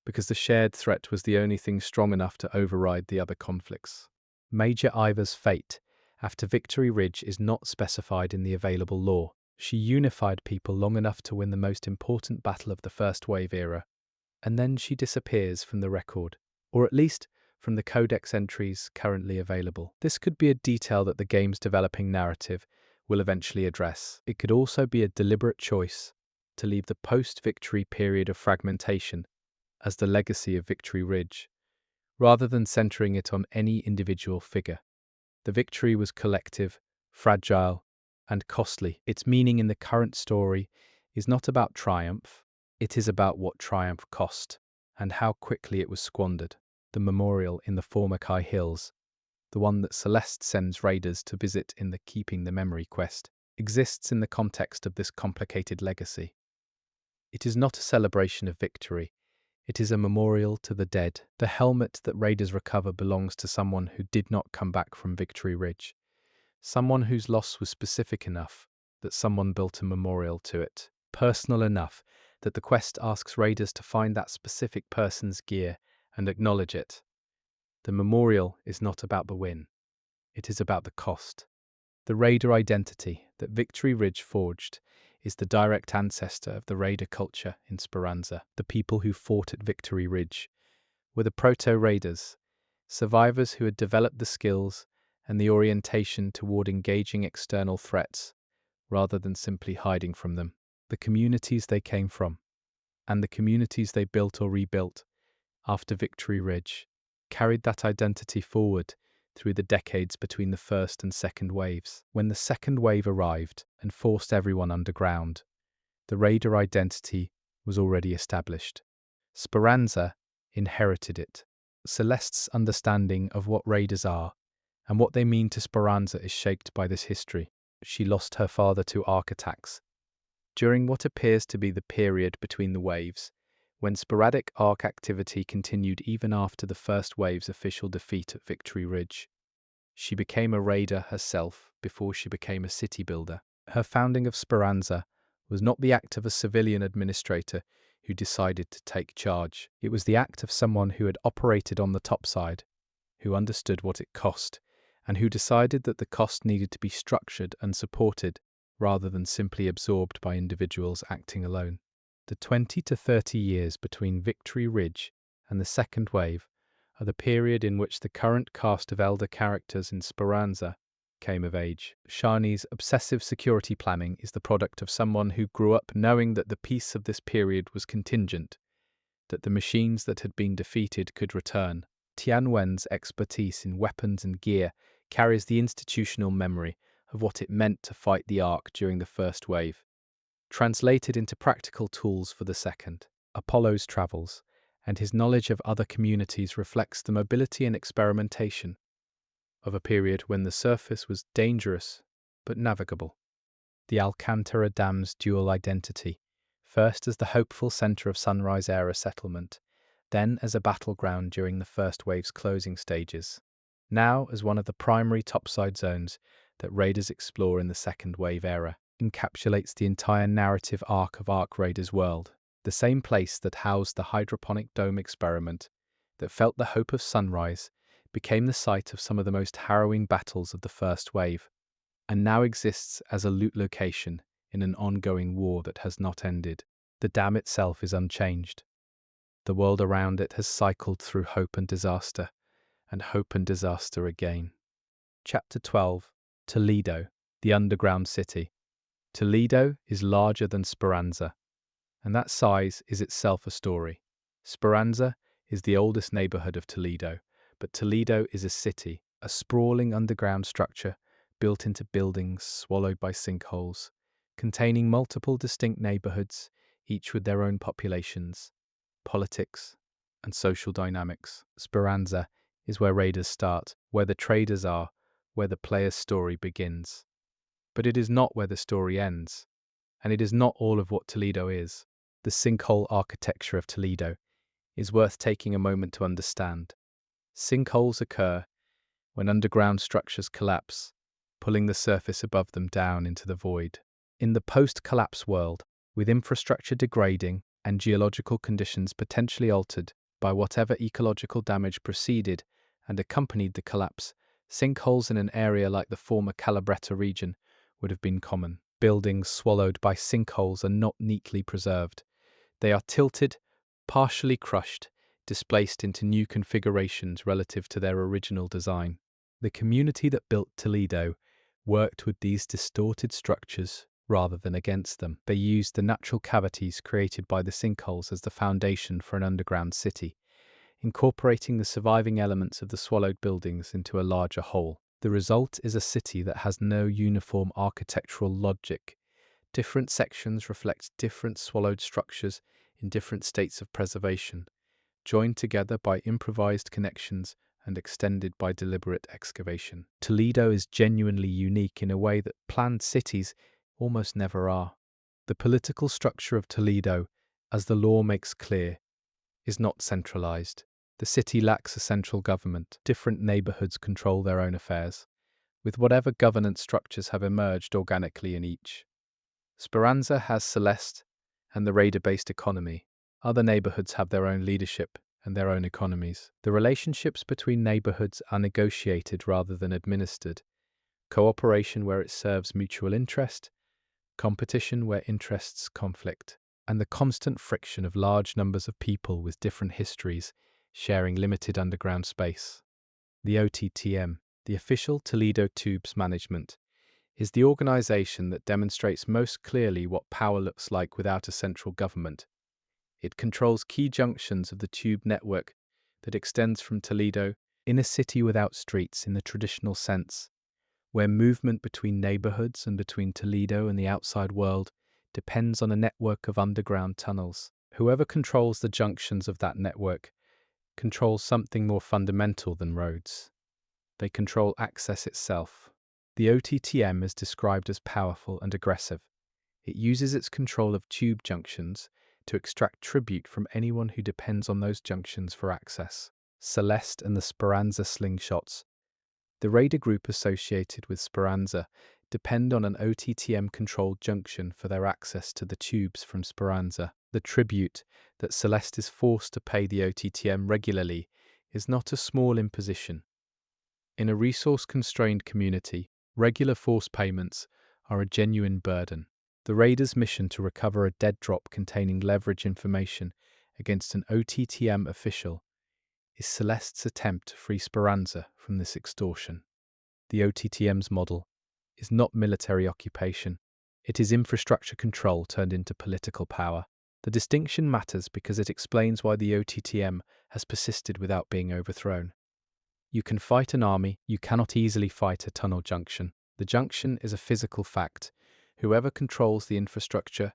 Speaker 1: because the shared threat was the only thing strong enough to override the other conflicts. Major Ivor's fate after Victory Ridge is not specified in the available lore. She unified people long enough to win the most important battle of the First Wave era, and then she disappears from the record, or at least from the Codex entries currently available. This could be a detail that the game's developing narrative will eventually address. It could also be a deliberate choice to leave the post-victory period of fragmentation as the legacy of Victory Ridge, rather than centering it on any individual figure. The victory was collective, fragile, and costly. Its meaning in the current story is not about triumph, it is about what triumph cost and how quickly it was squandered. The memorial in the Formicae Hills, the one that Celeste sends raiders to visit in the Keeping the Memory quest, exists in the context of this complicated legacy. It is not a celebration of victory. It is a memorial to the dead. The helmet that raiders recover belongs to someone who did not come back from Victory Ridge. Someone whose loss was specific enough that someone built a memorial to it. Personal enough that the quest asks raiders to find that specific person's gear and acknowledge it. The memorial is not about the win. It is about the cost. The raider identity that Victory Ridge forged is the direct ancestor of the raider culture in Speranza. The people who fought at Victory Ridge were the proto-raiders, survivors who had developed the skills and the orientation toward engaging external threats rather than simply hiding from them. The communities they came from, and the communities they built or rebuilt after Victory Ridge, carried that identity forward through the decades between the first and second waves. When the second wave arrived and forced everyone underground, the raider identity was already established. Speranza inherited it. Celeste's understanding of what raiders are and what they mean to Speranza is shaped by this history. She lost her father to arc attacks during what appears to be the period between the waves, when sporadic arc activity continued even after the first wave's official defeat at Victory Ridge. She became a raider herself before she became a city builder. Her founding of Speranza was not the act of a civilian administrator who decided to take charge. It was the act of someone who had operated on the topside, who understood what it cost, and who decided that the cost needed to be structured and supported rather than simply absorbed by individuals acting alone. The 20 to 30 years between Victory Ridge and the second wave are the period in which the current cast of elder characters in Speranza came of age. Shani's obsessive security planning is the product of someone who grew up knowing that the peace of this period was contingent, that the machines that had been defeated could return. Tianwen's expertise in weapons and gear carries the institutional memory of what it meant to fight the Ark during the first wave, translated into practical tools for the second. Apollo's travels and his knowledge of other communities reflects the mobility and experimentation of a period when the surface was dangerous but navigable. The Alcantara Dam's dual identity, first as the hopeful centre of Sunrise-era settlement, then as a battleground during the first wave's closing stages, now as one of the primary topside zones that raiders explore in the second wave era, encapsulates the entire narrative arc of Ark Raiders' world, the same place that housed the hydroponic dome experiment that felt the hope of Sunrise, became the site of some of the most harrowing battles of the first wave, and now exists as a loot location in an ongoing war that has not ended. The dam itself is unchanged. The world around it has cycled through hope and disaster again. Chapter 12. Toledo, the underground city. Toledo is larger than Speranza, and that size is itself a story. Speranza is the oldest neighborhood of Toledo, but Toledo is a city, a sprawling underground structure built into buildings swallowed by sinkholes, containing multiple distinct neighborhoods, each with their own populations, politics, and social dynamics. Speranza is where raiders start, where the traders are, where the player's story begins. But it is not where the story ends, and it is not all of what Toledo is. The sinkhole architecture of Toledo is worth taking a moment to understand. Sinkholes occur when underground structures collapse, pulling the surface above them down into the void. In the post-collapse world, with infrastructure degrading and geological conditions potentially altered by whatever ecological damage preceded and accompanied the collapse, sinkholes in an area like the former Calabretta region would have been common. Buildings swallowed by sinkholes are not neatly preserved. They are tilted, partially crushed, displaced into new configurations relative to their original design. The community that built Toledo worked with these distorted structures rather than against them. They used the natural cavities created by the sinkholes as the foundation for an underground city, incorporating the surviving elements of the swallowed buildings into a larger whole. The result is a city that has no uniform architectural logic. Different sections reflect different swallowed structures in different states of preservation, joined together by improvised connections and extended by deliberate excavation. Toledo is genuinely unique in a way that planned cities almost never are. The political structure of Toledo, as the law makes clear, is not centralized. The city lacks a central government. Different neighborhoods control their own affairs, with whatever governance structures have emerged organically in each. Speranza has Celeste and the raider-based economy. Other neighborhoods have their own leadership and their own economies. The relationships between neighborhoods are negotiated rather than administered. Cooperation where it serves mutual interest, competition where interests conflict, and the constant friction of large numbers of people with different histories sharing limited underground space. The OTTM, the official Toledo Tubes Management, is the organization that demonstrates most clearly what power looks like without a central government. It controls key junctions of the tube network that extends from Toledo, in a city without streets in the traditional sense, where movement between neighborhoods and between Toledo and the outside world depends on a network of underground tunnels. Whoever controls the junctions of that network controls something more fundamental than roads. They control access itself. The OTTM is described as powerful and aggressive. It uses its control of tube junctions to extract tribute from anyone who depends on those junctions for access. Celeste and the Speranza slingshots. The raider group associated with Speranza depend on an OTTM-controlled junction for their access to the tubes from Speranza. The tribute that Celeste is forced to pay the OTTM regularly is not a small imposition. In a resource-constrained community, regular force payments are a genuine burden. The raiders' mission to recover a dead drop containing leverage information against an OTTM official is Celeste's attempt to free Speranza from this extortion. The OTTM's model is not military occupation. It is infrastructure control turned into political power. The distinction matters because it explains why the OTTM has persisted without being overthrown. You can fight an army, you cannot easily fight a tunnel junction. The junction is a physical fact. Whoever controls the infrastructure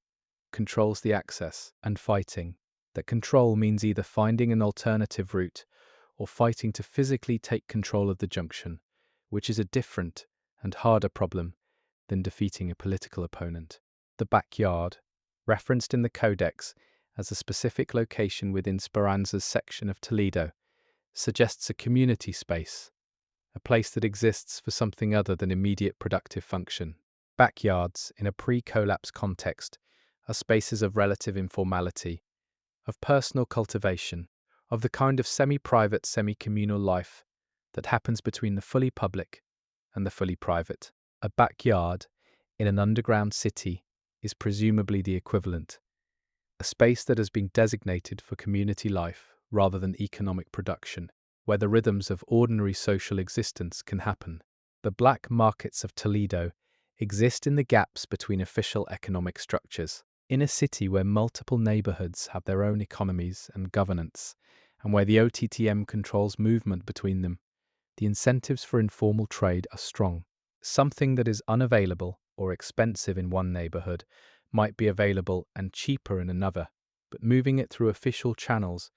Speaker 1: controls the access, and fighting. That control means either finding an alternative route or fighting to physically take control of the junction, which is a different and harder problem than defeating a political opponent. The backyard, referenced in the Codex as a specific location within Speranza's section of Toledo, suggests a community space, a place that exists for something other than immediate productive function. Backyards, in a pre-collapse context, are spaces of relative informality, of personal cultivation, of the kind of semi-private, semi-communal life that happens between the fully public and the fully private. A backyard in an underground city is presumably the equivalent, a space that has been designated for community life rather than economic production, where the rhythms of ordinary social existence can happen. The black markets of Toledo exist in the gaps between official economic structures. In a city where multiple neighborhoods have their own economies and governance, and where the OTTM controls movement between them, the incentives for informal trade are strong. Something that is unavailable or expensive in one neighborhood might be available and cheaper in another, but moving it through official channels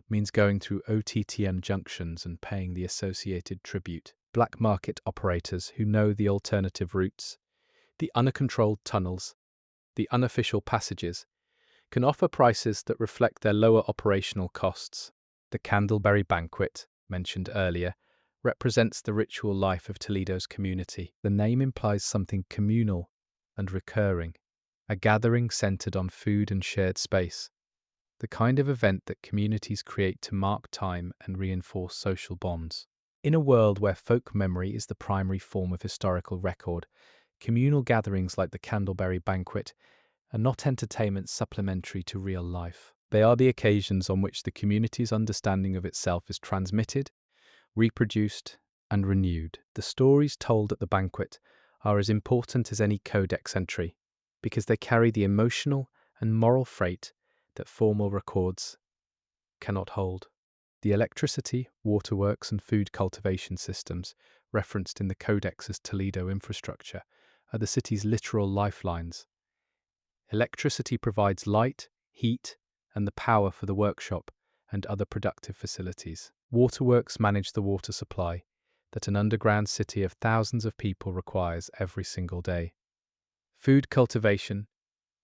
Speaker 1: means going through OTTM junctions and paying the associated tribute. Black market operators who know the alternative routes, the uncontrolled tunnels, the unofficial passages, can offer prices that reflect their lower operational costs. The Candleberry Banquet, mentioned earlier, represents the ritual life of Toledo's community. The name implies something communal and recurring, a gathering centered on food and shared space, the kind of event that communities create to mark time and reinforce social bonds. In a world where folk memory is the primary form of historical record, communal gatherings like the Candleberry Banquet are not entertainment supplementary to real life. They are the occasions on which the community's understanding of itself is transmitted, reproduced, and renewed. The stories told at the banquet are as important as any codex entry because they carry the emotional and moral freight that formal records cannot hold. The electricity, waterworks, and food cultivation systems referenced in the codex as Toledo infrastructure are the city's literal lifelines. Electricity provides light, heat, and the power for the workshop and other productive facilities. Waterworks manage the water supply that an underground city of thousands of people requires every single day. Food cultivation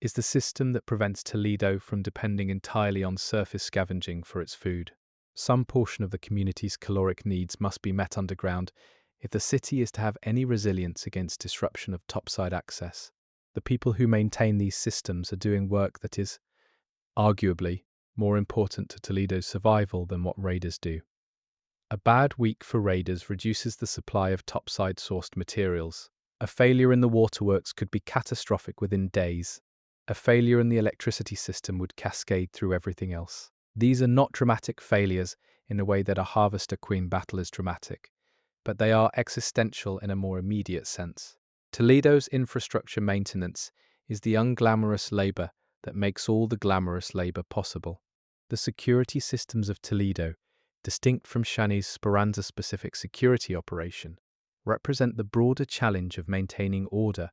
Speaker 1: is the system that prevents Toledo from depending entirely on surface scavenging for its food. Some portion of the community's caloric needs must be met underground if the city is to have any resilience against disruption of topside access. The people who maintain these systems are doing work that is, arguably, more important to Toledo's survival than what raiders do. A bad week for raiders reduces the supply of topside-sourced materials. A failure in the waterworks could be catastrophic within days. A failure in the electricity system would cascade through everything else. These are not dramatic failures in a way that a Harvester Queen battle is dramatic, but they are existential in a more immediate sense. Toledo's infrastructure maintenance is the unglamorous labor that makes all the glamorous labor possible. The security systems of Toledo, distinct from Shani's Speranza-specific security operation, represent the broader challenge of maintaining order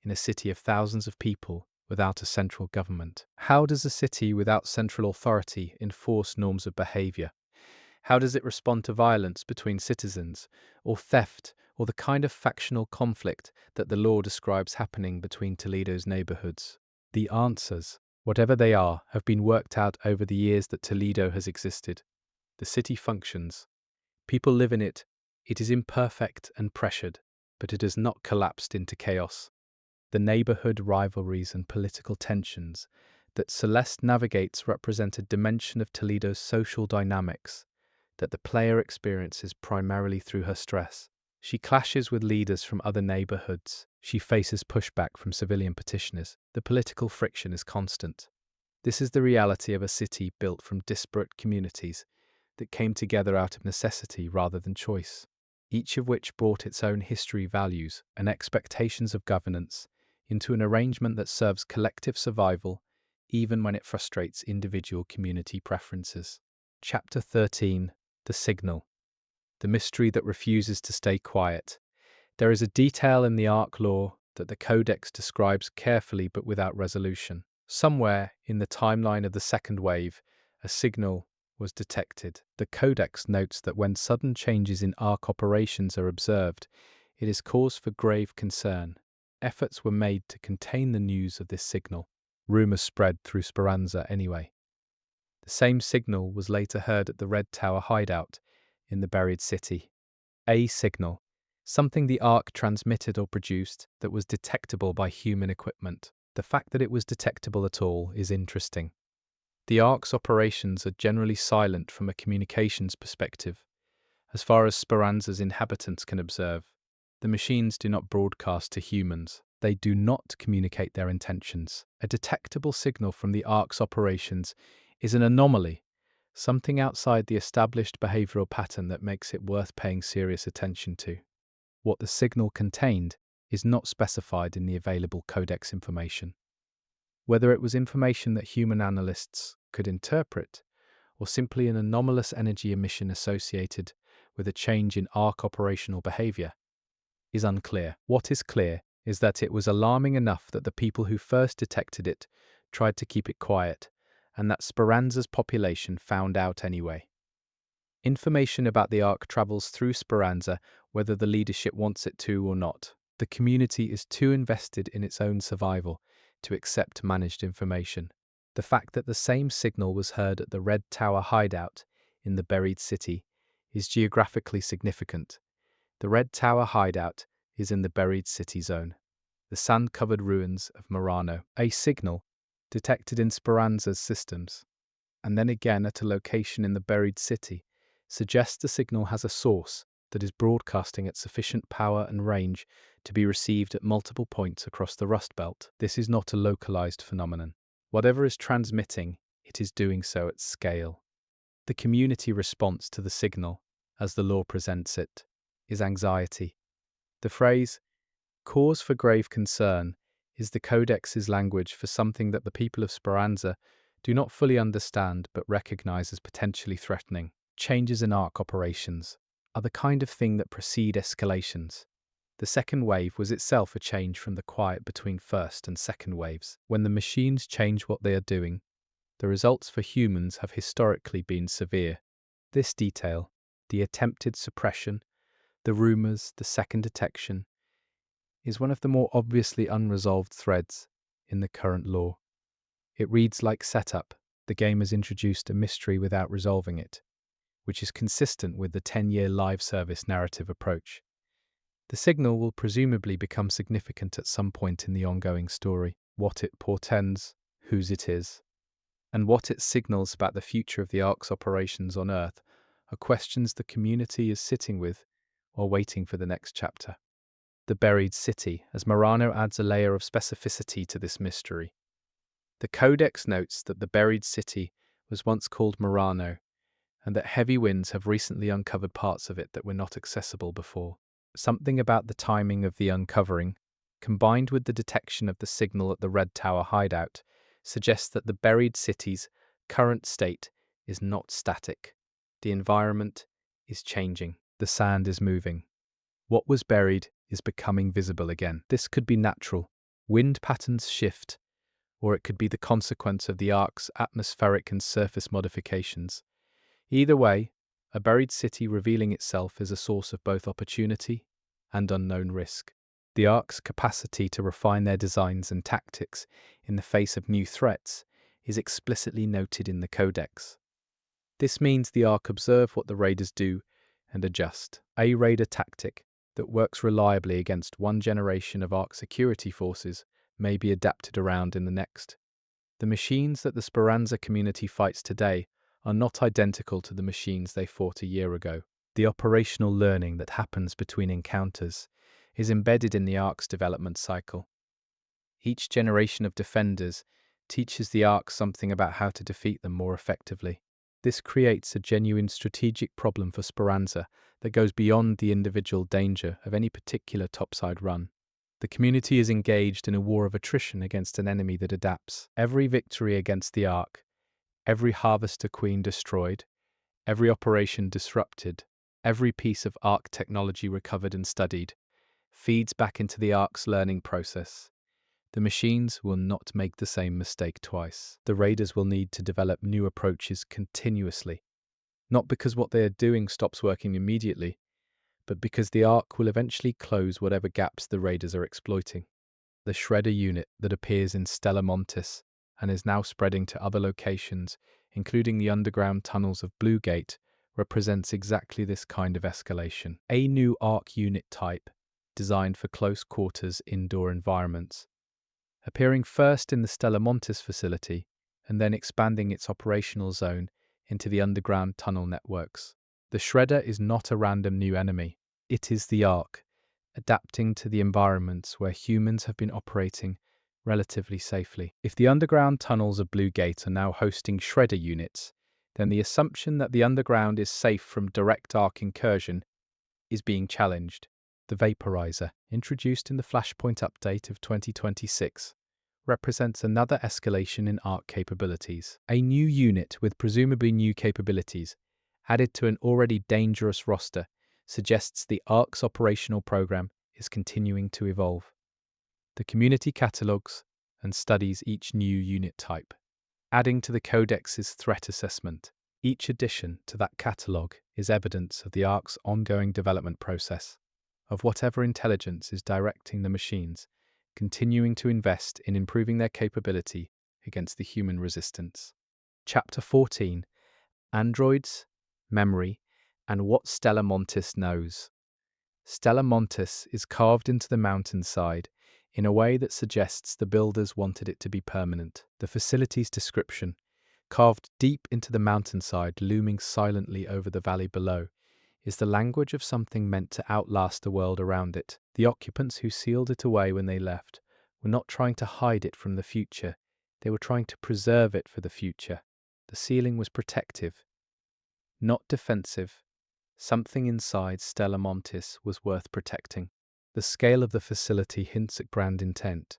Speaker 1: in a city of thousands of people without a central government. How does a city without central authority enforce norms of behavior? How does it respond to violence between citizens, or theft, or the kind of factional conflict that the law describes happening between Toledo's neighborhoods? The answers, whatever they are, have been worked out over the years that Toledo has existed. The city functions. People live in it. It is imperfect and pressured, but it has not collapsed into chaos. The neighborhood rivalries and political tensions that Celeste navigates represent a dimension of Toledo's social dynamics that the player experiences primarily through her stress. She clashes with leaders from other neighborhoods. She faces pushback from civilian petitioners. The political friction is constant. This is the reality of a city built from disparate communities that came together out of necessity rather than choice, each of which brought its own history, values, and expectations of governance into an arrangement that serves collective survival, even when it frustrates individual community preferences. Chapter 13. The Signal. The mystery that refuses to stay quiet. There is a detail in the Ark lore that the Codex describes carefully but without resolution. Somewhere in the timeline of the second wave, a signal was detected. The Codex notes that when sudden changes in Ark operations are observed, it is cause for grave concern. Efforts were made to contain the news of this signal. Rumors spread through Speranza anyway. The same signal was later heard at the Red Tower hideout in the buried city. A signal, something the Ark transmitted or produced that was detectable by human equipment. The fact that it was detectable at all is interesting. The Ark's operations are generally silent from a communications perspective, as far as Speranza's inhabitants can observe. The machines do not broadcast to humans. They do not communicate their intentions. A detectable signal from the Ark's operations is an anomaly, something outside the established behavioral pattern that makes it worth paying serious attention to. What the signal contained is not specified in the available Codex information. Whether it was information that human analysts could interpret, or simply an anomalous energy emission associated with a change in Ark operational behavior, is unclear. What is clear is that it was alarming enough that the people who first detected it tried to keep it quiet, and that Speranza's population found out anyway. Information about the Ark travels through Speranza whether the leadership wants it to or not. The community is too invested in its own survival to accept managed information. The fact that the same signal was heard at the Red Tower hideout in the buried city is geographically significant. The Red Tower hideout is in the buried city zone, the sand-covered ruins of Murano. A signal detected in Speranza's systems, and then again at a location in the buried city, suggests the signal has a source that is broadcasting at sufficient power and range to be received at multiple points across the Rust Belt. This is not a localized phenomenon. Whatever is transmitting, it is doing so at scale. The community response to the signal, as the law presents it, is anxiety. The phrase, cause for grave concern, is the Codex's language for something that the people of Speranza do not fully understand but recognize as potentially threatening. Changes in Ark operations are the kind of thing that precede escalations. The second wave was itself a change from the quiet between first and second waves. When the machines change what they are doing, the results for humans have historically been severe. This detail, the attempted suppression, the rumors, the second detection, is one of the more obviously unresolved threads in the current lore. It reads like setup. The game has introduced a mystery without resolving it, which is consistent with the 10-year live service narrative approach. The signal will presumably become significant at some point in the ongoing story. What it portends, whose it is, and what it signals about the future of the Ark's operations on Earth are questions the community is sitting with or waiting for the next chapter. The buried city, as Murano adds a layer of specificity to this mystery. The Codex notes that the buried city was once called Murano, and that heavy winds have recently uncovered parts of it that were not accessible before. Something about the timing of the uncovering, combined with the detection of the signal at the Red Tower hideout, suggests that the buried city's current state is not static. The environment is changing. The sand is moving. What was buried is becoming visible again. This could be natural. Wind patterns shift, or it could be the consequence of the Ark's atmospheric and surface modifications. Either way, a buried city revealing itself is a source of both opportunity and unknown risk. The Ark's capacity to refine their designs and tactics in the face of new threats is explicitly noted in the Codex. This means the Ark observe what the raiders do and adjust. A raider tactic that works reliably against one generation of Ark security forces may be adapted around in the next. The machines that the Speranza community fights today are not identical to the machines they fought a year ago. The operational learning that happens between encounters is embedded in the Ark's development cycle. Each generation of defenders teaches the Ark something about how to defeat them more effectively. This creates a genuine strategic problem for Speranza that goes beyond the individual danger of any particular topside run. The community is engaged in a war of attrition against an enemy that adapts. Every victory against the Ark, every Harvester Queen destroyed, every operation disrupted, every piece of Ark technology recovered and studied, feeds back into the Ark's learning process. The machines will not make the same mistake twice. The raiders will need to develop new approaches continuously, not because what they are doing stops working immediately, but because the Ark will eventually close whatever gaps the raiders are exploiting. The Shredder unit that appears in Stella Montis and is now spreading to other locations, including the underground tunnels of Blue Gate, represents exactly this kind of escalation. A new Ark unit type, designed for close quarters indoor environments, appearing first in the Stella Montis facility and then expanding its operational zone into the underground tunnel networks. The Shredder is not a random new enemy. It is the Ark, adapting to the environments where humans have been operating relatively safely. If the underground tunnels of Blue Gate are now hosting Shredder units, then the assumption that the underground is safe from direct Ark incursion is being challenged. The Vaporizer, introduced in the Flashpoint update of 2026, represents another escalation in Ark capabilities. A new unit with presumably new capabilities, added to an already dangerous roster, suggests the Ark's operational program is continuing to evolve. The community catalogues and studies each new unit type, adding to the Codex's threat assessment. Each addition to that catalogue is evidence of the Ark's ongoing development process, of whatever intelligence is directing the machines, continuing to invest in improving their capability against the human resistance. Chapter 14: Androids, Memory, and what Stella Montis knows. Stella Montis is carved into the mountainside in a way that suggests the builders wanted it to be permanent. The facility's description, carved deep into the mountainside, looming silently over the valley below, is the language of something meant to outlast the world around it. The occupants who sealed it away when they left were not trying to hide it from the future, they were trying to preserve it for the future. The ceiling was protective, not defensive. Something inside Stella Montis was worth protecting. The scale of the facility hints at grand intent,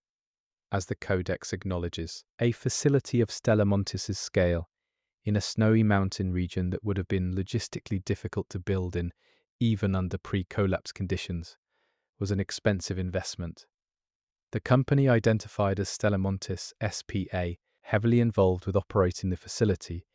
Speaker 1: as the Codex acknowledges. A facility of Stella Montis's scale, in a snowy mountain region that would have been logistically difficult to build in, even under pre-collapse conditions, was an expensive investment. The company identified as Stella Montis SPA, heavily involved with operating the facility,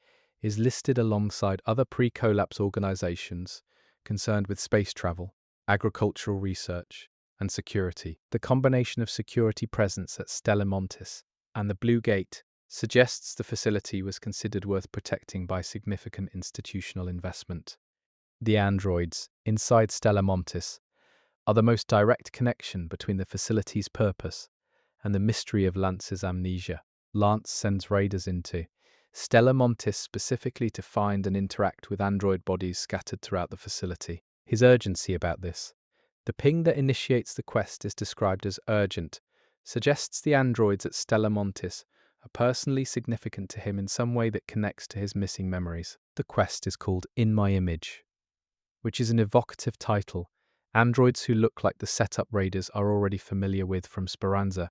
Speaker 1: is listed alongside other pre-collapse organizations concerned with space travel, agricultural research, and security. The combination of security presence at Stella Montis and the Blue Gate suggests the facility was considered worth protecting by significant institutional investment. The androids inside Stella Montis are the most direct connection between the facility's purpose and the mystery of Lance's amnesia. Lance sends raiders into Stella Montis specifically to find and interact with android bodies scattered throughout the facility. His urgency about this. The ping that initiates the quest is described as urgent, suggests the androids at Stella Montis are personally significant to him in some way that connects to his missing memories. The quest is called In My Image, which is an evocative title. Androids who look like the setup raiders are already familiar with from Speranza,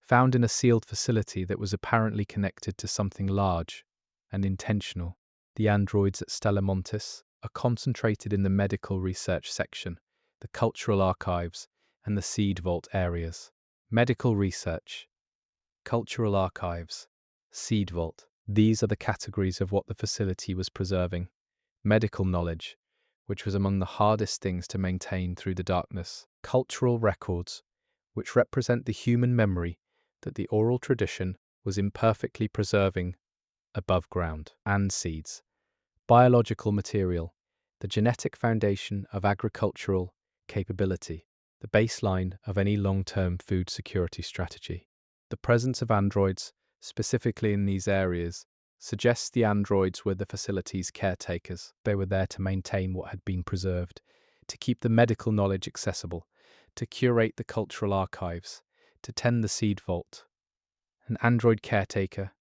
Speaker 1: found in a sealed facility that was apparently connected to something large and intentional. The androids at Stella Montis are concentrated in the medical research section, the cultural archives, and the seed vault areas. Medical research, cultural archives, seed vault. These are the categories of what the facility was preserving. Medical knowledge, which was among the hardest things to maintain through the darkness. Cultural records, which represent the human memory that the oral tradition was imperfectly preserving above ground. And seeds. Biological material, the genetic foundation of agricultural capability, the baseline of any long-term food security strategy. The presence of androids, specifically in these areas, suggests the androids were the facility's caretakers. They were there to maintain what had been preserved, to keep the medical knowledge accessible, to curate the cultural archives, to tend the seed vault. An android caretaker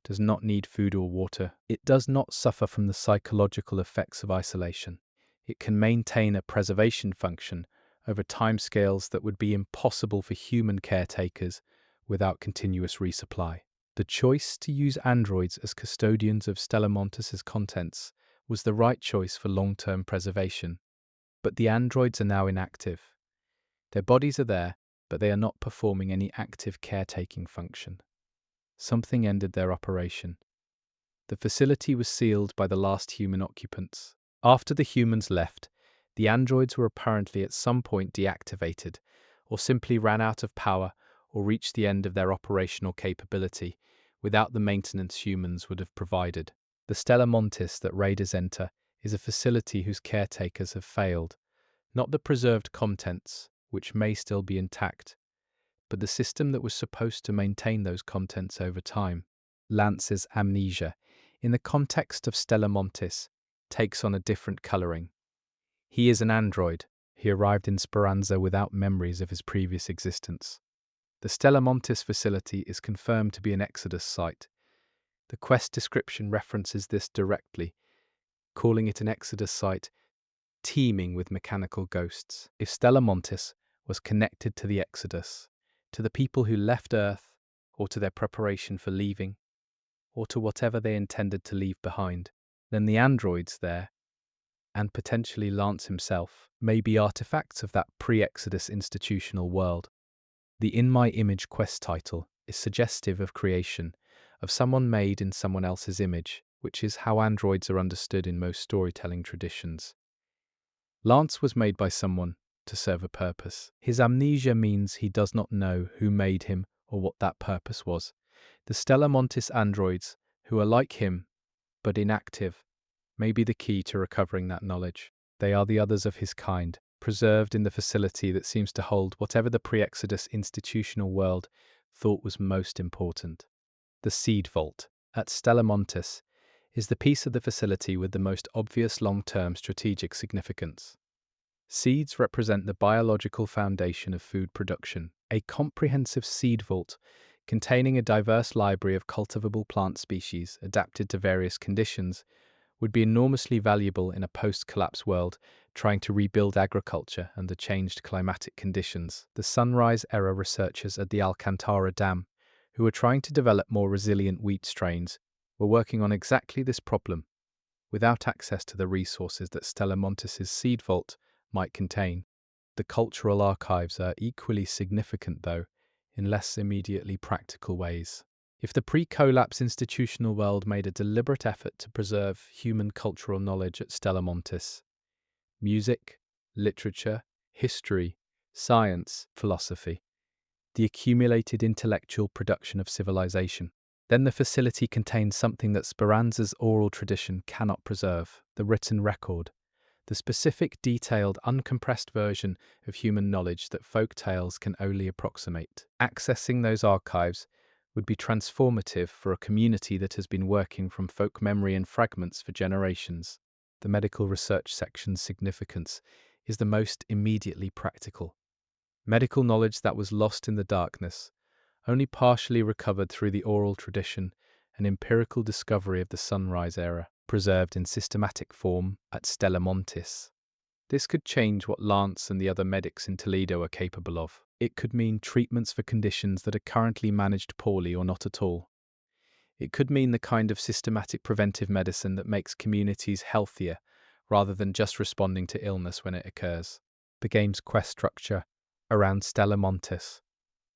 Speaker 1: does not need food or water. It does not suffer from the psychological effects of isolation. It can maintain a preservation function over timescales that would be impossible for human caretakers without continuous resupply. The choice to use androids as custodians of Stella Montis's contents was the right choice for long-term preservation. But the androids are now inactive. Their bodies are there, but they are not performing any active caretaking function. Something ended their operation. The facility was sealed by the last human occupants. After the humans left, the androids were apparently at some point deactivated, or simply ran out of power or reached the end of their operational capability without the maintenance humans would have provided. The Stella Montis that raiders enter is a facility whose caretakers have failed, not the preserved contents, which may still be intact, but the system that was supposed to maintain those contents over time. Lance's amnesia, in the context of Stella Montis, takes on a different colouring. He is an android. He arrived in Speranza without memories of his previous existence. The Stella Montis facility is confirmed to be an Exodus site. The quest description references this directly, calling it an Exodus site teeming with mechanical ghosts. If Stella Montis was connected to the Exodus, to the people who left Earth, or to their preparation for leaving, or to whatever they intended to leave behind, then the androids there, and potentially Lance himself, may be artifacts of that pre-Exodus institutional world. The In My Image quest title is suggestive of creation, of someone made in someone else's image, which is how androids are understood in most storytelling traditions. Lance was made by someone to serve a purpose. His amnesia means he does not know who made him or what that purpose was. The Stella Montis androids, who are like him, but inactive, may be the key to recovering that knowledge. They are the others of his kind, preserved in the facility that seems to hold whatever the pre-Exodus institutional world thought was most important. The Seed Vault at Stella Montis is the piece of the facility with the most obvious long-term strategic significance. Seeds represent the biological foundation of food production. A comprehensive seed vault containing a diverse library of cultivable plant species adapted to various conditions would be enormously valuable in a post-collapse world trying to rebuild agriculture under changed climatic conditions. The Sunrise-era researchers at the Alcantara Dam, who were trying to develop more resilient wheat strains, were working on exactly this problem, without access to the resources that Stella Montis's seed vault might contain. The cultural archives are equally significant, though, in less immediately practical ways. If the pre-collapse institutional world made a deliberate effort to preserve human cultural knowledge at Stella Montis, music, literature, history, science, philosophy, the accumulated intellectual production of civilization. Then the facility contains something that Speranza's oral tradition cannot preserve, the written record, the specific, detailed, uncompressed version of human knowledge that folk tales can only approximate. Accessing those archives would be transformative for a community that has been working from folk memory and fragments for generations. The medical research section's significance is the most immediately practical. Medical knowledge that was lost in the darkness, only partially recovered through the oral tradition and empirical discovery of the Sunrise era, preserved in systematic form at Stella Montis. This could change what Lance and the other medics in Toledo are capable of. It could mean treatments for conditions that are currently managed poorly or not at all. It could mean the kind of systematic preventive medicine that makes communities healthier rather than just responding to illness when it occurs. The game's quest structure around Stella Montis,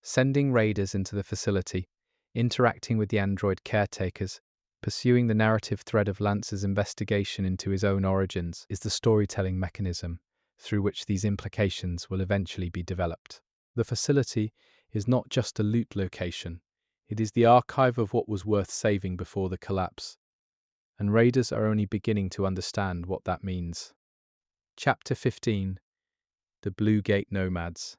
Speaker 1: sending raiders into the facility, interacting with the android caretakers, pursuing the narrative thread of Lance's investigation into his own origins, is the storytelling mechanism through which these implications will eventually be developed. The facility is not just a loot location, it is the archive of what was worth saving before the collapse, and raiders are only beginning to understand what that means. Chapter 15: The Blue Gate Nomads,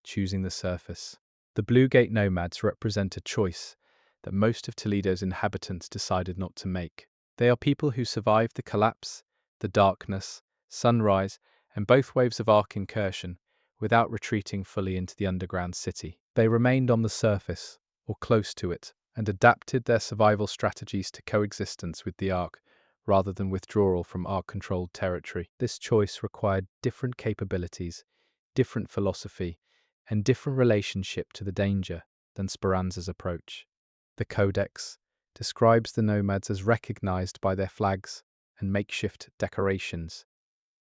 Speaker 1: Choosing the Surface. The Blue Gate Nomads represent a choice that most of Toledo's inhabitants decided not to make. They are people who survived the collapse, the darkness, sunrise, and both waves of Ark incursion without retreating fully into the underground city. They remained on the surface, or close to it, and adapted their survival strategies to coexistence with the Ark rather than withdrawal from Ark-controlled territory. This choice required different capabilities, different philosophy, and different relationship to the danger than Speranza's approach. The Codex describes the nomads as recognized by their flags and makeshift decorations.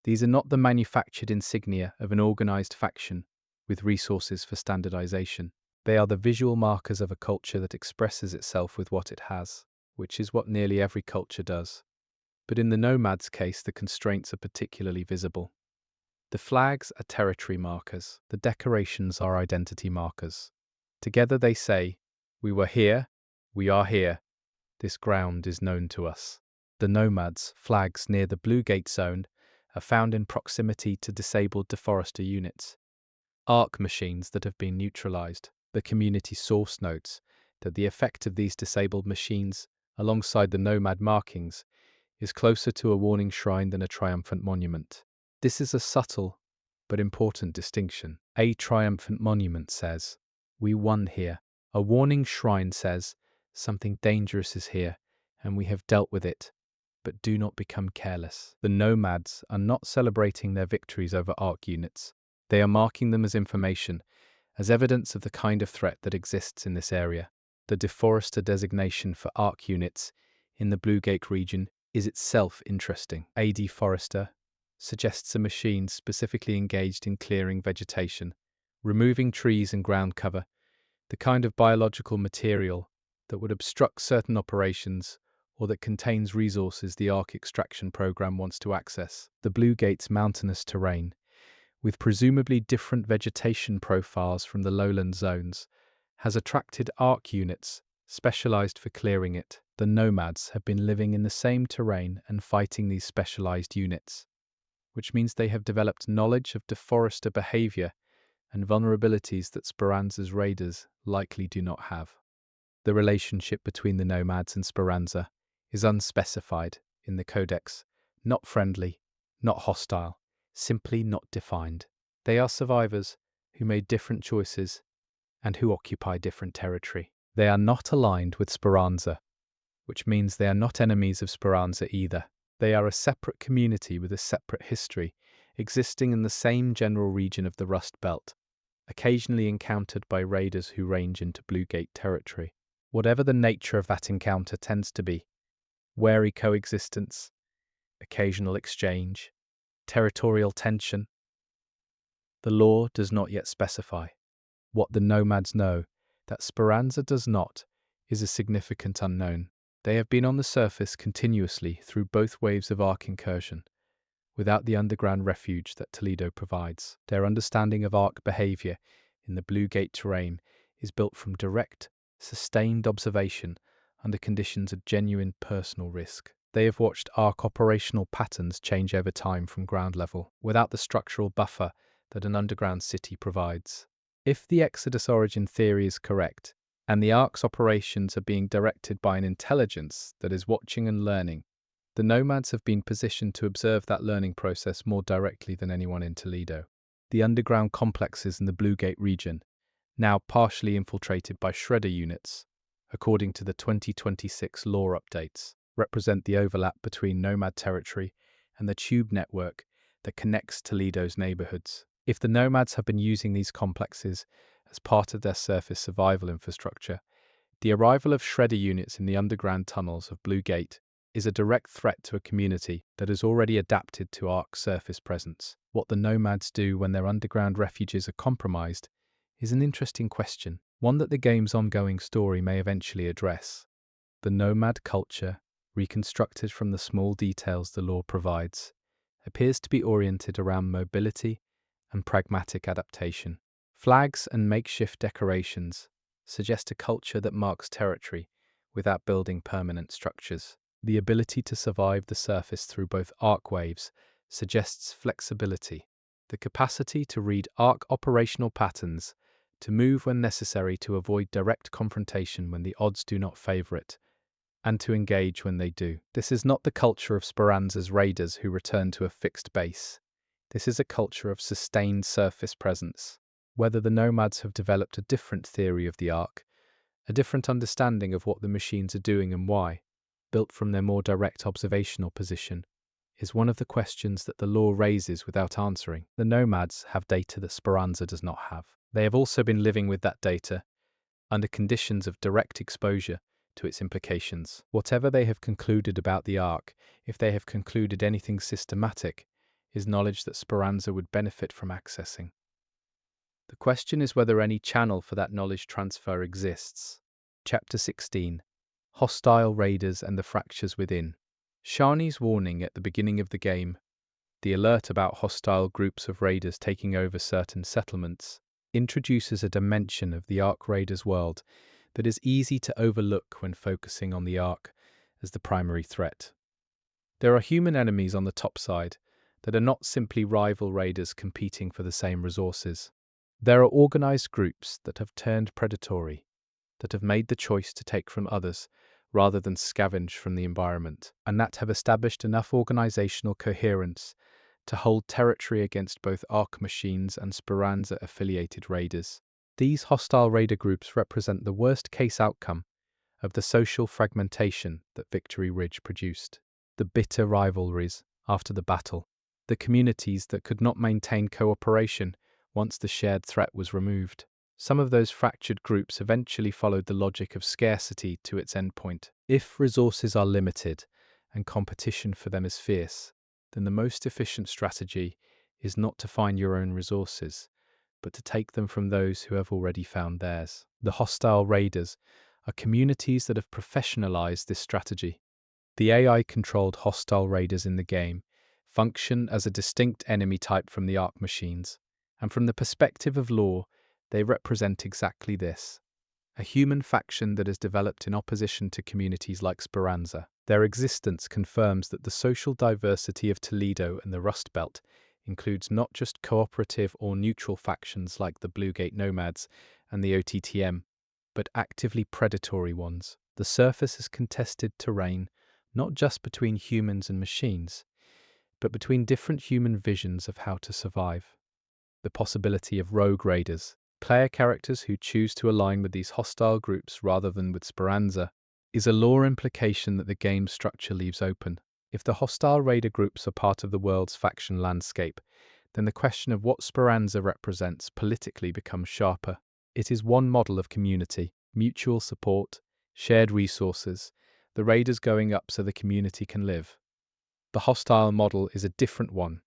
Speaker 1: These are not the manufactured insignia of an organized faction with resources for standardization. They are the visual markers of a culture that expresses itself with what it has, which is what nearly every culture does. But in the nomads' case, the constraints are particularly visible. The flags are territory markers. The decorations are identity markers. Together they say, "We were here, we are here. This ground is known to us." The nomads' flags near the Blue Gate Zone are found in proximity to disabled deforester units, ARC machines that have been neutralized. The community source notes that the effect of these disabled machines, alongside the nomad markings, is closer to a warning shrine than a triumphant monument. This is a subtle but important distinction. A triumphant monument says, "We won here." A warning shrine says, "Something dangerous is here, and we have dealt with it, but do not become careless." The nomads are not celebrating their victories over ARC units. They are marking them as information, as evidence of the kind of threat that exists in this area. The deforester designation for ARC units in the Blue Gate region is itself interesting. A deforester suggests a machine specifically engaged in clearing vegetation, removing trees and ground cover, the kind of biological material that would obstruct certain operations or that contains resources the Ark extraction program wants to access. The Blue Gate's mountainous terrain, with presumably different vegetation profiles from the lowland zones, has attracted Ark units specialized for clearing it. The nomads have been living in the same terrain and fighting these specialized units, which means they have developed knowledge of deforester behavior and vulnerabilities that Speranza's raiders likely do not have. The relationship between the nomads and Speranza is unspecified in the Codex, not friendly, not hostile, simply not defined. They are survivors who made different choices and who occupy different territory. They are not aligned with Speranza, which means they are not enemies of Speranza either. They are a separate community with a separate history, existing in the same general region of the Rust Belt, occasionally encountered by raiders who range into Blue Gate territory. Whatever the nature of that encounter tends to be, wary coexistence, occasional exchange, territorial tension, the law does not yet specify. What the nomads know, that Speranza does not, is a significant unknown. They have been on the surface continuously through both waves of Ark incursion, without the underground refuge that Toledo provides. Their understanding of Ark behavior in the Blue Gate terrain is built from direct, sustained observation under conditions of genuine personal risk. They have watched Ark operational patterns change over time from ground level, without the structural buffer that an underground city provides. If the Exodus origin theory is correct, and the Ark's operations are being directed by an intelligence that is watching and learning, the nomads have been positioned to observe that learning process more directly than anyone in Toledo. The underground complexes in the Blue Gate region, now partially infiltrated by shredder units, according to the 2026 lore updates, represent the overlap between nomad territory and the tube network that connects Toledo's neighborhoods. If the nomads have been using these complexes as part of their surface survival infrastructure, the arrival of shredder units in the underground tunnels of Blue Gate is a direct threat to a community that has already adapted to Ark's surface presence. What the nomads do when their underground refuges are compromised is an interesting question, one that the game's ongoing story may eventually address. The nomad culture, reconstructed from the small details the lore provides, appears to be oriented around mobility and pragmatic adaptation. Flags and makeshift decorations suggest a culture that marks territory without building permanent structures. The ability to survive the surface through both arc waves suggests flexibility, the capacity to read arc operational patterns, to move when necessary to avoid direct confrontation when the odds do not favor it, and to engage when they do. This is not the culture of Speranza's raiders who return to a fixed base. This is a culture of sustained surface presence. Whether the nomads have developed a different theory of the arc, a different understanding of what the machines are doing and why, built from their more direct observational position, is one of the questions that the lore raises without answering. The nomads have data that Speranza does not have. They have also been living with that data under conditions of direct exposure to its implications. Whatever they have concluded about the arc, if they have concluded anything systematic, is knowledge that Speranza would benefit from accessing. The question is whether any channel for that knowledge transfer exists. Chapter 16. Hostile Raiders and the Fractures Within. Shani's warning at the beginning of the game, the alert about hostile groups of raiders taking over certain settlements, introduces a dimension of the Ark Raiders world that is easy to overlook when focusing on the Ark as the primary threat. There are human enemies on the top side that are not simply rival raiders competing for the same resources. There are organized groups that have turned predatory, that have made the choice to take from others rather than scavenge from the environment, and that have established enough organizational coherence to hold territory against both Ark machines and Speranza-affiliated raiders. These hostile raider groups represent the worst-case outcome of the social fragmentation that Victory Ridge produced. The bitter rivalries after the battle, the communities that could not maintain cooperation once the shared threat was removed. Some of those fractured groups eventually followed the logic of scarcity to its endpoint. If resources are limited and competition for them is fierce, then the most efficient strategy is not to find your own resources, but to take them from those who have already found theirs. The hostile raiders are communities that have professionalized this strategy. The AI-controlled hostile raiders in the game function as a distinct enemy type from the Ark machines, and from the perspective of lore, they represent exactly this: a human faction that has developed in opposition to communities like Speranza. Their existence confirms that the social diversity of Toledo and the Rust Belt includes not just cooperative or neutral factions like the Blue Gate Nomads and the OTTM, but actively predatory ones. The surface is contested terrain not just between humans and machines, but between different human visions of how to survive. The possibility of rogue raiders, player characters who choose to align with these hostile groups rather than with Speranza, is a lore implication that the game's structure leaves open. If the hostile raider groups are part of the world's faction landscape, then the question of what Speranza represents politically becomes sharper. It is one model of community, mutual support, shared resources, the raiders going up so the community can live. The hostile model is a different one,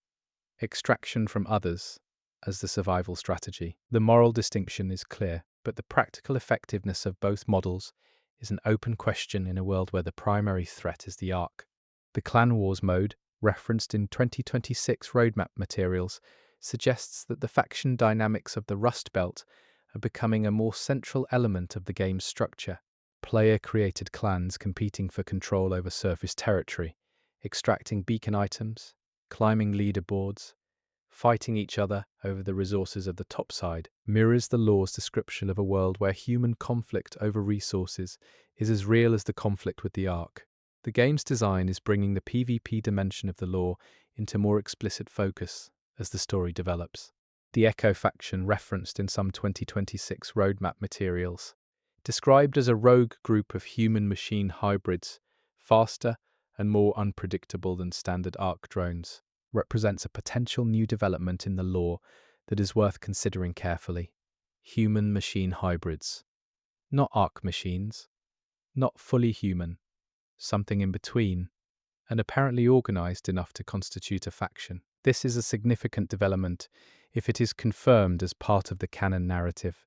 Speaker 1: extraction from others as the survival strategy. The moral distinction is clear, but the practical effectiveness of both models is an open question in a world where the primary threat is the Ark. The Clan Wars mode, referenced in 2026 roadmap materials, suggests that the faction dynamics of the Rust Belt are becoming a more central element of the game's structure. Player-created clans competing for control over surface territory, extracting beacon items, climbing leaderboards, fighting each other over the resources of the topside, mirrors the lore's description of a world where human conflict over resources is as real as the conflict with the Ark. The game's design is bringing the PvP dimension of the lore into more explicit focus as the story develops. The Echo faction, referenced in some 2026 roadmap materials, described as a rogue group of human-machine hybrids, faster and more unpredictable than standard Ark drones, represents a potential new development in the lore that is worth considering carefully. Human-machine hybrids. Not Ark machines. Not fully human. Something in between, and apparently organized enough to constitute a faction. This is a significant development if it is confirmed as part of the canon narrative.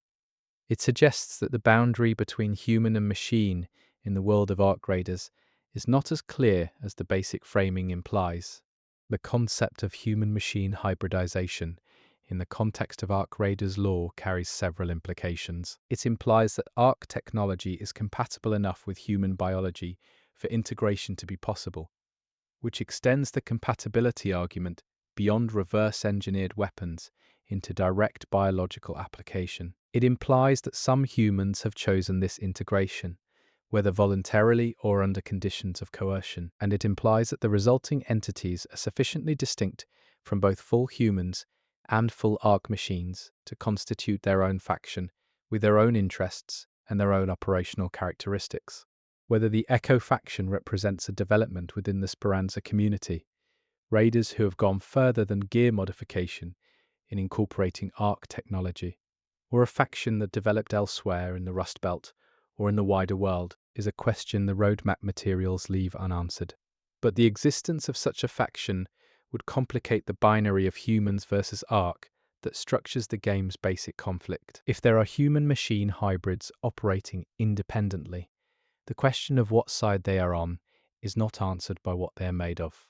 Speaker 1: It suggests that the boundary between human and machine in the world of Ark Raiders is not as clear as the basic framing implies. The concept of human-machine hybridization in the context of Ark Raiders lore carries several implications. It implies that Ark technology is compatible enough with human biology for integration to be possible, which extends the compatibility argument beyond reverse-engineered weapons into direct biological application. It implies that some humans have chosen this integration, whether voluntarily or under conditions of coercion, and it implies that the resulting entities are sufficiently distinct from both full humans and full Ark machines to constitute their own faction with their own interests and their own operational characteristics. Whether the Echo faction represents a development within the Speranza community, raiders who have gone further than gear modification in incorporating Ark technology, or a faction that developed elsewhere in the Rust Belt or in the wider world, is a question the roadmap materials leave unanswered. But the existence of such a faction would complicate the binary of humans versus Ark that structures the game's basic conflict. If there are human-machine hybrids operating independently, the question of what side they are on is not answered by what they are made of.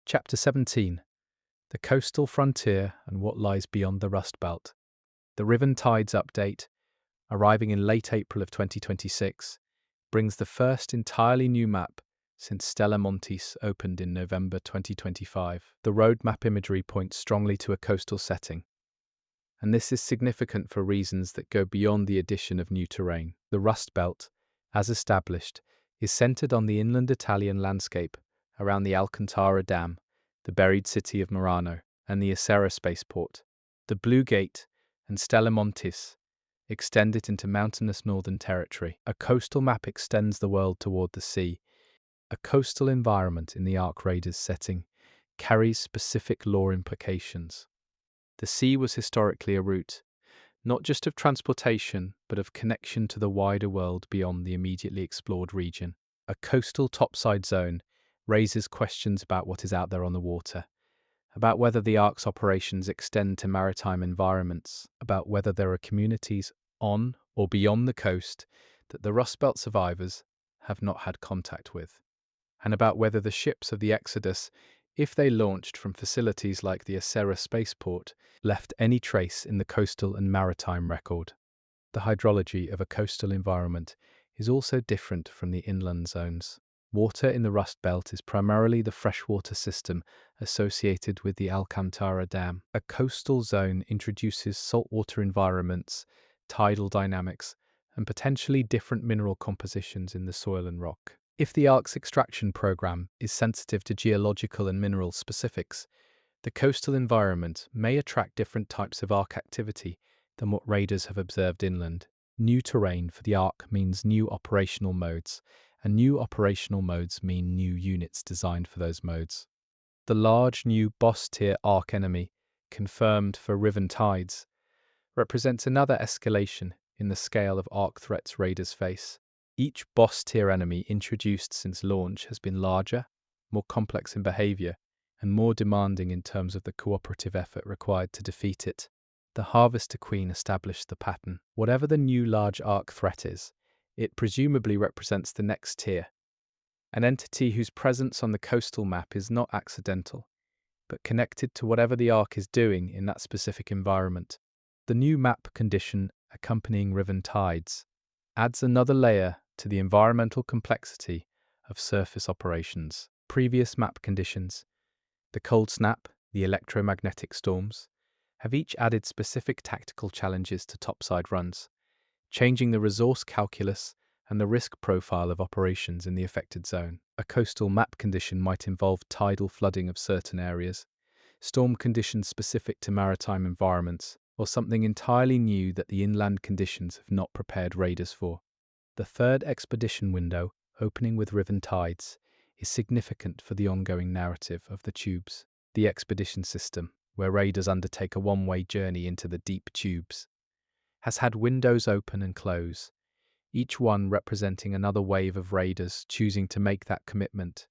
Speaker 1: Chapter 17. The Coastal Frontier and What Lies Beyond the Rust Belt. The Riven Tides update, arriving in late April of 2026, brings the first entirely new map since Stella Montis opened in November 2025. The roadmap imagery points strongly to a coastal setting, and this is significant for reasons that go beyond the addition of new terrain. The Rust Belt, as established, is centered on the inland Italian landscape around the Alcantara Dam, the buried city of Murano, and the Acera spaceport. The Blue Gate and Stella Montis extend it into mountainous northern territory. A coastal map extends the world toward the sea. A coastal environment in the Ark Raiders setting carries specific lore implications. The sea was historically a route, not just of transportation, but of connection to the wider world beyond the immediately explored region. A coastal topside zone raises questions about what is out there on the water, about whether the Ark's operations extend to maritime environments, about whether there are communities on or beyond the coast that the Rust Belt survivors have not had contact with, and about whether the ships of the Exodus, if they launched from facilities like the Acera spaceport, left any trace in the coastal and maritime record. The hydrology of a coastal environment is also different from the inland zones. Water in the Rust Belt is primarily the freshwater system associated with the Alcantara Dam. A coastal zone introduces saltwater environments, tidal dynamics, and potentially different mineral compositions in the soil and rock. If the Ark's extraction program is sensitive to geological and mineral specifics, the coastal environment may attract different types of Ark activity than what raiders have observed inland. New terrain for the Ark means new operational modes, and new operational modes mean new units designed for those modes. The large new boss-tier Ark enemy, confirmed for Riven Tides, represents another escalation in the scale of Ark threats raiders face. Each boss-tier enemy introduced since launch has been larger, more complex in behavior, and more demanding in terms of the cooperative effort required to defeat it. The Harvester Queen established the pattern. Whatever the new large Ark threat is, it presumably represents the next tier, an entity whose presence on the coastal map is not accidental, but connected to whatever the Ark is doing in that specific environment. The new map condition accompanying riven tides adds another layer to the environmental complexity of surface operations. Previous map conditions, the cold snap, the electromagnetic storms, have each added specific tactical challenges to topside runs, changing the resource calculus and the risk profile of operations in the affected zone. A coastal map condition might involve tidal flooding of certain areas, storm conditions specific to maritime environments, or something entirely new that the inland conditions have not prepared raiders for. The third expedition window, opening with riven tides, is significant for the ongoing narrative of the tubes. The expedition system, where raiders undertake a one-way journey into the deep tubes, has had windows open and close, each one representing another wave of raiders choosing to make that commitment.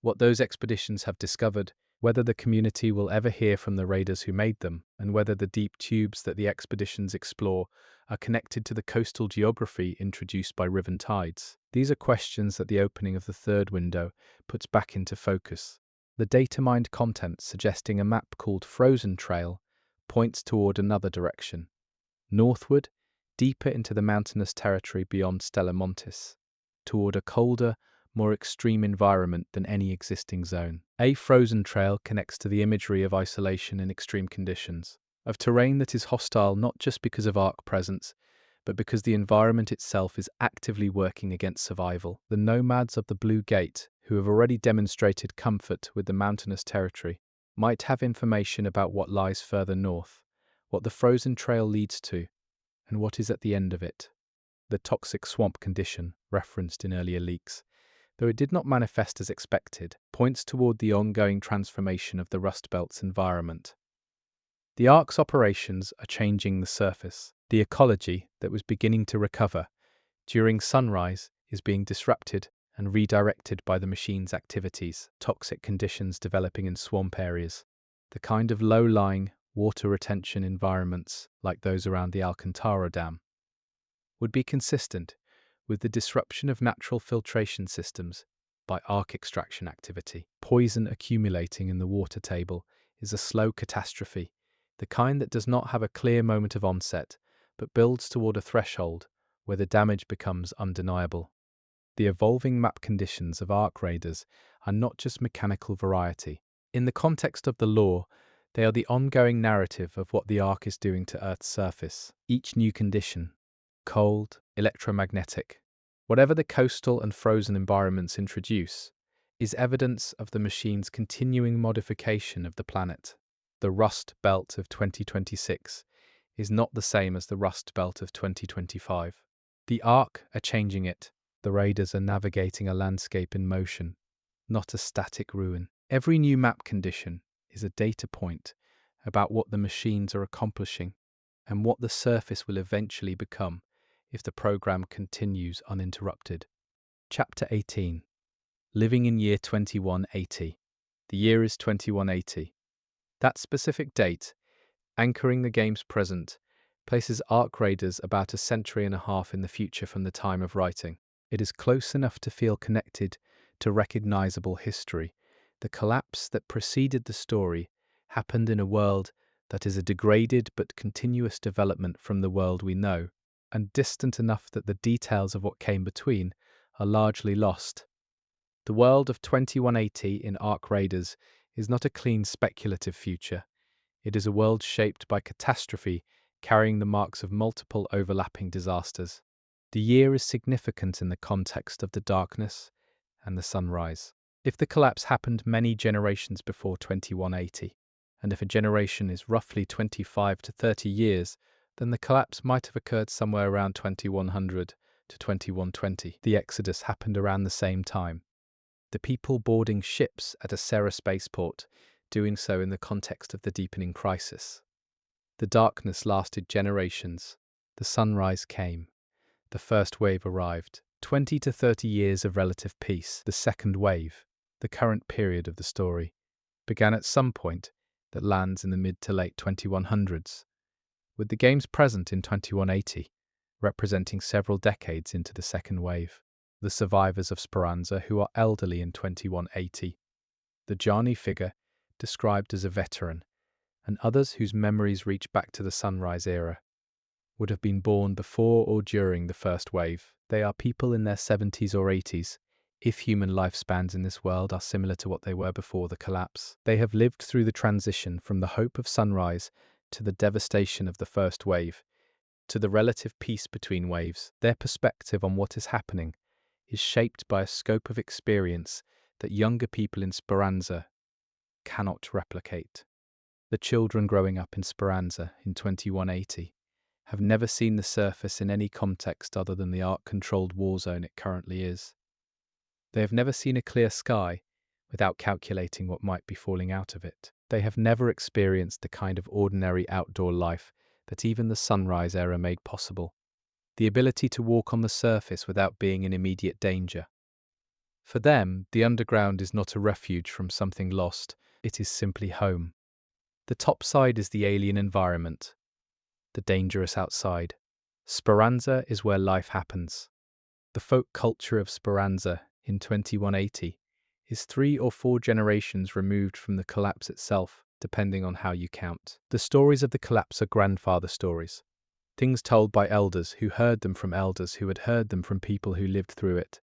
Speaker 1: What those expeditions have discovered, whether the community will ever hear from the raiders who made them, and whether the deep tubes that the expeditions explore are connected to the coastal geography introduced by riven tides. These are questions that the opening of the third window puts back into focus. The data mined content suggesting a map called Frozen Trail points toward another direction, northward, deeper into the mountainous territory beyond Stella Montis, toward a colder, more extreme environment than any existing zone. A frozen trail connects to the imagery of isolation in extreme conditions, of terrain that is hostile not just because of Ark presence, but because the environment itself is actively working against survival. The nomads of the Blue Gate, who have already demonstrated comfort with the mountainous territory, might have information about what lies further north, what the frozen trail leads to, and what is at the end of it. The toxic swamp condition, referenced in earlier leaks, though it did not manifest as expected, points toward the ongoing transformation of the Rust Belt's environment. The Ark's operations are changing the surface. The ecology that was beginning to recover during sunrise is being disrupted and redirected by the machine's activities. Toxic conditions developing in swamp areas, the kind of low-lying, water retention environments like those around the Alcantara Dam, would be consistent with the disruption of natural filtration systems by Ark extraction activity. Poison accumulating in the water table is a slow catastrophe, the kind that does not have a clear moment of onset, but builds toward a threshold where the damage becomes undeniable. The evolving map conditions of Ark raiders are not just mechanical variety. In the context of the lore, they are the ongoing narrative of what the Ark is doing to Earth's surface. Each new condition, cold, electromagnetic, whatever the coastal and frozen environments introduce, is evidence of the machine's continuing modification of the planet. The Rust Belt of 2026 is not the same as the Rust Belt of 2025. The Ark are changing it. The raiders are navigating a landscape in motion, not a static ruin. Every new map condition is a data point about what the machines are accomplishing and what the surface will eventually become if the program continues uninterrupted. Chapter 18. Living in year 2180. The year is 2180. That specific date, anchoring the game's present, places Ark raiders about a century and a half in the future from the time of writing. It is close enough to feel connected to recognizable history. The collapse that preceded the story happened in a world that is a degraded but continuous development from the world we know, and distant enough that the details of what came between are largely lost. The world of 2180 in Ark Raiders is not a clean speculative future. It is a world shaped by catastrophe, carrying the marks of multiple overlapping disasters. The year is significant in the context of the darkness and the sunrise. If the collapse happened many generations before 2180, and if a generation is roughly 25 to 30 years, then the collapse might have occurred somewhere around 2100 to 2120. The exodus happened around the same time. The people boarding ships at a Serra spaceport, doing so in the context of the deepening crisis. The darkness lasted generations. The sunrise came. The first wave arrived. 20 to 30 years of relative peace. The second wave, the current period of the story, began at some point that lands in the mid to late 2100s, with the game's present in 2180, representing several decades into the second wave. the survivors of Speranza who are elderly in 2180, the Gianni figure described as a veteran, and others whose memories reach back to the sunrise era, would have been born before or during the first wave. They are people in their 70s or 80s, if human lifespans in this world are similar to what they were before the collapse. They have lived through the transition from the hope of sunrise to the devastation of the first wave, to the relative peace between waves. Their perspective on what is happening is shaped by a scope of experience that younger people in Speranza cannot replicate. The children growing up in Speranza in 2180 have never seen the surface in any context other than the arc-controlled war zone it currently is. They have never seen a clear sky without calculating what might be falling out of it. They have never experienced the kind of ordinary outdoor life that even the sunrise era made possible. The ability to walk on the surface without being in immediate danger. For them, the underground is not a refuge from something lost, it is simply home. The top side is the alien environment, the dangerous outside. Speranza is where life happens. The folk culture of Speranza in 2180 is 3 or 4 generations removed from the collapse itself, depending on how you count. The stories of the collapse are grandfather stories, things told by elders who heard them from elders who had heard them from people who lived through it.